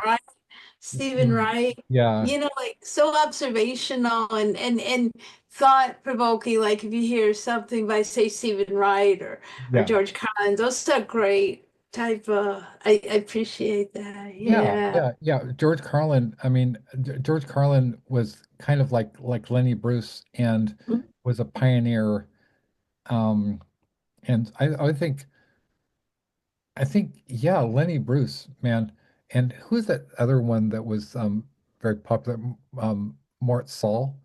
S2: Stephen Wright,
S1: Yeah,
S2: you know, like so observational and thought provoking. Like if you hear something by, say, Stephen Wright or
S1: yeah.
S2: George Carlin, those are great type of. I appreciate that.
S1: Yeah,
S2: Yeah.
S1: yeah, yeah. George Carlin, I mean, George Carlin was kind of like Lenny Bruce and was a pioneer. Um, and I think, yeah, Lenny Bruce, man. And who's that other one that was very popular? Mort Saul.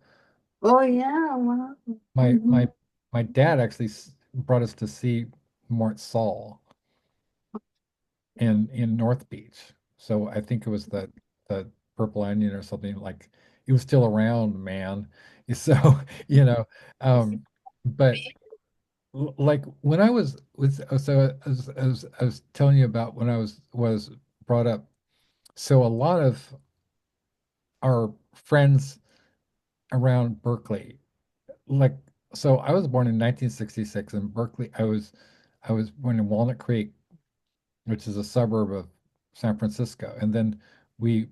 S2: Oh yeah. Wow.
S1: My
S2: Mhm.
S1: my my dad actually brought us to see Mort Saul in North Beach. So I think it was the Purple Onion or something like it was still around, man. So, you know, but like when I was so as I was telling you about when I was brought up, so a lot of our friends around Berkeley, like so I was born in 1966 in Berkeley. I was born in Walnut Creek, which is a suburb of San Francisco. And then we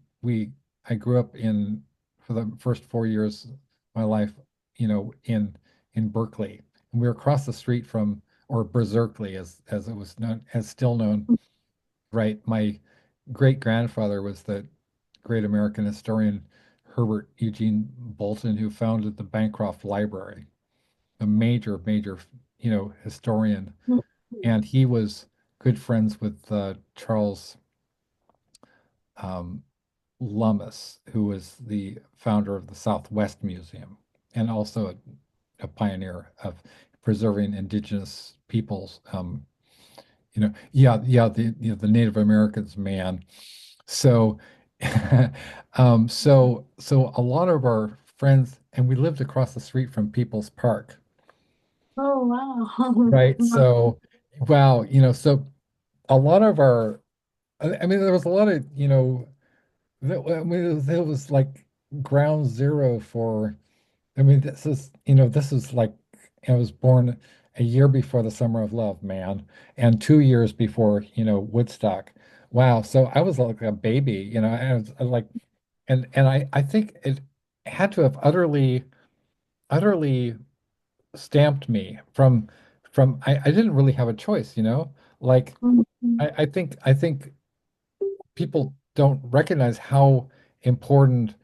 S1: I grew up in for the first 4 years of my life, in Berkeley. And we were across the street from or Berkeley as it was known as still known, right? My great grandfather was the great American historian Herbert Eugene Bolton, who founded the Bancroft Library, a major, historian, and he was good friends with Charles um, Lummis, who was the founder of the Southwest Museum and also a pioneer of preserving indigenous peoples. Yeah, the Native Americans, man. So, so a lot of our friends, and we lived across the street from People's Park.
S2: Oh wow.
S1: Right. So, wow, so a lot of our, I mean, there was a lot of, I mean, it was like ground zero for, I mean, this is like, I was born a year before the Summer of Love, man, and 2 years before, Woodstock. Wow. So I was like a baby, and I was like, and I think it had to have utterly stamped me from I didn't really have a choice, like
S2: Mhm.
S1: I think people don't recognize how important,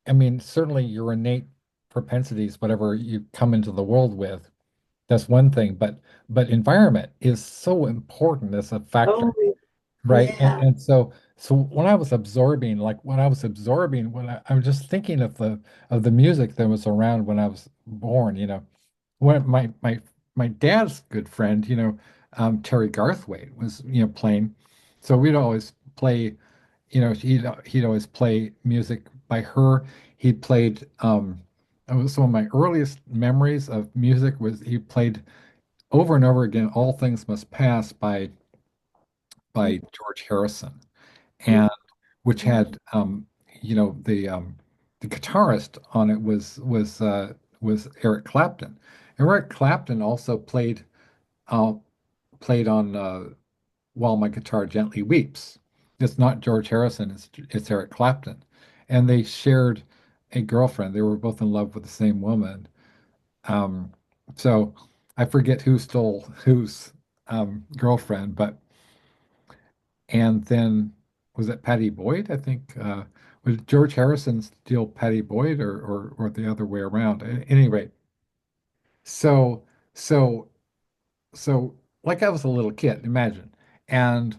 S1: I mean, certainly your innate propensities, whatever you come into the world with, that's one thing, but environment is so important as a factor,
S2: Oh,
S1: right? And
S2: yeah.
S1: and so when I was absorbing, when I was just thinking of the music that was around when I was born, when my dad's good friend, Terry Garthwaite was, playing. So we'd always play, he'd always play music by her. He played it was some of my earliest memories of music was he played over and over again All Things Must Pass by George Harrison, and which had the guitarist on it was Eric Clapton. Eric Clapton also uh, played on While My Guitar Gently Weeps. It's not George Harrison, it's Eric Clapton. And they shared a girlfriend. They were both in love with the same woman. Um, so I forget who stole whose girlfriend, but and then was it Patty Boyd? I think was George Harrison steal Patty Boyd or the other way around. At any rate, so so so like I was a little kid, imagine. And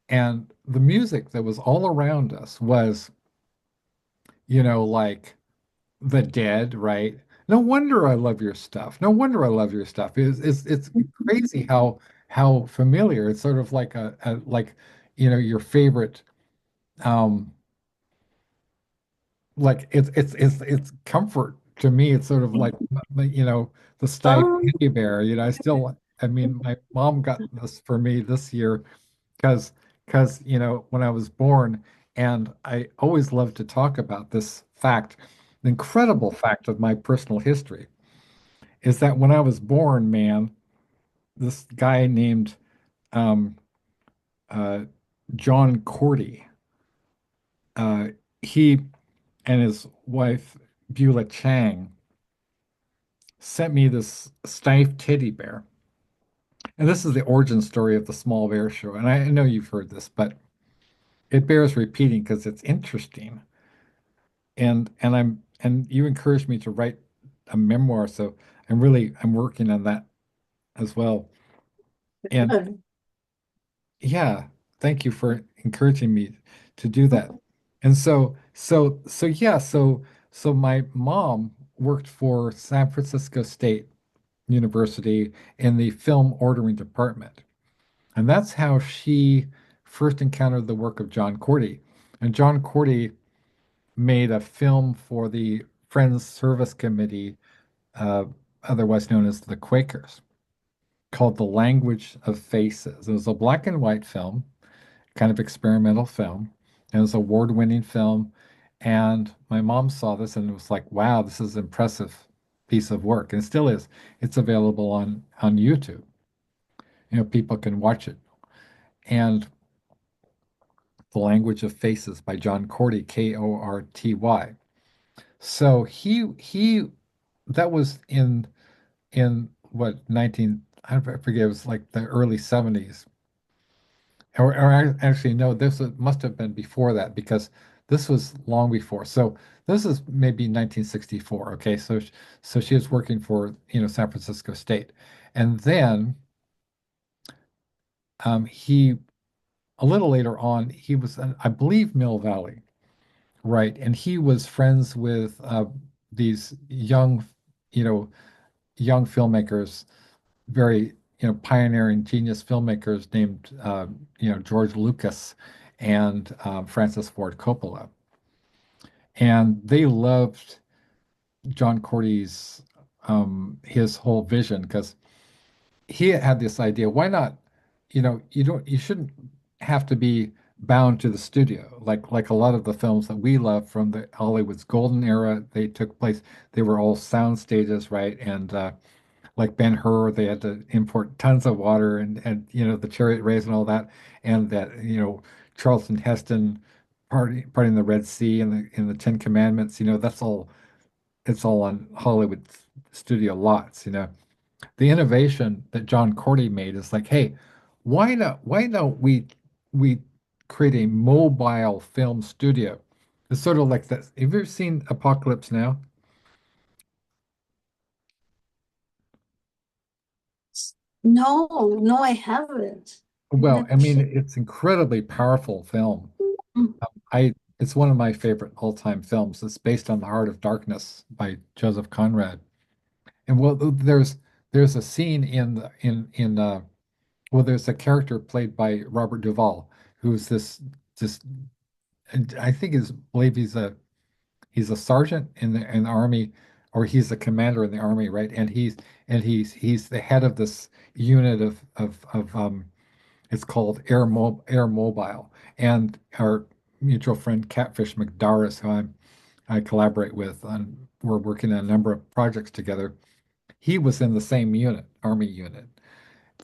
S1: and the music that was all around us was, like The Dead, right? No wonder I love your stuff. No wonder I love your stuff. It's crazy how familiar. It's sort of like like your favorite um like it's comfort to me. It's sort of like the stuffed
S2: Oh,
S1: teddy bear. I mean, my mom got this for me this year because when I was born, and I always love to talk about this fact, the incredible fact of my personal history is that when I was born, man, this guy named um, uh, John Cordy, uh, he and his wife Beulah Chang sent me this stuffed teddy bear. And this is the origin story of the Small Bear Show. And I know you've heard this, but it bears repeating because it's interesting. And you encouraged me to write a memoir, so I'm working on that as well. And
S2: good.
S1: yeah, thank you for encouraging me to do that. And so my mom worked for San Francisco State University in the film ordering department. And that's how she first encountered the work of John Cordy. And John Cordy made a film for the Friends Service Committee, uh, otherwise known as the Quakers, called The Language of Faces. It was a black and white film, kind of experimental film. It was an award-winning film. And my mom saw this and it was like, wow, this is an impressive piece of work. And it still is. It's available on YouTube. People can watch it. And The Language of Faces by John Cordy, Korty. So he that was in what 19 I forget, it was like the early 70s. Actually no, must have been before that because this was long before. So this is maybe 1964. Okay, so she was working for San Francisco State, and then he a little later on he was I believe Mill Valley. Right. And he was friends with these you know, young filmmakers, very, pioneering genius filmmakers named, George Lucas and Francis Ford Coppola. And they loved John Cordy's his whole vision because he had this idea, why not, you shouldn't have to be bound to the studio. Like a lot of the films that we love from the Hollywood's golden era, they took place, they were all sound stages, right? And like Ben-Hur, they had to import tons of water and the chariot race and all that, and that Charlton Heston parting the Red Sea and the Ten Commandments, that's all it's all on Hollywood studio lots. The innovation that John Cordy made is like, hey, why don't we create a mobile film studio? It's sort of like that. Have you ever seen Apocalypse Now?
S2: No, no, I haven't. I've
S1: Well, I
S2: never
S1: mean,
S2: seen.
S1: it's incredibly powerful film.
S2: Mm.
S1: I It's one of my favorite all-time films. It's based on The Heart of Darkness by Joseph Conrad. And well, there's a scene in there's a character played by Robert Duvall, who's this and I think is believe he's a sergeant in the army, or he's a commander in the army, right? And he's the head of this unit of it's called Air Mobile. And our mutual friend Catfish McDarris, who I collaborate with on, we're working on a number of projects together. He was in the same unit, army unit,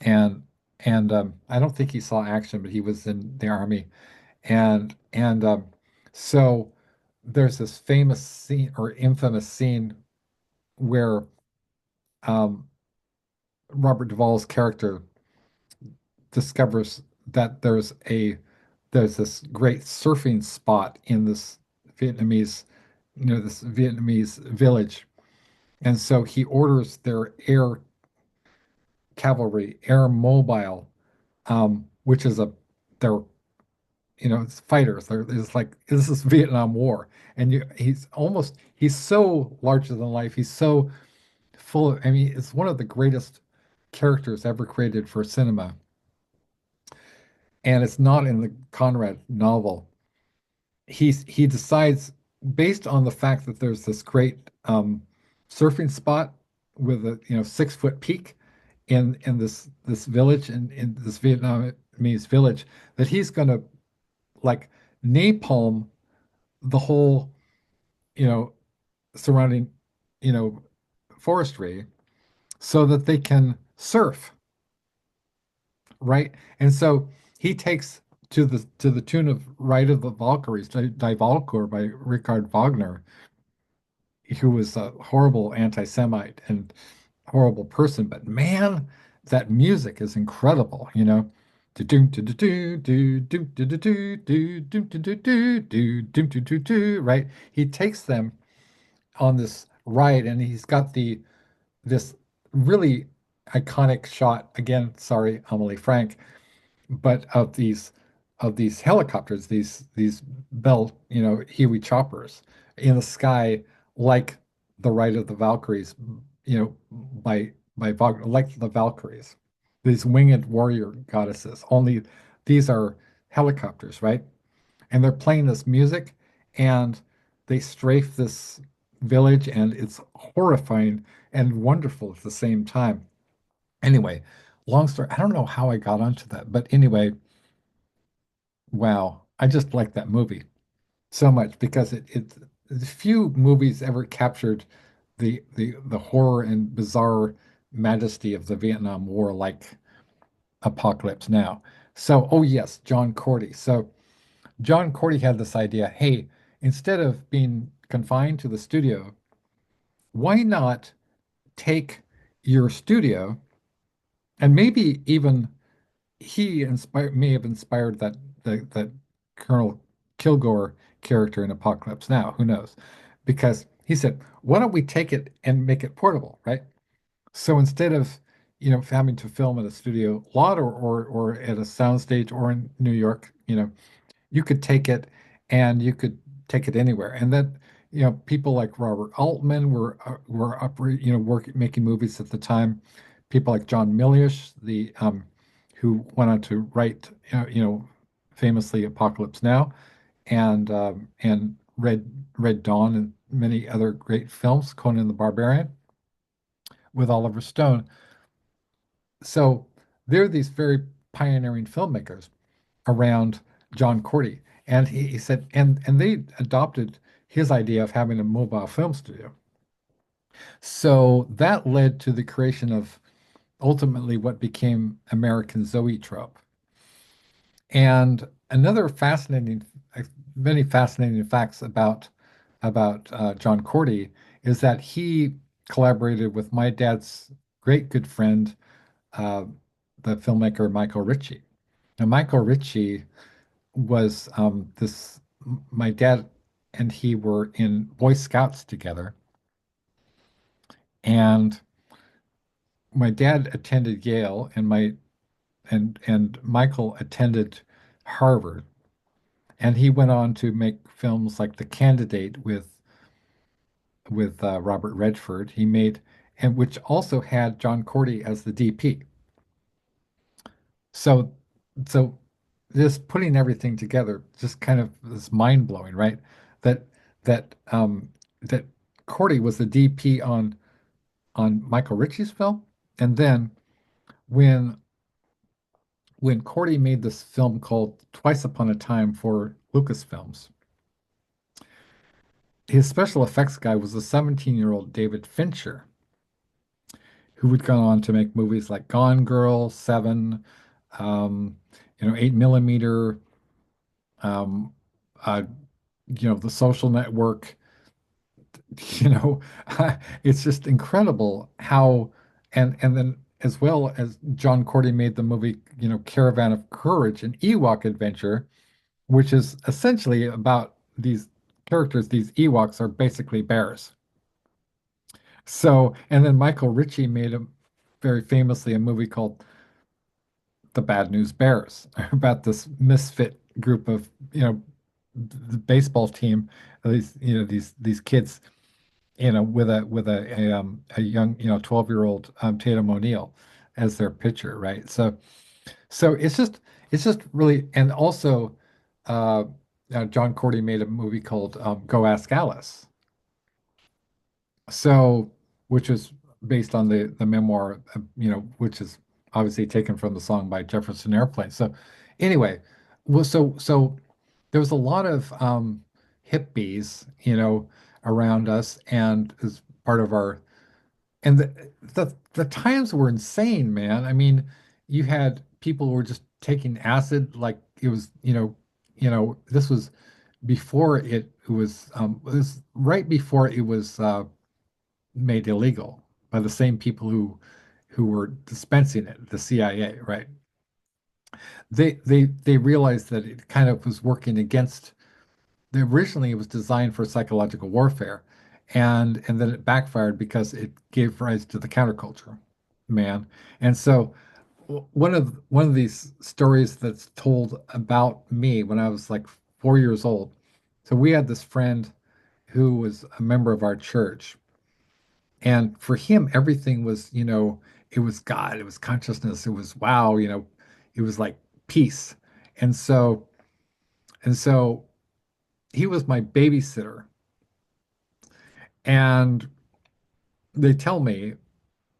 S1: and and I don't think he saw action, but he was in the army. And so there's this famous scene or infamous scene where um, Robert Duvall's character discovers that there's this great surfing spot in Vietnamese, this Vietnamese village, and so he orders their air cavalry, air mobile, which is they're it's fighters. It's like this is Vietnam War, and he's so larger than life. He's so full of. I mean, it's one of the greatest characters ever created for cinema, and it's not in the Conrad novel. He decides based on the fact that there's this great surfing spot with a 6 foot peak in this village in this Vietnamese village, that he's going to like napalm the whole, you know, surrounding, you know, forestry so that they can surf, right? And so he takes to the tune of Ride of the Valkyries, Die Valkyr by Richard Wagner, who was a horrible anti-Semite and horrible person, but man, that music is incredible. Do-doom, do-do-do, do-doom, do-do-do, do-doom, do-do-do, do-doom, do-do-do, right? He takes them on this ride, and he's got this really iconic shot again. Sorry, Amelie Frank, but of these helicopters, these Bell, Huey choppers in the sky, like the Rite of the Valkyries, by Wagner, like the Valkyries, these winged warrior goddesses. Only these are helicopters, right? And they're playing this music, and they strafe this village, and it's horrifying and wonderful at the same time. Anyway, long story. I don't know how I got onto that, but anyway, wow, I just like that movie so much because few movies ever captured the horror and bizarre majesty of the Vietnam War like Apocalypse Now. So, oh yes, John Cordy. So John Cordy had this idea, hey, instead of being confined to the studio, why not take your studio, and maybe even may have inspired that Colonel Kilgore character in Apocalypse Now. Who knows? Because he said, "Why don't we take it and make it portable, right?" So instead of having to film at a studio lot or at a soundstage or in New York, you could take it and you could take it anywhere. And then people like Robert Altman were up, making movies at the time. People like John Milius, the who went on to write famously Apocalypse Now and Red Dawn and many other great films, Conan the Barbarian with Oliver Stone. so there are these very pioneering filmmakers around John Cordy. And he said, and they adopted his idea of having a mobile film studio. So that led to the creation of ultimately what became American Zoetrope. And another fascinating, many fascinating facts about John Cordy is that he collaborated with my dad's great good friend, uh, the filmmaker Michael Ritchie. Now, Michael Ritchie was this. My dad and he were in Boy Scouts together, and my dad attended Yale, and my and Michael attended Harvard, and he went on to make films like The Candidate with Robert Redford. He made and which also had John Cordy as the DP. So so just putting everything together just kind of is mind blowing, right? That that Cordy was the DP on Michael Ritchie's film, and then when when Cordy made this film called Twice Upon a Time for Lucasfilms, his special effects guy was a 17-year-old David Fincher, who would go on to make movies like Gone Girl, Seven, um, 8 millimeter, um, uh, The Social Network. You know, it's just incredible how, and then as well as John Cordy made the movie, Caravan of Courage, an Ewok adventure, which is essentially about these characters. These Ewoks are basically bears. So, and then Michael Ritchie made very famously a movie called The Bad News Bears about this misfit group of, the baseball team, these kids, with a young, 12-year-old Tatum O'Neal as their pitcher, right? So it's just really, and also John Cordy made a movie called Go Ask Alice. So, which is based on the memoir, which is obviously taken from the song by Jefferson Airplane. So, anyway, well, so there was a lot of hippies, around us, and as part of our, and the times were insane, man. I mean, you had people who were just taking acid like it was, this was before it was this right before it was made illegal by the same people who were dispensing it, the CIA, right? They realized that it kind of was working against. Originally, it was designed for psychological warfare, and then it backfired because it gave rise to the counterculture, man. And so one of these stories that's told about me when I was like 4 years old. So we had this friend who was a member of our church. And for him, everything was, it was God, it was consciousness, it was wow, it was like peace. And so, and so he was my babysitter. And they tell me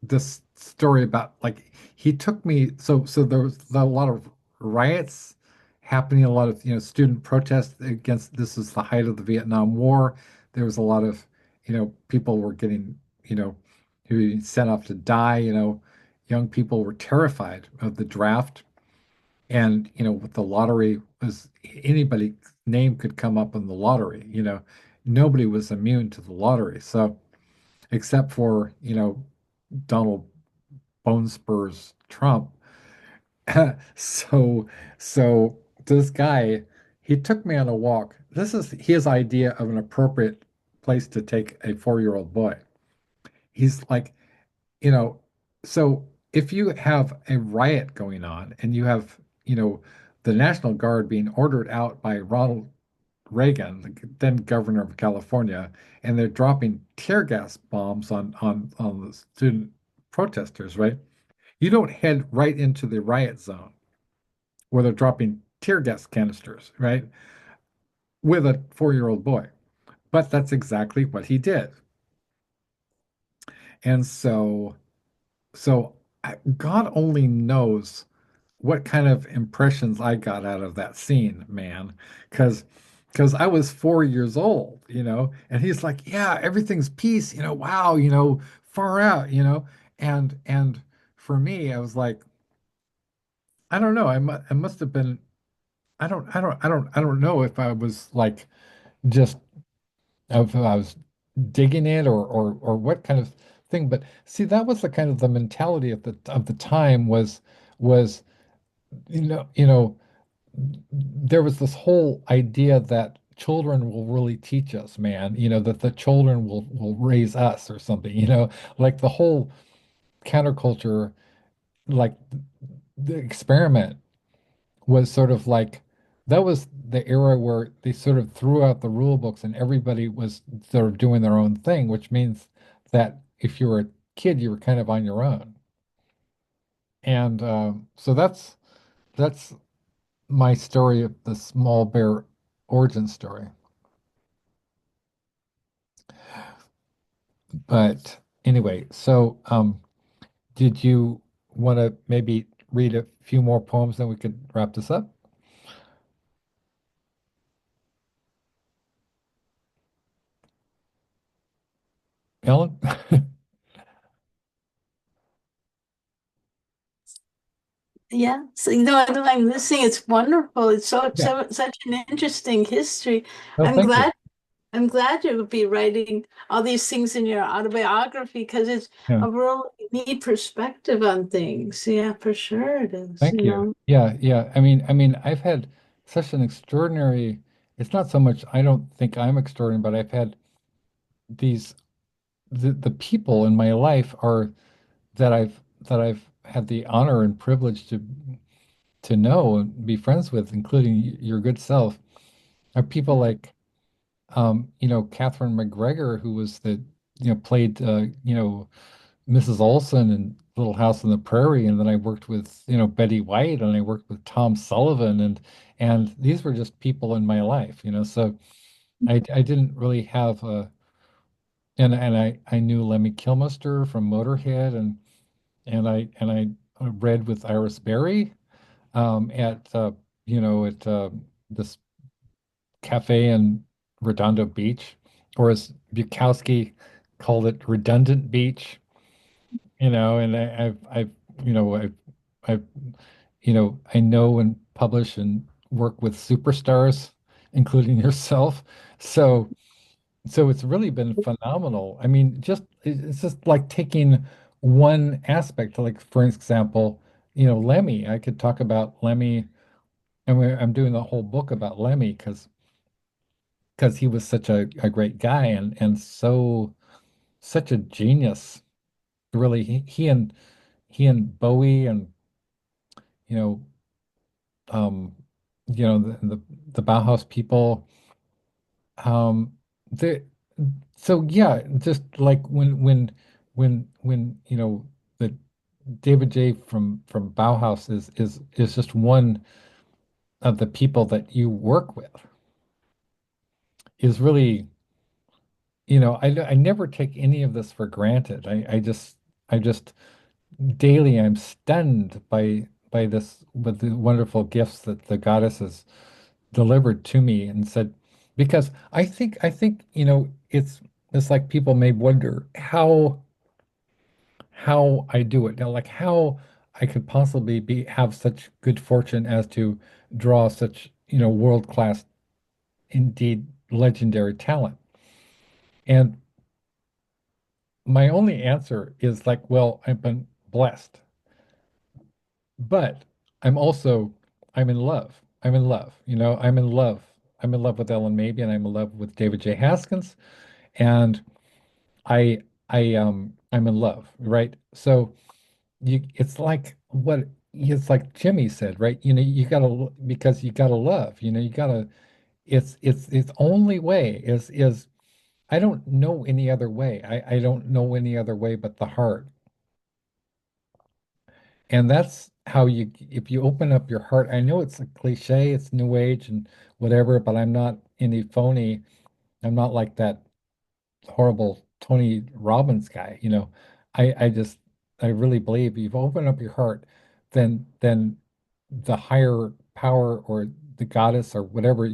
S1: this story about like he took me, so there was a lot of riots happening, a lot of, student protests against, this is the height of the Vietnam War. There was a lot of, people were getting, who were sent off to die, young people were terrified of the draft. And, with the lottery was anybody's name could come up in the lottery, nobody was immune to the lottery. So except for, Donald Bone Spurs Trump. So, so this guy, he took me on a walk. This is his idea of an appropriate place to take a 4-year-old boy. He's like, you know, so if you have a riot going on and you have, the National Guard being ordered out by Ronald Reagan, the then governor of California, and they're dropping tear gas bombs on the student protesters, right? You don't head right into the riot zone where they're dropping tear gas canisters, right? With a 4-year-old boy. But that's exactly what he did. And so God only knows what kind of impressions I got out of that scene, man. Because I was 4 years old, and he's like, yeah, everything's peace, wow, far out, and for me, I was like, I don't know, I must have been, I don't know if I was like just if I was digging it or what kind of thing, but see, that was the kind of the mentality of the time was you know there was this whole idea that children will really teach us, man, that the children will raise us or something, like the whole counterculture, like the experiment was sort of like that was the era where they sort of threw out the rule books and everybody was sort of doing their own thing, which means that if you were a kid, you were kind of on your own. And so that's my story of the small bear origin story. But anyway, so did you want to maybe read a few more poems, then we could wrap this up? Ellen?
S2: Yeah, so I'm listening. It's wonderful. It's
S1: Yeah.
S2: such an interesting history.
S1: Oh,
S2: I'm
S1: thank you.
S2: glad I'm glad you'll be writing all these things in your autobiography because it's
S1: Yeah.
S2: a really neat perspective on things. Yeah, for sure it is,
S1: Thank you. Yeah, yeah. I mean, I've had such an extraordinary, it's not so much I don't think I'm extraordinary, but I've had these the people in my life are that I've had the honor and privilege to know and be friends with, including your good self, are people like Catherine McGregor, who was played Mrs. Olson in Little House on the Prairie, and then I worked with Betty White, and I worked with Tom Sullivan, and these were just people in my life, so I didn't really have a and I knew Lemmy Kilmister from Motorhead, and I read with Iris Berry at this cafe in Redondo Beach, or as Bukowski called it, Redundant Beach. And I've you know I've I know and publish and work with superstars, including yourself. So it's really been phenomenal. I mean, it's just like taking one aspect, like for example, Lemmy. I could talk about Lemmy, and I'm doing the whole book about Lemmy because he was such a great guy and such a genius. Really, he and Bowie and you know um the Bauhaus people, um the so yeah, just like when the David J from Bauhaus is just one of the people that you work with, is really, I never take any of this for granted. I just daily I'm stunned by this, with the wonderful gifts that the goddess has delivered to me, and said, because I think it's like people may wonder how I do it now, like how I could possibly have such good fortune as to draw such world class, indeed legendary talent. And my only answer is like, well, I've been blessed, but I'm also I'm in love. I'm in love. I'm in love. I'm in love with Ellen Mabey, and I'm in love with David J. Haskins, and I'm in love, right? So it's like Jimmy said, right? You gotta, because you gotta love. You gotta. It's only way is I don't know any other way. I don't know any other way but the heart. And that's how if you open up your heart, I know it's a cliche, it's new age and whatever, but I'm not any phony. I'm not like that horrible Tony Robbins guy. I just I really believe you've opened up your heart, then the higher power or the goddess or whatever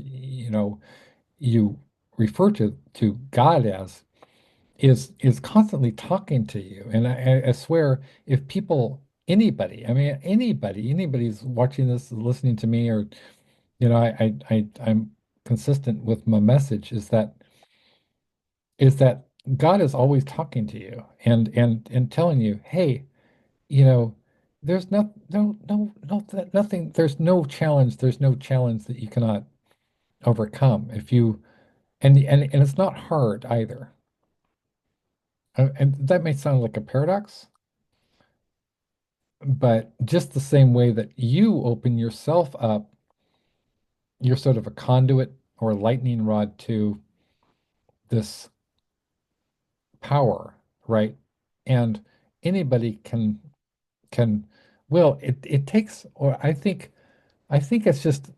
S1: you refer to God as is constantly talking to you. And I swear, if people, anybody, I mean anybody's watching this, listening to me, or I'm consistent with my message is that God is always talking to you and telling you, hey, you know, there's nothing, there's no challenge that you cannot overcome if you and it's not hard either. And that may sound like a paradox, but just the same way that you open yourself up, you're sort of a conduit or a lightning rod to this power, right? And anybody can well, it takes, or I think it's just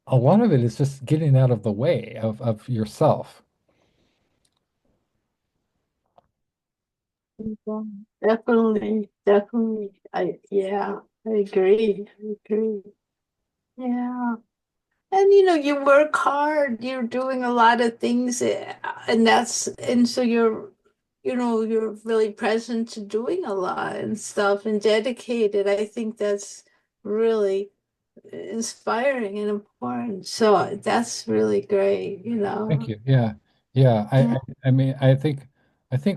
S1: a lot of it is just getting out of the way of yourself.
S2: Yeah, definitely, definitely. Yeah, I agree. I agree. Yeah. And you work hard, you're doing a lot of things, and so you're really present to doing a lot and stuff and dedicated. I think that's really inspiring and important. So that's really great,
S1: Thank you. Yeah. Yeah.
S2: Yeah.
S1: I mean, I think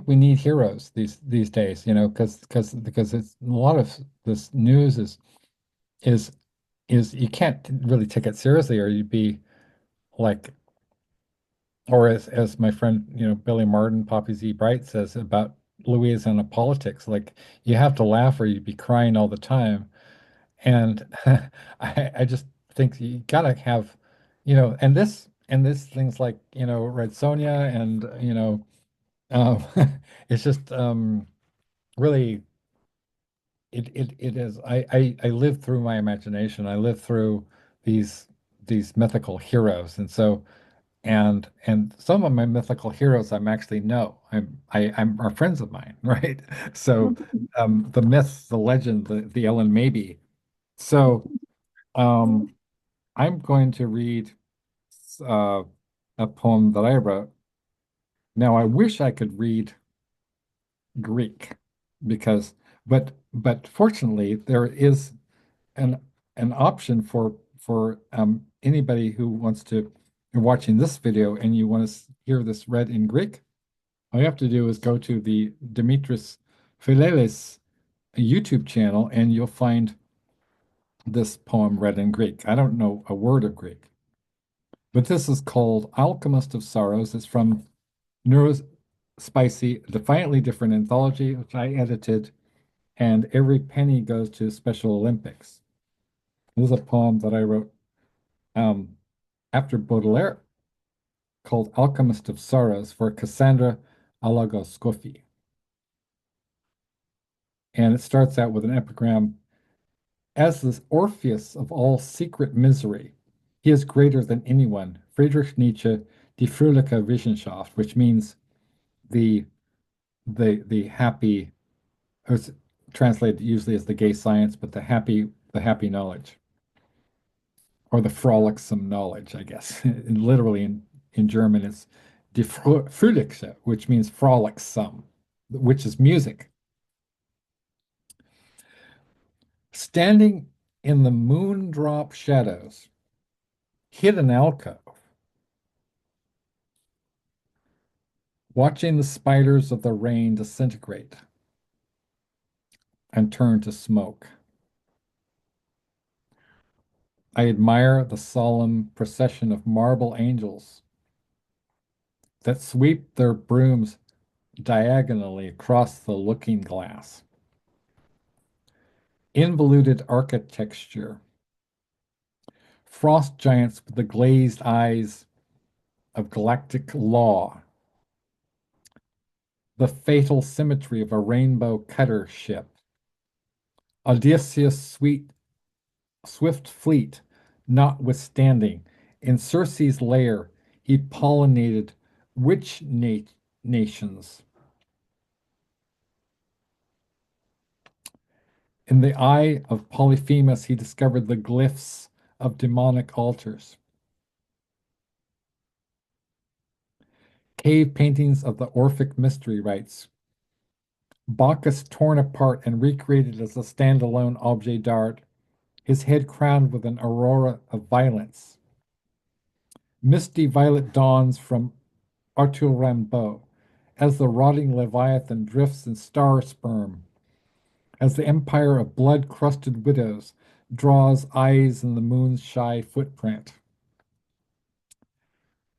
S1: we need heroes these days, because it's a lot of this news is is you can't really take it seriously, or you'd be like, or as my friend, Billy Martin, Poppy Z Bright says about Louisiana politics, like you have to laugh or you'd be crying all the time. And I just think you gotta have, and this things like, Red Sonja and, um, it's just really it is. I live through my imagination. I live through these these mythical heroes. And so and some of my mythical heroes I'm actually know. I'm are friends of mine, right? So the myth, the legend, the Ellen maybe. So um I'm going to read uh, a poem that I wrote. Now, I wish I could read Greek because, but fortunately, there is an an option for anybody who wants to, you're watching this video and you want to hear this read in Greek. All you have to do is go to the Dimitris Philelis YouTube channel and you'll find this poem read in Greek. I don't know a word of Greek. But this is called Alchemist of Sorrows. It's from Neurospicy, Defiantly Different Anthology, which I edited, and every penny goes to Special Olympics. This is a poem that I wrote um, after Baudelaire called Alchemist of Sorrows for Cassandra Alagoscofi. And it starts out with an epigram: as the Orpheus of all secret misery, he is greater than anyone. Friedrich Nietzsche, Die Fröhliche Wissenschaft, which means the the happy, it's translated usually as the gay science, but the happy knowledge or the frolicsome knowledge, I guess. Literally in German, it's die Fröhliche, which means frolicsome, which is music. Standing in the moondrop shadows, hid an alcove, watching the spiders of the rain disintegrate and turn to smoke. I admire the solemn procession of marble angels that sweep their brooms diagonally across the looking glass. Involuted architecture, frost giants with the glazed eyes of galactic law, the fatal symmetry of a rainbow cutter ship, Odysseus' swift fleet notwithstanding. In Circe's lair, he pollinated witch nations, In the eye of Polyphemus, he discovered the glyphs of demonic altars, cave paintings of the Orphic mystery rites, Bacchus torn apart and recreated as a standalone objet d'art, his head crowned with an aurora of violence. Misty violet dawns from Arthur Rimbaud, as the rotting Leviathan drifts in star sperm, as the empire of blood-crusted widows draws eyes in the moon's shy footprint,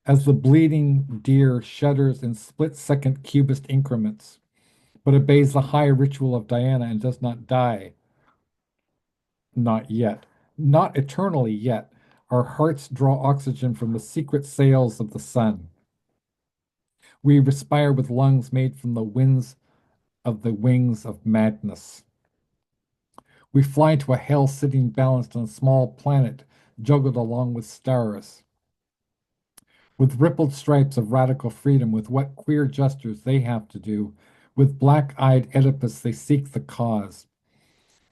S1: as the bleeding deer shudders in split-second cubist increments, but obeys the high ritual of Diana and does not die. Not yet. Not eternally yet. Our hearts draw oxygen from the secret sails of the sun. We respire with lungs made from the winds of the wings of madness. We fly to a hell sitting balanced on a small planet, juggled along with stars. With rippled stripes of radical freedom, with what queer gestures they have to do, with black-eyed Oedipus they seek the cause.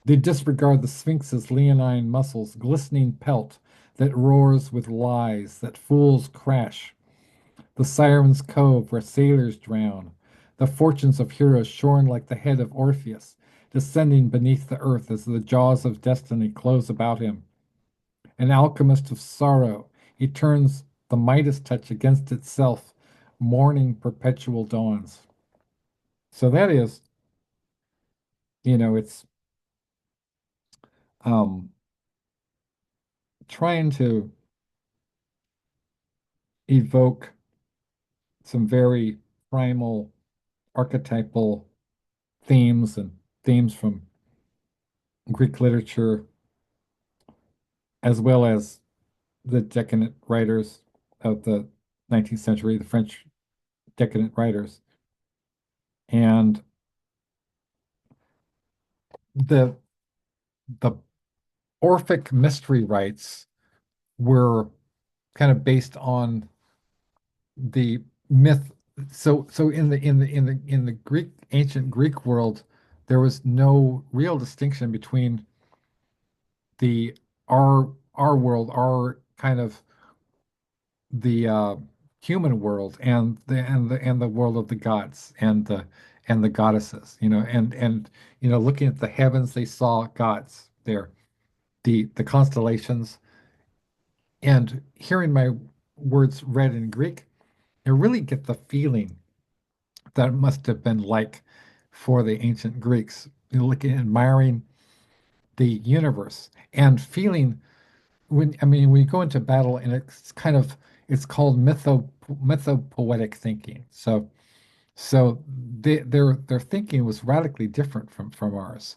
S1: They disregard the Sphinx's leonine muscles, glistening pelt that roars with lies, that fools crash, the Siren's Cove where sailors drown, the fortunes of heroes shorn like the head of Orpheus, descending beneath the earth as the jaws of destiny close about him. An alchemist of sorrow, he turns the Midas touch against itself, mourning perpetual dawns. So that is, it's um, trying to evoke some very primal archetypal themes and themes from Greek literature, as well as the decadent writers of the 19th century, the French decadent writers. And the the Orphic mystery rites were kind of based on the myth. So in the Greek ancient Greek world, there was no real distinction between the our world, our kind of the human world, and the world of the gods and the goddesses, looking at the heavens, they saw gods there, the constellations, and hearing my words read in Greek, I really get the feeling that it must have been like for the ancient Greeks, looking, admiring the universe and feeling when you go into battle, and it's called mythopoetic thinking. So their thinking was radically different from ours.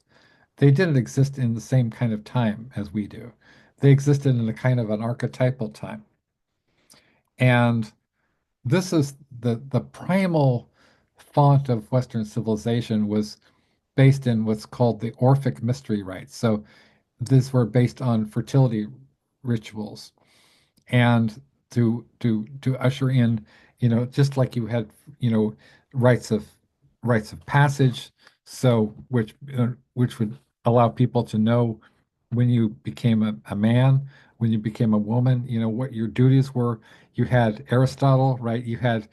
S1: They didn't exist in the same kind of time as we do. They existed in a kind of an archetypal time. And this is the primal font of Western civilization was based in what's called the Orphic mystery rites. So these were based on fertility rituals, and to usher in, just like you had, you know, rites of rites of passage, so which would allow people to know when you became a man, when you became a woman, what your duties were. You had Aristotle, right? You had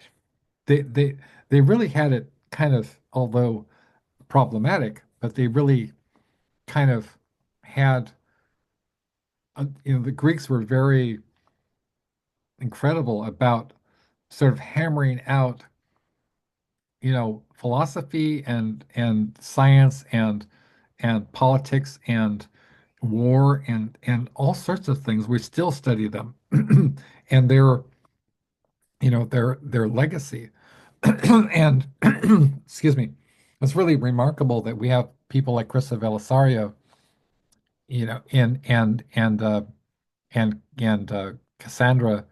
S1: they really had it kind of, although problematic, but they really kind of had, the Greeks were very incredible about sort of hammering out, philosophy and science and politics and war and all sorts of things. We still study them and their legacy. And excuse me, it's really remarkable that we have people like Krista Belisario, and Cassandra,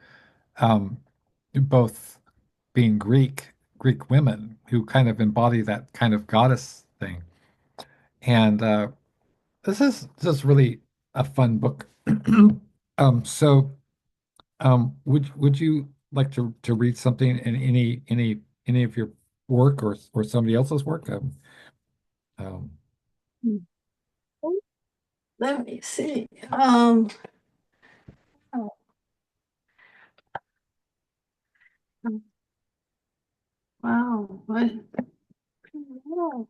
S1: um, both being Greek women who kind of embody that kind of goddess thing. And this is really a fun book. So would you like to read something in any of your work or somebody else's work? Um,
S2: let me see. Oh, wow. What? Oh,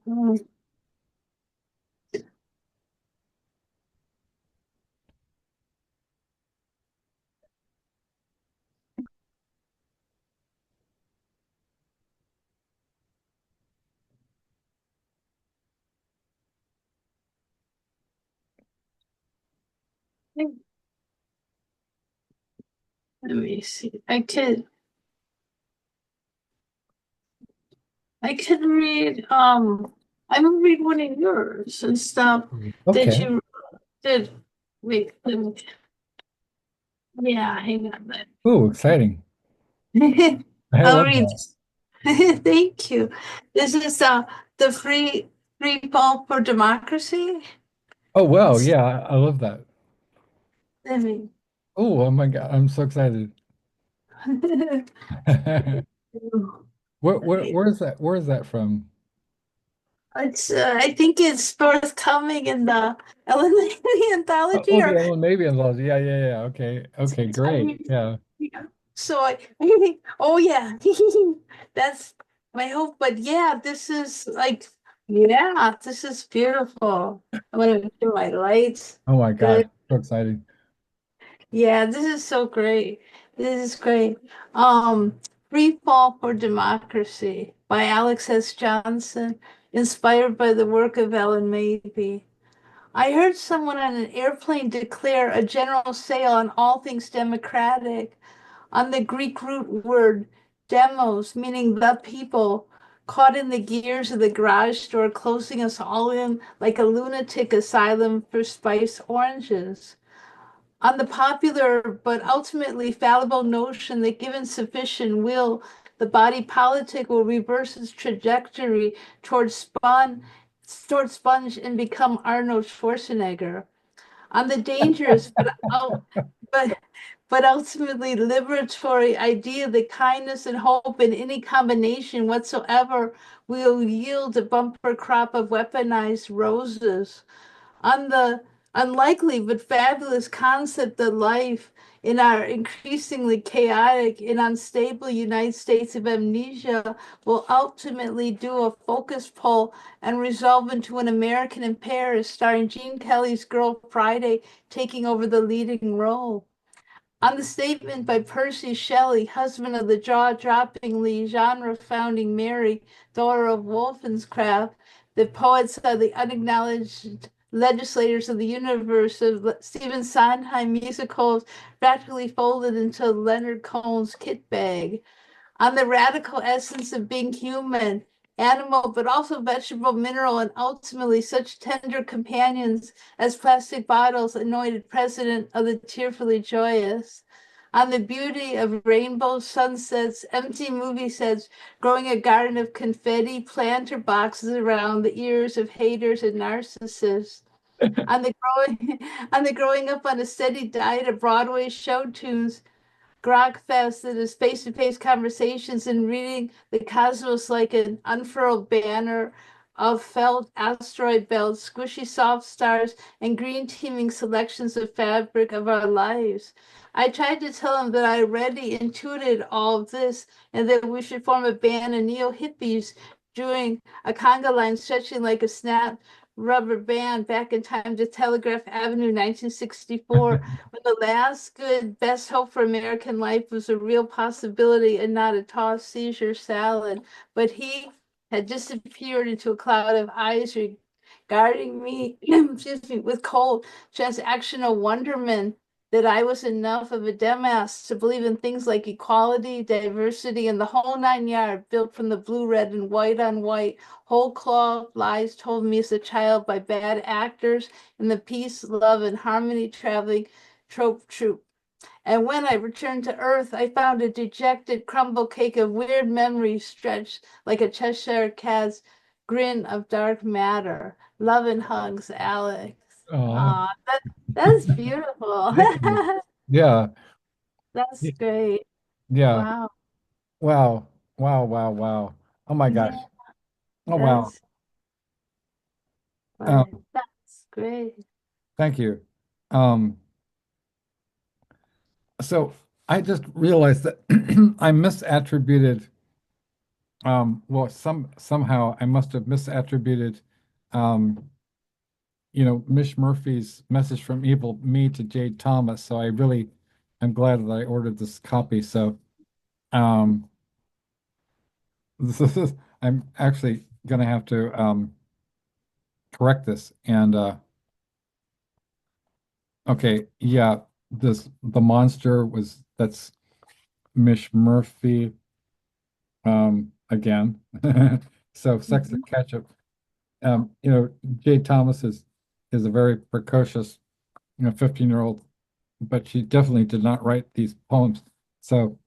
S2: let me see. I could read I will read one of yours and stuff that
S1: Okay.
S2: you did. Wait, yeah, hang on
S1: Oh, exciting.
S2: then.
S1: I
S2: I'll
S1: love
S2: read.
S1: that.
S2: Thank you. This is the free fall for democracy.
S1: Oh, wow.
S2: It's
S1: Yeah, I love that.
S2: let me
S1: Oh my God. I'm so excited. Where is that? Where is that from?
S2: it's I think it's forthcoming in the Ellyn anthology
S1: Oh, the
S2: or
S1: Ellen Maybe anthology. Yeah, yeah, yeah. Okay. Okay,
S2: I
S1: great.
S2: mean,
S1: Yeah.
S2: yeah. So oh yeah, that's my hope. But yeah, this is like, yeah, this is beautiful. I'm gonna do my lights.
S1: Oh my
S2: Good.
S1: gosh. So exciting.
S2: Yeah, this is so great. This is great. Um, Free Fall for Democracy by Alex S. Johnson, inspired by the work of Ellen Mabey. I heard someone on an airplane declare a general sale on all things democratic, on the Greek root word demos, meaning the people, caught in the gears of the garage door, closing us all in like a lunatic asylum for spice oranges. On the popular but ultimately fallible notion that given sufficient will, the body politic will reverse its trajectory towards sponge and become Arnold Schwarzenegger. On the dangerous but but ultimately liberatory idea that kindness and hope in any combination whatsoever will yield a bumper crop of weaponized roses. On the unlikely but fabulous concept that life in our increasingly chaotic and unstable United States of amnesia will ultimately do a focus pull and resolve into an American in Paris starring Gene Kelly's Girl Friday taking over the leading role. On the statement by Percy Shelley, husband of the jaw-droppingly genre-founding Mary, daughter of Wollstonecraft, the poets are the unacknowledged legislators of the universe of Stephen Sondheim musicals practically folded into Leonard Cohen's kit bag on the radical essence of being human, animal, but also vegetable, mineral, and ultimately such tender companions as plastic bottles, anointed president of the tearfully joyous. On the beauty of rainbows, sunsets, empty movie sets, growing a garden of confetti, planter boxes around the ears of haters and narcissists. On the growing, on the growing up on a steady diet of Broadway show tunes, Grokfest that is face-to-face conversations and reading the cosmos like an unfurled banner of felt asteroid belts, squishy soft stars, and green teeming selections of fabric of our lives. I tried to tell him that I already intuited all of this and that we should form a band of neo-hippies doing a conga line stretching like a snap rubber band back in time to Telegraph Avenue, 1964 when the last good, best hope for American life was a real possibility and not a tossed seizure salad. But he had disappeared into a cloud of eyes regarding me, excuse me, with cold, transactional wonderment that I was enough of a dumbass to believe in things like equality, diversity, and the whole nine yard built from the blue, red, and white on white, whole cloth lies told me as a child by bad actors in the peace, love, and harmony traveling trope troupe. And when I returned to Earth, I found a dejected crumble cake of weird memories stretched like a Cheshire cat's grin of dark matter. Love and hugs, Alex.
S1: Oh,
S2: That's beautiful.
S1: thank you. Yeah.
S2: That's
S1: y-
S2: great.
S1: Yeah.
S2: Wow.
S1: Wow. Wow. Wow. Wow. Oh my gosh.
S2: Yeah,
S1: Oh wow.
S2: that's
S1: Um,
S2: right. That's great.
S1: Thank you. Um, so I just realized that I misattributed, well, somehow I must have misattributed, um, Mish Murphy's message from Evil Me to Jade Thomas. So I really am glad that I ordered this copy. So, um, this is, I'm actually gonna have to correct this. And okay, yeah, the monster was that's Mish Murphy again. So Sex and
S2: Mhm.
S1: Ketchup. Jade Thomas is a very precocious, 15-year-old, but she definitely did not write these poems. So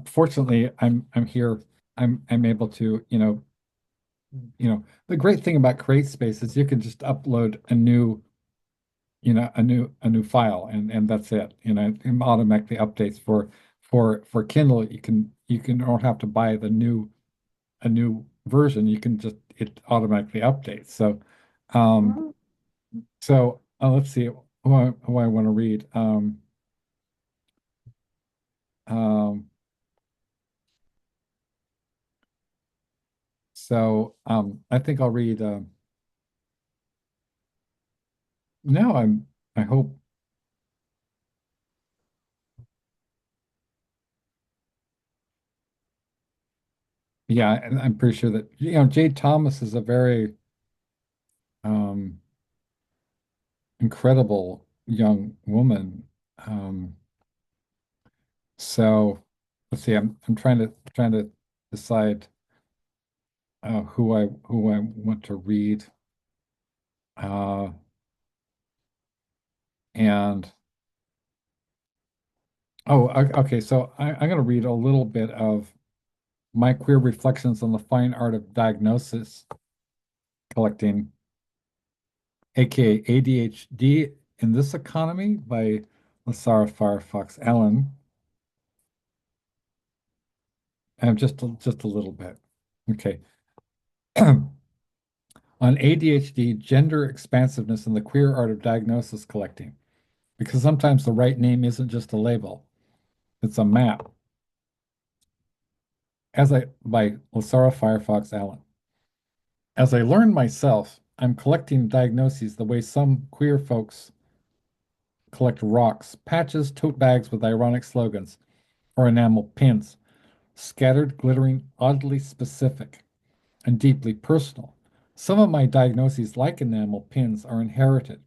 S1: fortunately I'm here. I'm able to, the great thing about CreateSpace is you can just upload a new file and that's it. It automatically updates for Kindle. You don't have to buy a new version. You can just it automatically updates. Um
S2: Mhm.
S1: let's see who I want to read. Um I think I'll read no, I hope, yeah, and I'm pretty sure that Jade Thomas is a very um incredible young woman. Um, so let's see, I'm trying to decide who I want to read. Uh, and okay, so I'm going to read a little bit of My Queer Reflections on the Fine Art of Diagnosis Collecting, aka ADHD in This Economy by Lasara Firefox Ellen, and just a little bit. Okay. On ADHD, gender expansiveness and the queer art of diagnosis collecting, because sometimes the right name isn't just a label, it's a map. By Lasara Firefox Allen. As I learned myself, I'm collecting diagnoses the way some queer folks collect rocks, patches, tote bags with ironic slogans, or enamel pins, scattered, glittering, oddly specific, and deeply personal. Some of my diagnoses, like enamel pins, are inherited.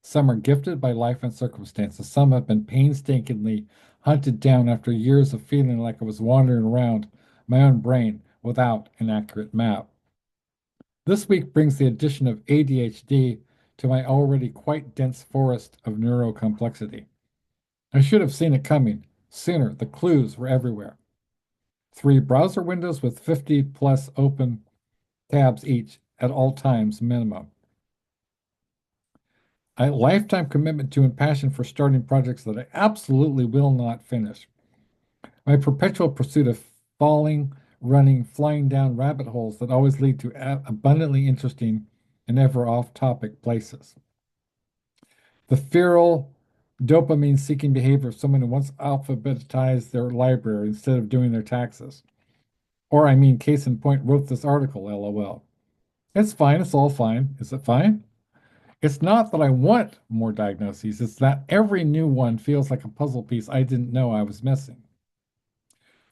S1: Some are gifted by life and circumstances. Some have been painstakingly hunted down after years of feeling like I was wandering around my own brain without an accurate map. This week brings the addition of ADHD to my already quite dense forest of neurocomplexity. I should have seen it coming sooner. The clues were everywhere. 3 browser windows with 50 plus open tabs each at all times minimum. A lifetime commitment to and passion for starting projects that I absolutely will not finish. My perpetual pursuit of falling, running, flying down rabbit holes that always lead to abundantly interesting and ever off-topic places. The feral, dopamine-seeking behavior of someone who wants to alphabetize their library instead of doing their taxes. Or, I mean, case in point, wrote this article, LOL. It's fine, it's all fine. Is it fine? It's not that I want more diagnoses, it's that every new one feels like a puzzle piece I didn't know I was missing.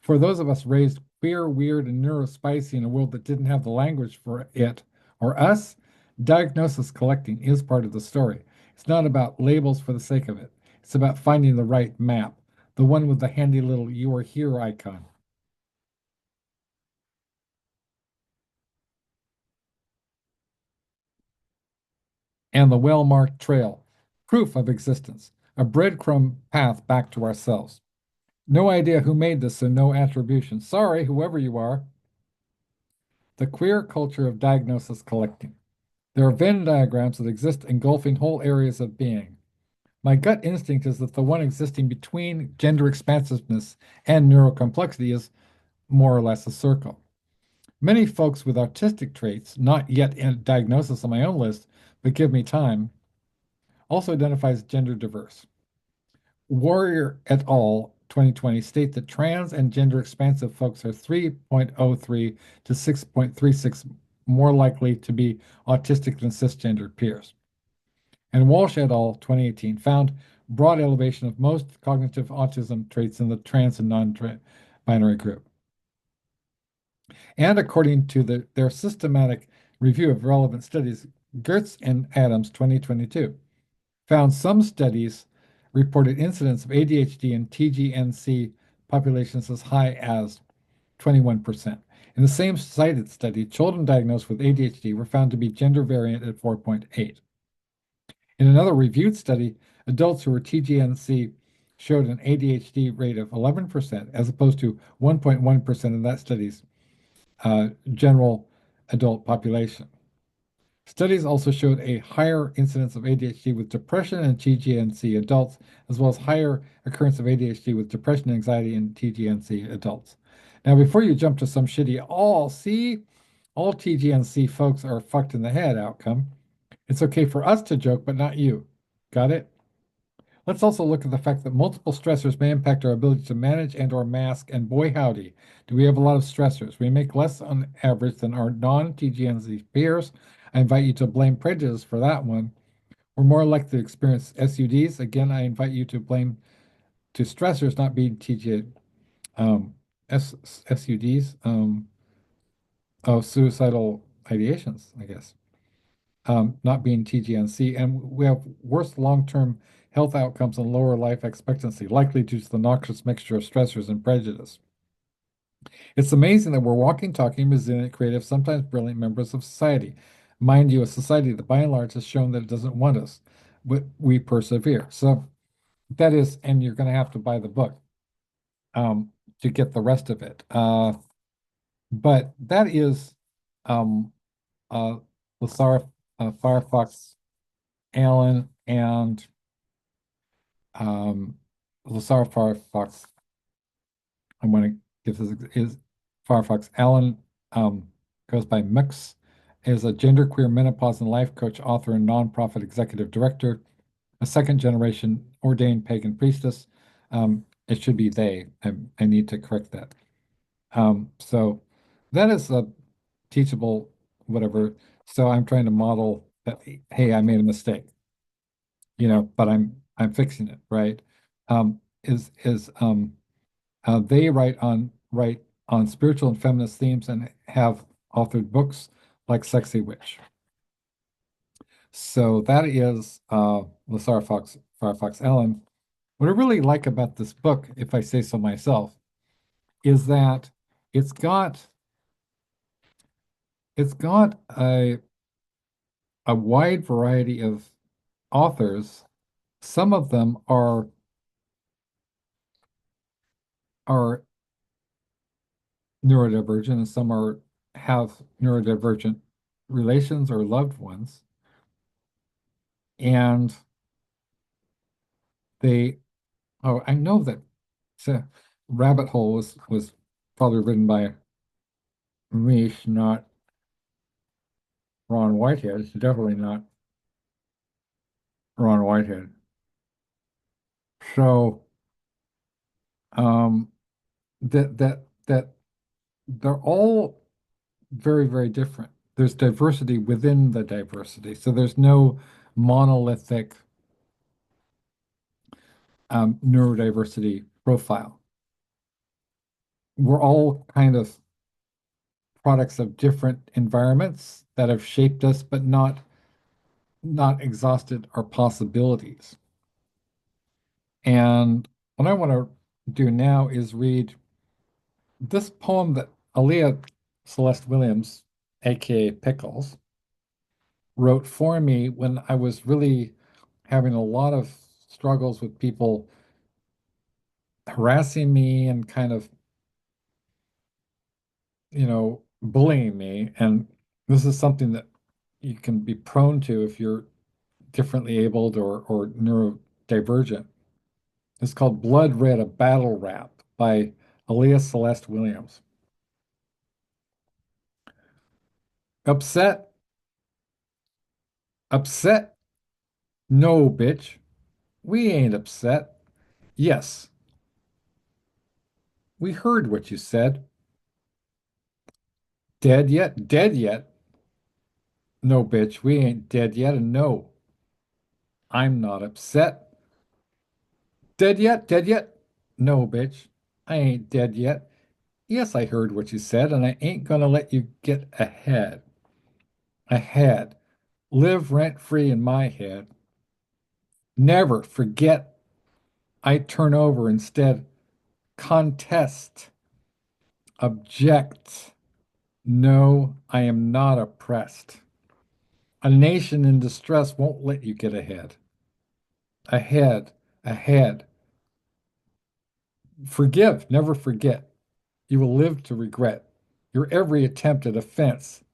S1: For those of us raised queer, weird, and neurospicy in a world that didn't have the language for it or us, diagnosis collecting is part of the story. It's not about labels for the sake of it. It's about finding the right map, the one with the handy little "you are here" icon, and the well-marked trail, proof of existence, a breadcrumb path back to ourselves. No idea who made this, so no attribution. Sorry, whoever you are. The queer culture of diagnosis collecting. There are Venn diagrams that exist engulfing whole areas of being. My gut instinct is that the one existing between gender expansiveness and neurocomplexity is more or less a circle. Many folks with autistic traits, not yet in diagnosis on my own list, but give me time, also identifies gender diverse. Warrior et al. 2020 state that trans and gender expansive folks are 3.03 to 6.36 more likely to be autistic than cisgender peers. And Walsh et al. 2018 found broad elevation of most cognitive autism traits in the trans and non-binary group. And according to their systematic review of relevant studies, Gertz and Adams 2022 found some studies reported incidence of ADHD in TGNC populations as high as 21%. In the same cited study, children diagnosed with ADHD were found to be gender variant at 4.8. In another reviewed study, adults who were TGNC showed an ADHD rate of 11%, as opposed to 1.1% in that study's general adult population. Studies also showed a higher incidence of ADHD with depression in TGNC adults, as well as higher occurrence of ADHD with depression and anxiety in TGNC adults. Now, before you jump to some shitty, all TGNC folks are fucked in the head outcome. It's okay for us to joke, but not you. Got it? Let's also look at the fact that multiple stressors may impact our ability to manage and or mask, and boy howdy, do we have a lot of stressors. We make less on average than our non-TGNC peers. I invite you to blame prejudice for that one. We're more likely to experience SUDs. Again, I invite you to blame to stressors not being TG, SUDs, suicidal ideations, I guess, not being TGNC, and we have worse long-term health outcomes and lower life expectancy, likely due to the noxious mixture of stressors and prejudice. It's amazing that we're walking, talking, resilient, creative, sometimes brilliant members of society. Mind you, a society that by and large has shown that it doesn't want us, but we persevere. So that is, and you're going to have to buy the book to get the rest of it. But that is uh, Lazar Firefox, Ellyn, and Lazar Firefox. I'm going to give this is Firefox. Ellyn goes by Mix, is a genderqueer menopause and life coach, author, and nonprofit executive director, a second generation ordained pagan priestess. It should be they. I need to correct that. So that is a teachable whatever. So I'm trying to model that, hey, I made a mistake, but I'm fixing it, right? Is they write on spiritual and feminist themes and have authored books like Sexy Witch. So that is Lazar Firefox Ellyn. What I really like about this book, if I say so myself, is that it's got a wide variety of authors. Some of them are neurodivergent, and some have neurodivergent relations or loved ones, and they. Oh, I know that Rabbit Hole was probably written by Mish, not Ron Whitehead. It's definitely not Ron Whitehead. So um, that they're all very, very different. There's diversity within the diversity. So there's no monolithic neurodiversity profile. We're all kind of products of different environments that have shaped us, but not exhausted our possibilities. And what I want to do now is read this poem that Aaliyah Celeste Williams, aka Pickles, wrote for me when I was really having a lot of struggles with people harassing me and kind of, bullying me. And this is something that you can be prone to if you're differently abled or neurodivergent. It's called Blood Red, a Battle Rap by Aaliyah Celeste Williams. Upset, upset, No, bitch, we ain't upset. Yes, we heard what you said. Dead yet? Dead yet? No, bitch, we ain't dead yet, and no, I'm not upset. Dead yet? Dead yet? No, bitch, I ain't dead yet. Yes, I heard what you said, and I ain't gonna let you get ahead. Ahead. Live rent free in my head. Never forget I turn over instead. Contest. Object. No, I am not oppressed. A nation in distress won't let you get ahead. Ahead. Ahead. Forgive. Never forget. You will live to regret your every attempt at offense.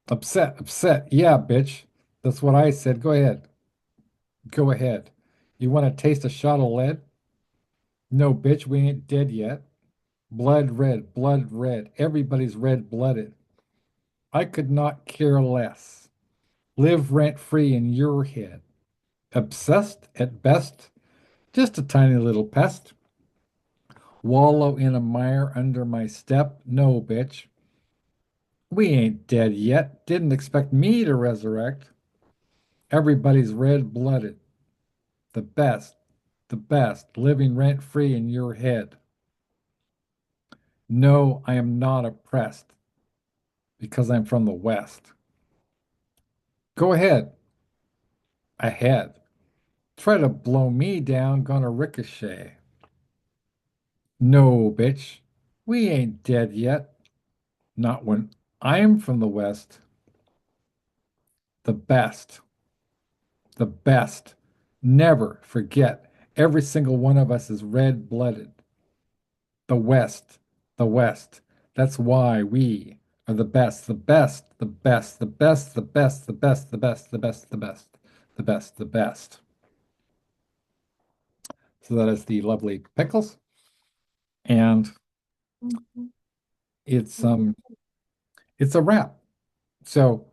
S1: Upset. Upset. Yeah, bitch. That's what I said. Go ahead. Go ahead. You want to taste a shot of lead? No, bitch, we ain't dead yet. Blood red, blood red. Everybody's red-blooded. I could not care less. Live rent-free in your head. Obsessed at best, just a tiny little pest. Wallow in a mire under my step? No, bitch. We ain't dead yet. Didn't expect me to resurrect. Everybody's red-blooded. The best, the best, living rent-free in your head. No, I am not oppressed because I'm from the West. Go ahead, ahead. Try to blow me down, gonna ricochet. No, bitch, we ain't dead yet. Not when I'm from the West. The best, the best. Never forget, every single one of us is red-blooded. The West, the West. That's why we are the best, the best, the best, the best, the best, the best, the best, the best, the best, the best, the best. So that is the lovely Pickles. And it's um it's a wrap. So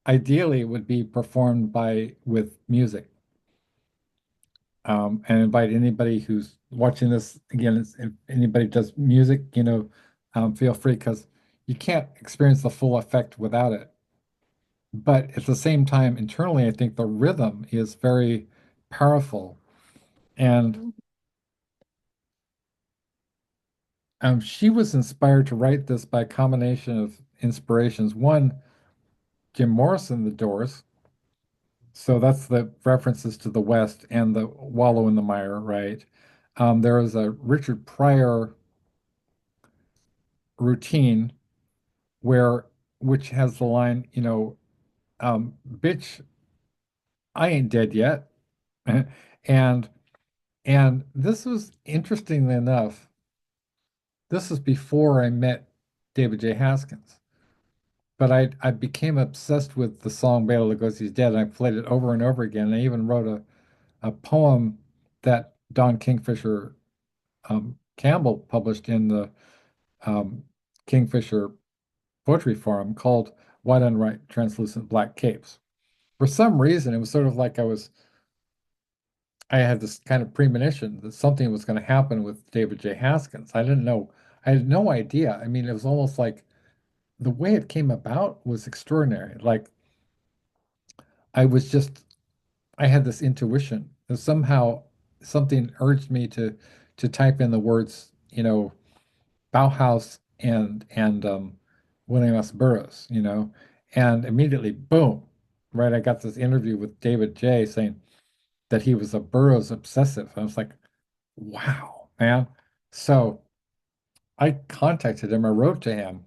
S1: ideally it would be performed by with music. And invite anybody who's watching this again, if anybody does music, feel free because you can't experience the full effect without it. But at the same time, internally, I think the rhythm is very powerful. And she was inspired to write this by a combination of inspirations. One, Jim Morrison, The Doors. So that's the references to the West and the wallow in the mire, right? There is a Richard Pryor routine where, which has the line, bitch, I ain't dead yet. And this was interestingly enough, this is before I met David J. Haskins. But I became obsessed with the song Bela Lugosi's Dead, and I played it over and over again. I even wrote a poem that Don Kingfisher Campbell published in the um, Kingfisher Poetry Forum called White on White Translucent Black Capes. For some reason, it was sort of like I had this kind of premonition that something was going to happen with David J. Haskins. I didn't know, I had no idea. I mean, it was almost like the way it came about was extraordinary. Like I was just, I had this intuition that somehow something urged me to type in the words, Bauhaus and William S. Burroughs, and immediately, boom, right? I got this interview with David J. saying that he was a Burroughs obsessive. I was like, wow, man. So I contacted him, I wrote to him,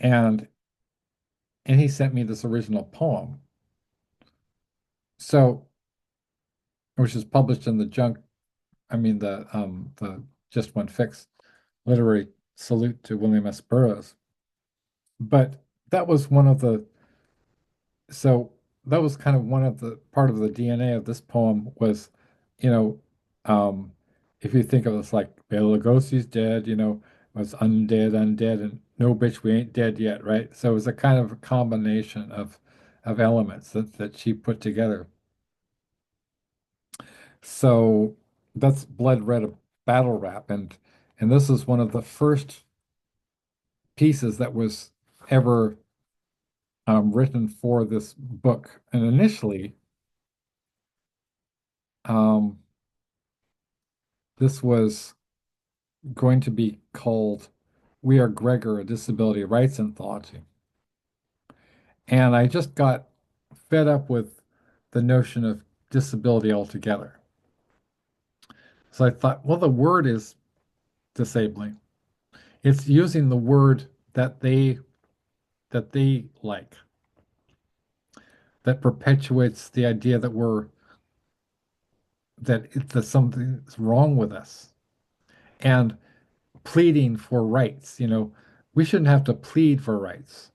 S1: and he sent me this original poem. So, which is published in the junk, I mean the Just One Fix literary salute to William S. Burroughs. But that was one of the so that was kind of one of the part of the DNA of this poem was, you know, um, if you think of this like Bela Lugosi's dead, was undead, undead, and no bitch, we ain't dead yet, right? So it was a kind of a combination of of elements that she put together. So that's Blood Red Battle Rap, and this is one of the first pieces that was ever written for this book. And initially, um, this was going to be called We Are Gregor, a Disability Rights Anthology. And I just got fed up with the notion of disability altogether. So I thought, well, the word is disabling. It's using the word that they like, that perpetuates the idea that something's wrong with us. And pleading for rights, we shouldn't have to plead for rights.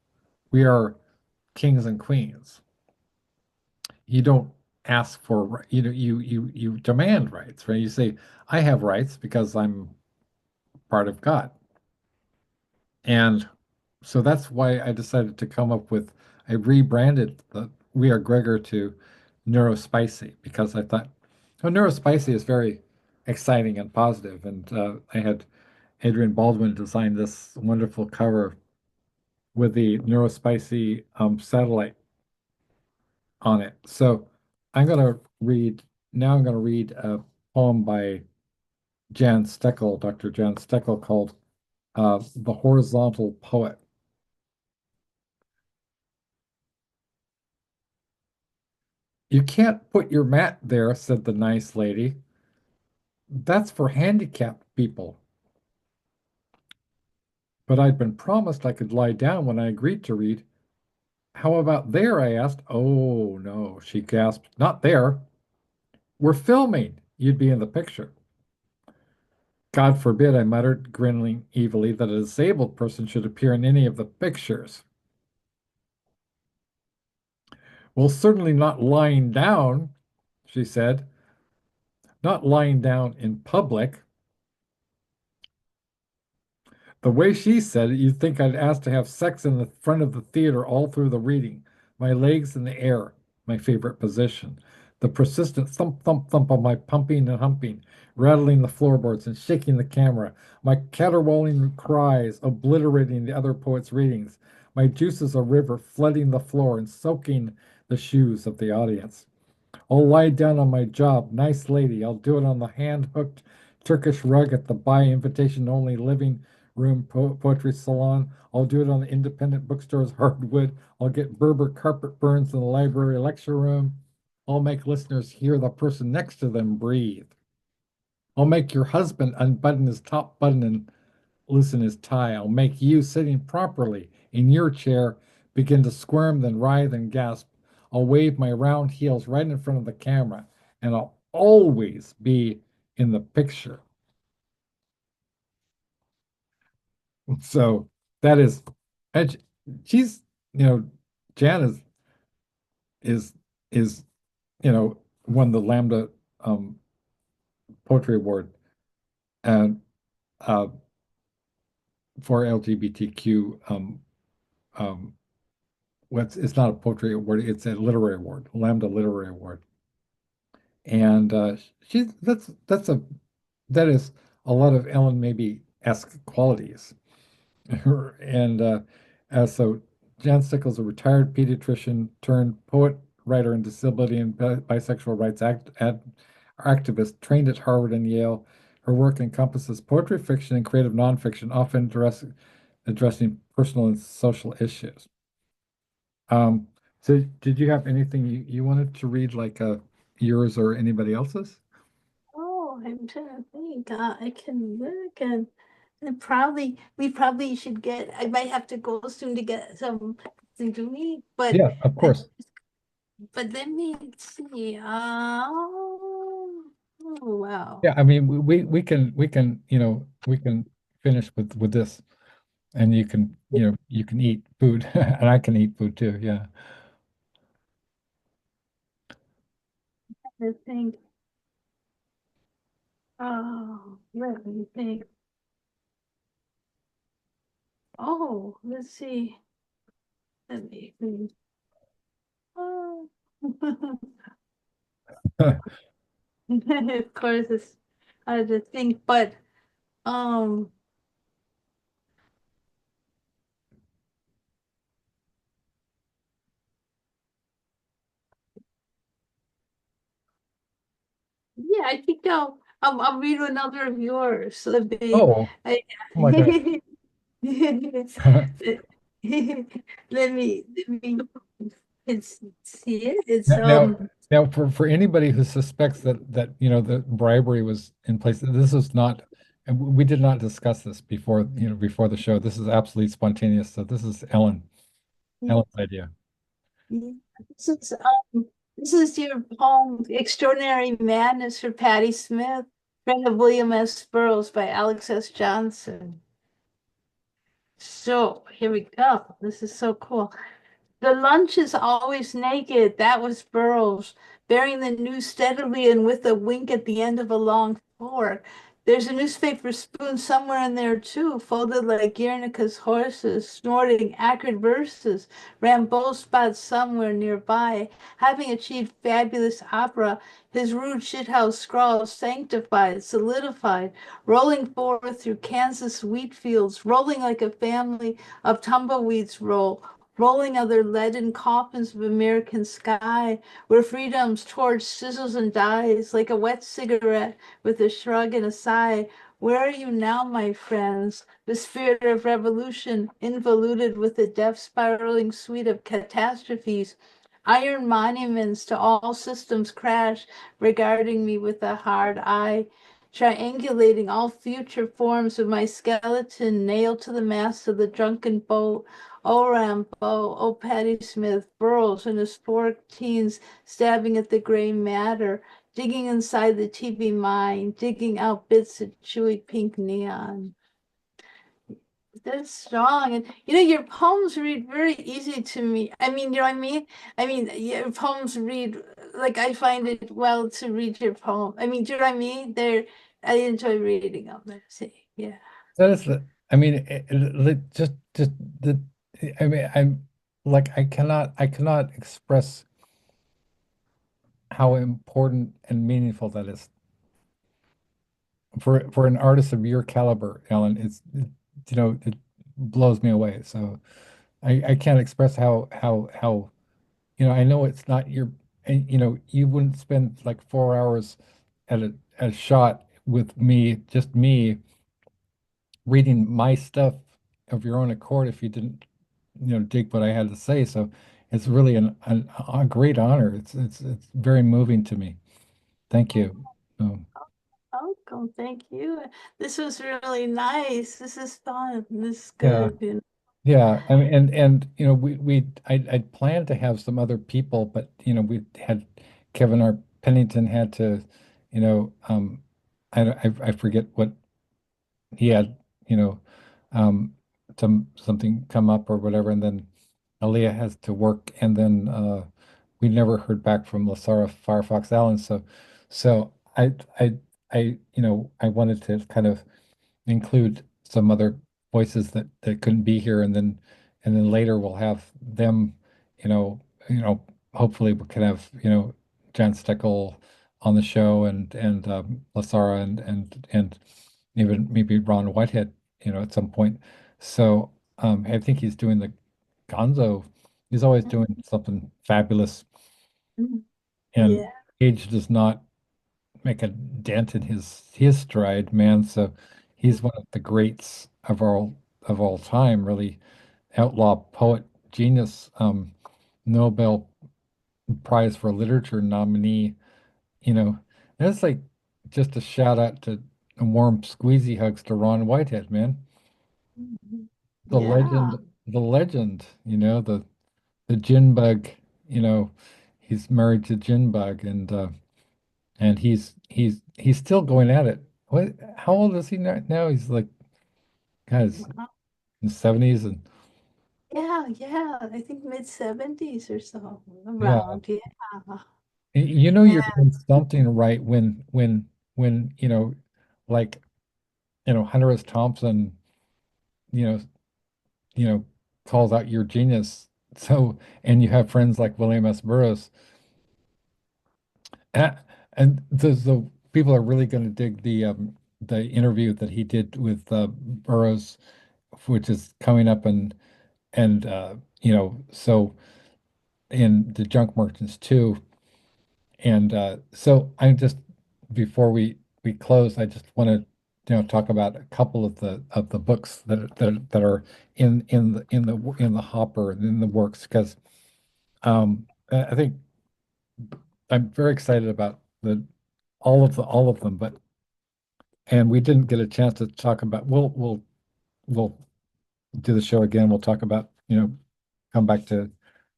S1: We are kings and queens. You don't ask for, you demand rights, right? You say, I have rights because I'm part of God. And so that's why I decided to come up with, I rebranded the We Are Gregor to Neurospicy because I thought, oh, Neurospicy is very exciting and positive. And I had Adrian Baldwin design this wonderful cover with the Neurospicy satellite on it. So I'm going to read, now I'm going to read a poem by Jan Steckel, Dr. Jan Steckel, called The Horizontal Poet. You can't put your mat there, said the nice lady. That's for handicapped people. But I'd been promised I could lie down when I agreed to read. How about there? I asked. Oh, no, she gasped. Not there. We're filming. You'd be in the picture. God forbid, I muttered, grinning evilly, that a disabled person should appear in any of the pictures. Well, certainly not lying down, she said. Not lying down in public. The way she said it, you'd think I'd asked to have sex in the front of the theater all through the reading. My legs in the air, my favorite position. The persistent thump, thump, thump of my pumping and humping, rattling the floorboards and shaking the camera. My caterwauling cries obliterating the other poets' readings. My juices a river flooding the floor and soaking the shoes of the audience. I'll lie down on my job. Nice lady. I'll do it on the hand-hooked Turkish rug at the by invitation only living room poetry salon. I'll do it on the independent bookstore's hardwood. I'll get Berber carpet burns in the library lecture room. I'll make listeners hear the person next to them breathe. I'll make your husband unbutton his top button and loosen his tie. I'll make you, sitting properly in your chair, begin to squirm, then writhe and gasp. I'll wave my round heels right in front of the camera, and I'll always be in the picture. So that is, and she's, you know, Jan is is won the Lambda Poetry Award and uh, for LGBTQ um, it's not a poetry award, it's a literary award, Lambda Literary Award. And she's that is a lot of Ellen maybe-esque qualities. And so Jan Stickles, a retired pediatrician turned poet, writer, and disability and bisexual rights activist, trained at Harvard and Yale. Her work encompasses poetry, fiction, and creative nonfiction, often addressing personal and social issues. Um, so did you have anything you wanted to read, like yours or anybody else's?
S2: Oh, I'm trying to think. I can look and probably we probably should get. I might have to go soon to get something to eat,
S1: Yeah, of
S2: I
S1: course.
S2: but let me see. Oh wow.
S1: Yeah, I mean we can we can finish with this, and you can eat food and I can eat food too. Yeah.
S2: I think. Oh, let me think. Oh, let's see. Let me think. Of course, it's hard to think, but um, yeah, I think I'll read another of yours. Let me,
S1: Oh,
S2: I,
S1: oh my gosh.
S2: let me it's see it. It's
S1: Now, now, for anybody who suspects that the bribery was in place, this is not, and we did not discuss this before, before the show. This is absolutely spontaneous. So this is Ellen's idea.
S2: this is this is your poem, Extraordinary Madness for Patti Smith, friend of William S. Burroughs by Alex S. Johnson. So here we go. This is so cool. The lunch is always naked. That was Burroughs, bearing the news steadily and with a wink at the end of a long fork. There's a newspaper spoon somewhere in there too, folded like Guernica's horses, snorting acrid verses, Rimbaud spots somewhere nearby. Having achieved fabulous opera, his rude shithouse scrawls sanctified, solidified, rolling forth through Kansas wheat fields, rolling like a family of tumbleweeds roll, rolling other leaden coffins of American sky, where freedom's torch sizzles and dies like a wet cigarette with a shrug and a sigh. Where are you now, my friends? The spirit of revolution, involuted with the death spiraling suite of catastrophes. Iron monuments to all systems crash, regarding me with a hard eye, triangulating all future forms of my skeleton nailed to the mast of the drunken boat. Oh, Rambo, oh, Patti Smith, Burroughs and his four teens stabbing at the gray matter, digging inside the TV mind, digging out bits of chewy pink neon. That's strong. And your poems read very easy to me. I mean, you know what I mean? I mean, your poems read like I find it well to read your poem. I mean, do you know what I mean? I enjoy reading them. Let's see. Yeah.
S1: That is the, I mean, just the, I mean, I'm like, I cannot express how important and meaningful that is for an artist of your caliber, Ellen. It blows me away. So I can't express how, I know it's not your, and you wouldn't spend like 4 hours at a shot with me, just me reading my stuff of your own accord if you didn't, dig what I had to say. So it's really a great honor. It's very moving to me. Thank you. So,
S2: Welcome. Thank you. This was really nice. This is fun. This is
S1: yeah.
S2: good.
S1: Yeah, I mean, and I'd planned to have some other people, but we had Kevin R. Pennington had to, I forget what he had, you know, something come up or whatever, and then Aaliyah has to work, and then we never heard back from Lasara Firefox Allen, so I wanted to kind of include some other voices that couldn't be here, and then later we'll have them, you know, you know, hopefully we could have, Jan Steckel on the show and Lasara and even maybe Ron Whitehead, at some point. So I think he's doing the Gonzo. He's always doing something fabulous,
S2: Mhm.
S1: and
S2: Yeah.
S1: age does not make a dent in his stride, man. So he's one of the greats of all time, really outlaw poet genius, Nobel Prize for Literature nominee. You know, that's like just a shout out to warm squeezy hugs to Ron Whitehead, man.
S2: Mhm.
S1: The
S2: Yeah.
S1: legend, the legend. The gin bug. You know, he's married to gin bug, and he's still going at it. What? How old is he now? He's like, guys,
S2: Wow.
S1: in the 70s, and
S2: Yeah, yeah. I think mid 70s or so
S1: yeah,
S2: around. Yeah.
S1: you're
S2: Yeah.
S1: doing something right when like Hunter S. Thompson, you know, you know, calls out your genius. So, and you have friends like William S. Burroughs. Uh, And the people are really going to dig the interview that he did with Burroughs, which is coming up, and so in the Junk Merchants too. And so I just before we close, I just want to talk about a couple of the books that are in the hopper and in the works because I think I'm very excited about the all of them, but and we didn't get a chance to talk about. We'll do the show again. We'll talk about come back to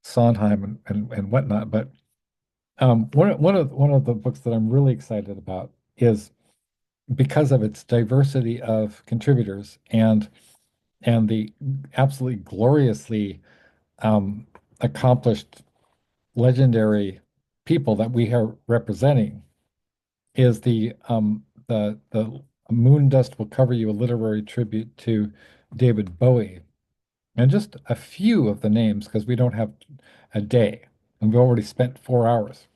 S1: Sondheim and whatnot. But one of the books that I'm really excited about is because of its diversity of contributors and the absolutely gloriously um, accomplished, legendary people that we are representing is the Moon Dust Will Cover You, a literary tribute to David Bowie. And just a few of the names, because we don't have a day, and we've already spent 4 hours.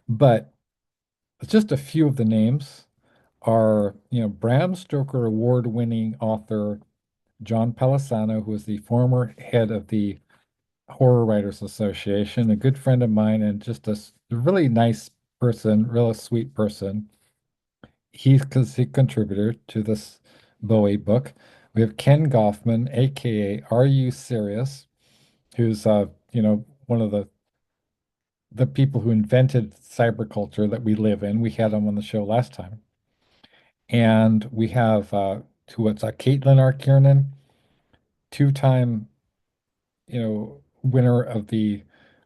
S1: But just a few of the names are, Bram Stoker award-winning author John Palisano, who is the former head of the Horror Writers Association, a good friend of mine, and just a really nice person, real sweet person. He's a contributor to this Bowie book. We have Ken Goffman, aka Are You Serious, who's one of the people who invented cyberculture that we live in. We had him on the show last time. And we have what's Caitlin R. Kiernan, two-time, winner of the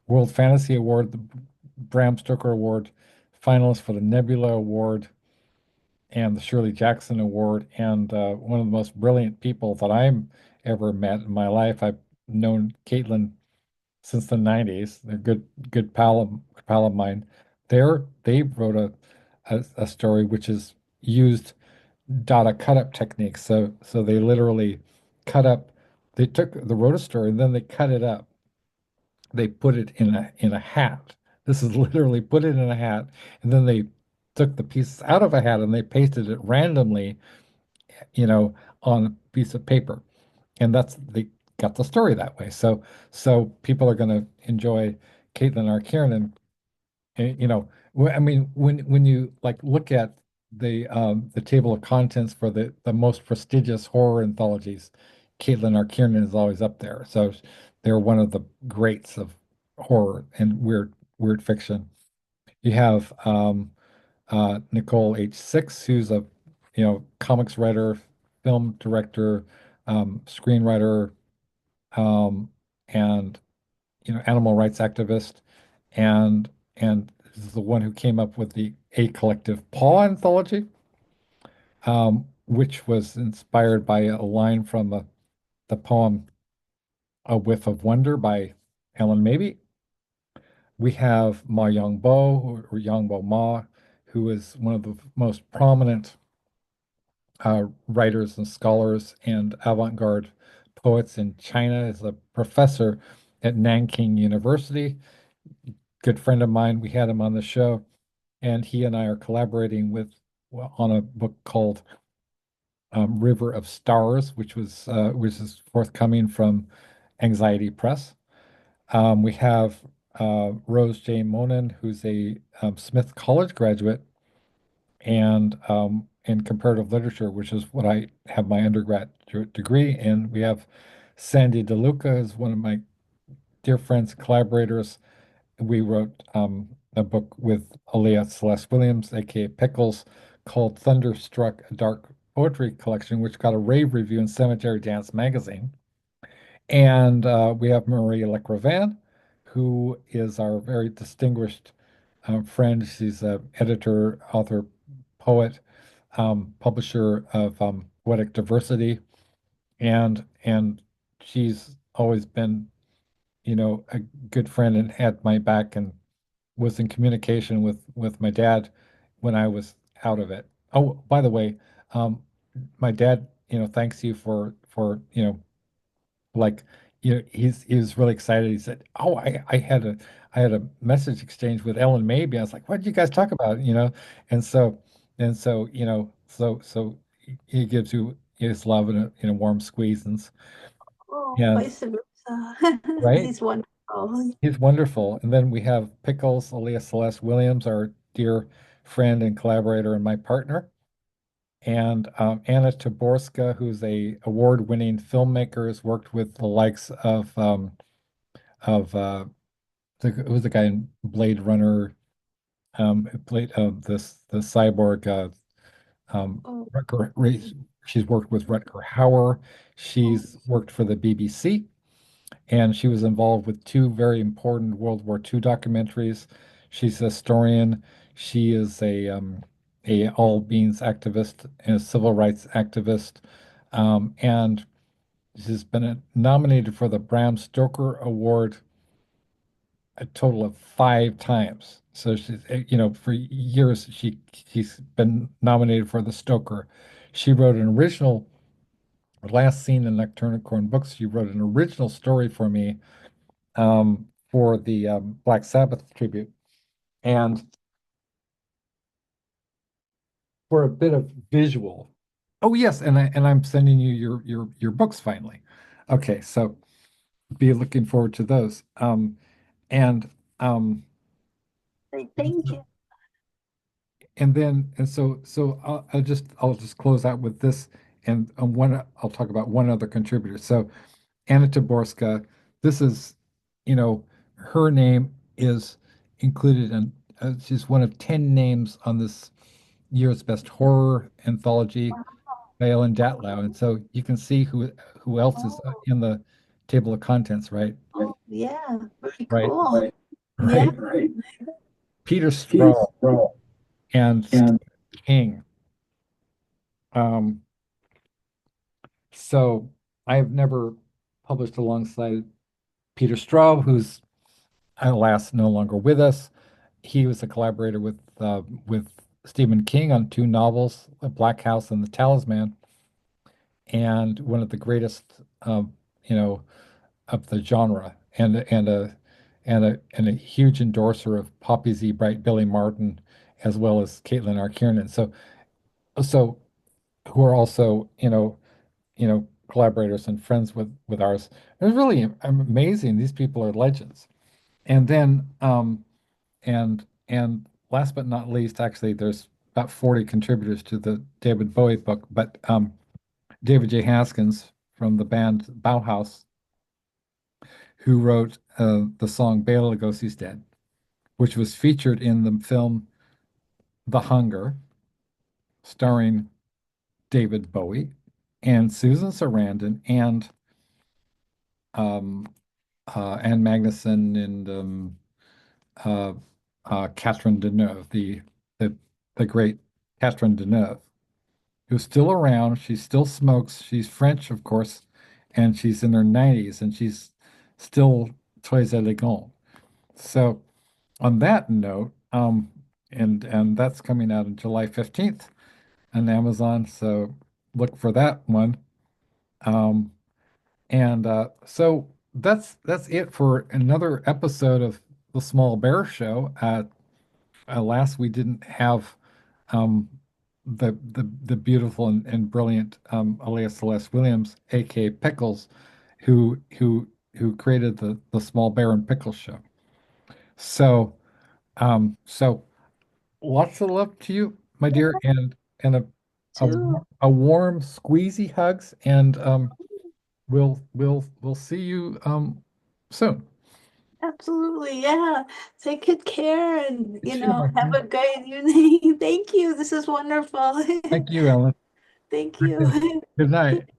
S1: World Fantasy Award, the Bram Stoker Award, finalist for the Nebula Award and the Shirley Jackson Award, and one of the most brilliant people that I'm ever met in my life. I've known Caitlin since the 90s. They're good pal of mine. They wrote a story which is used data cut up techniques. So they literally cut up. They wrote a story and then they cut it up. They put it in a hat. This is literally put it in a hat, and then they took the pieces out of a hat and they pasted it randomly, you know, on a piece of paper. And they got the story that way. So people are going to enjoy Caitlin R. Kiernan. I mean, when you like look at the table of contents for the most prestigious horror anthologies, Caitlin R. Kiernan is always up there. So they're one of the greats of horror and weird fiction. You have Nicole H. Six, who's a comics writer, film director, screenwriter, um, and animal rights activist, and is the one who came up with the A Collective Paw anthology, which was inspired by a line from the poem "A Whiff of Wonder" by Ellen Mabey. We have Ma Yongbo or Yongbo Ma, who is one of the most prominent writers and scholars and avant-garde poets in China. Is a professor at Nanking University. Good friend of mine. We had him on the show, and he and I are collaborating on a book called River of Stars, which is forthcoming from Anxiety Press. We have Rose J. Monin, who's a Smith College graduate and in comparative literature, which is what I have my undergraduate degree in. We have Sandy DeLuca, who's one of my dear friends, collaborators. We wrote a book with Aaliyah Celeste Williams, aka Pickles, called Thunderstruck, a dark poetry collection, which got a rave review in Cemetery Dance magazine. And we have Marie Lecravan, who is our very distinguished friend. She's an editor, author, poet, publisher of Poetic Diversity, and she's always been, a good friend and had my back and was in communication with my dad when I was out of it. Oh, by the way, my dad, thanks you for like he was really excited. He said, "Oh, I had a message exchange with Ellen maybe." I was like, "What did you guys talk about?" And so he gives you his love in a warm squeeze,
S2: Oh,
S1: and
S2: vice versa.
S1: right,
S2: He's wonderful.
S1: he's wonderful. And then we have Pickles, alias Celeste Williams, our dear friend and collaborator and my partner. And Anna Taborska, who's a award-winning filmmaker, has worked with the likes of who was the guy in Blade Runner, who played the cyborg
S2: Oh,
S1: she's worked with Rutger Hauer.
S2: oh,
S1: She's worked for the BBC, and she was involved with two very important World War II documentaries. She's a historian. She is a all beings activist and a civil rights activist, and she's been nominated for the Bram Stoker Award a total of 5 times. So she's, for years she's been nominated for the Stoker. She wrote an original, last seen in Nocturnal Corn Books. She wrote an original story for me for the Black Sabbath tribute, and for a bit of visual. Oh yes, I'm sending you your books finally. Okay, so be looking forward to those. And um,
S2: thank you.
S1: I'll just close out with this, and one I'll talk about one other contributor. So Anna Taborska, this is, her name is included in, she's one of 10 names on this year's best horror anthology by Ellen Datlow, and so you can see who else is
S2: Oh,
S1: in the table of contents, right?
S2: oh, yeah, very
S1: Right,
S2: cool. Yeah.
S1: right. Peter Straub and Stephen King. Um, So I've never published alongside Peter Straub, who's alas no longer with us. He was a collaborator with Stephen King on two novels, The Black House and The Talisman, and one of the greatest, you know, of the genre, and a huge endorser of Poppy Z. Bright, Billy Martin, as well as Caitlin R. Kiernan. So who are also, collaborators and friends with ours. It was really amazing. These people are legends. And then and last but not least, actually, there's about 40 contributors to the David Bowie book, but David J. Haskins from the band Bauhaus, who wrote the song Bela Lugosi's Dead, which was featured in the film The Hunger, starring David Bowie and Susan Sarandon um, Anne Magnuson and uh, Catherine Deneuve, the the great Catherine Deneuve, who's still around. She still smokes. She's French, of course, and she's in her 90s, and she's still très élégante. So, on that note, and that's coming out on July 15th on Amazon. So look for that one. Um, And so that's it for another episode of the Small Bear Show. Alas, we didn't have um, the beautiful and brilliant Elias Celeste Williams, aka Pickles, who created the Small Bear and Pickles show. So lots of love to you, my dear, and a
S2: Too.
S1: a warm squeezy hugs, and we'll see you soon.
S2: Absolutely, yeah. Take good care and,
S1: You too, my
S2: have
S1: friend.
S2: a great evening. Thank you. This is wonderful.
S1: Thank you, Ellen.
S2: Thank
S1: Okay.
S2: you.
S1: Good night.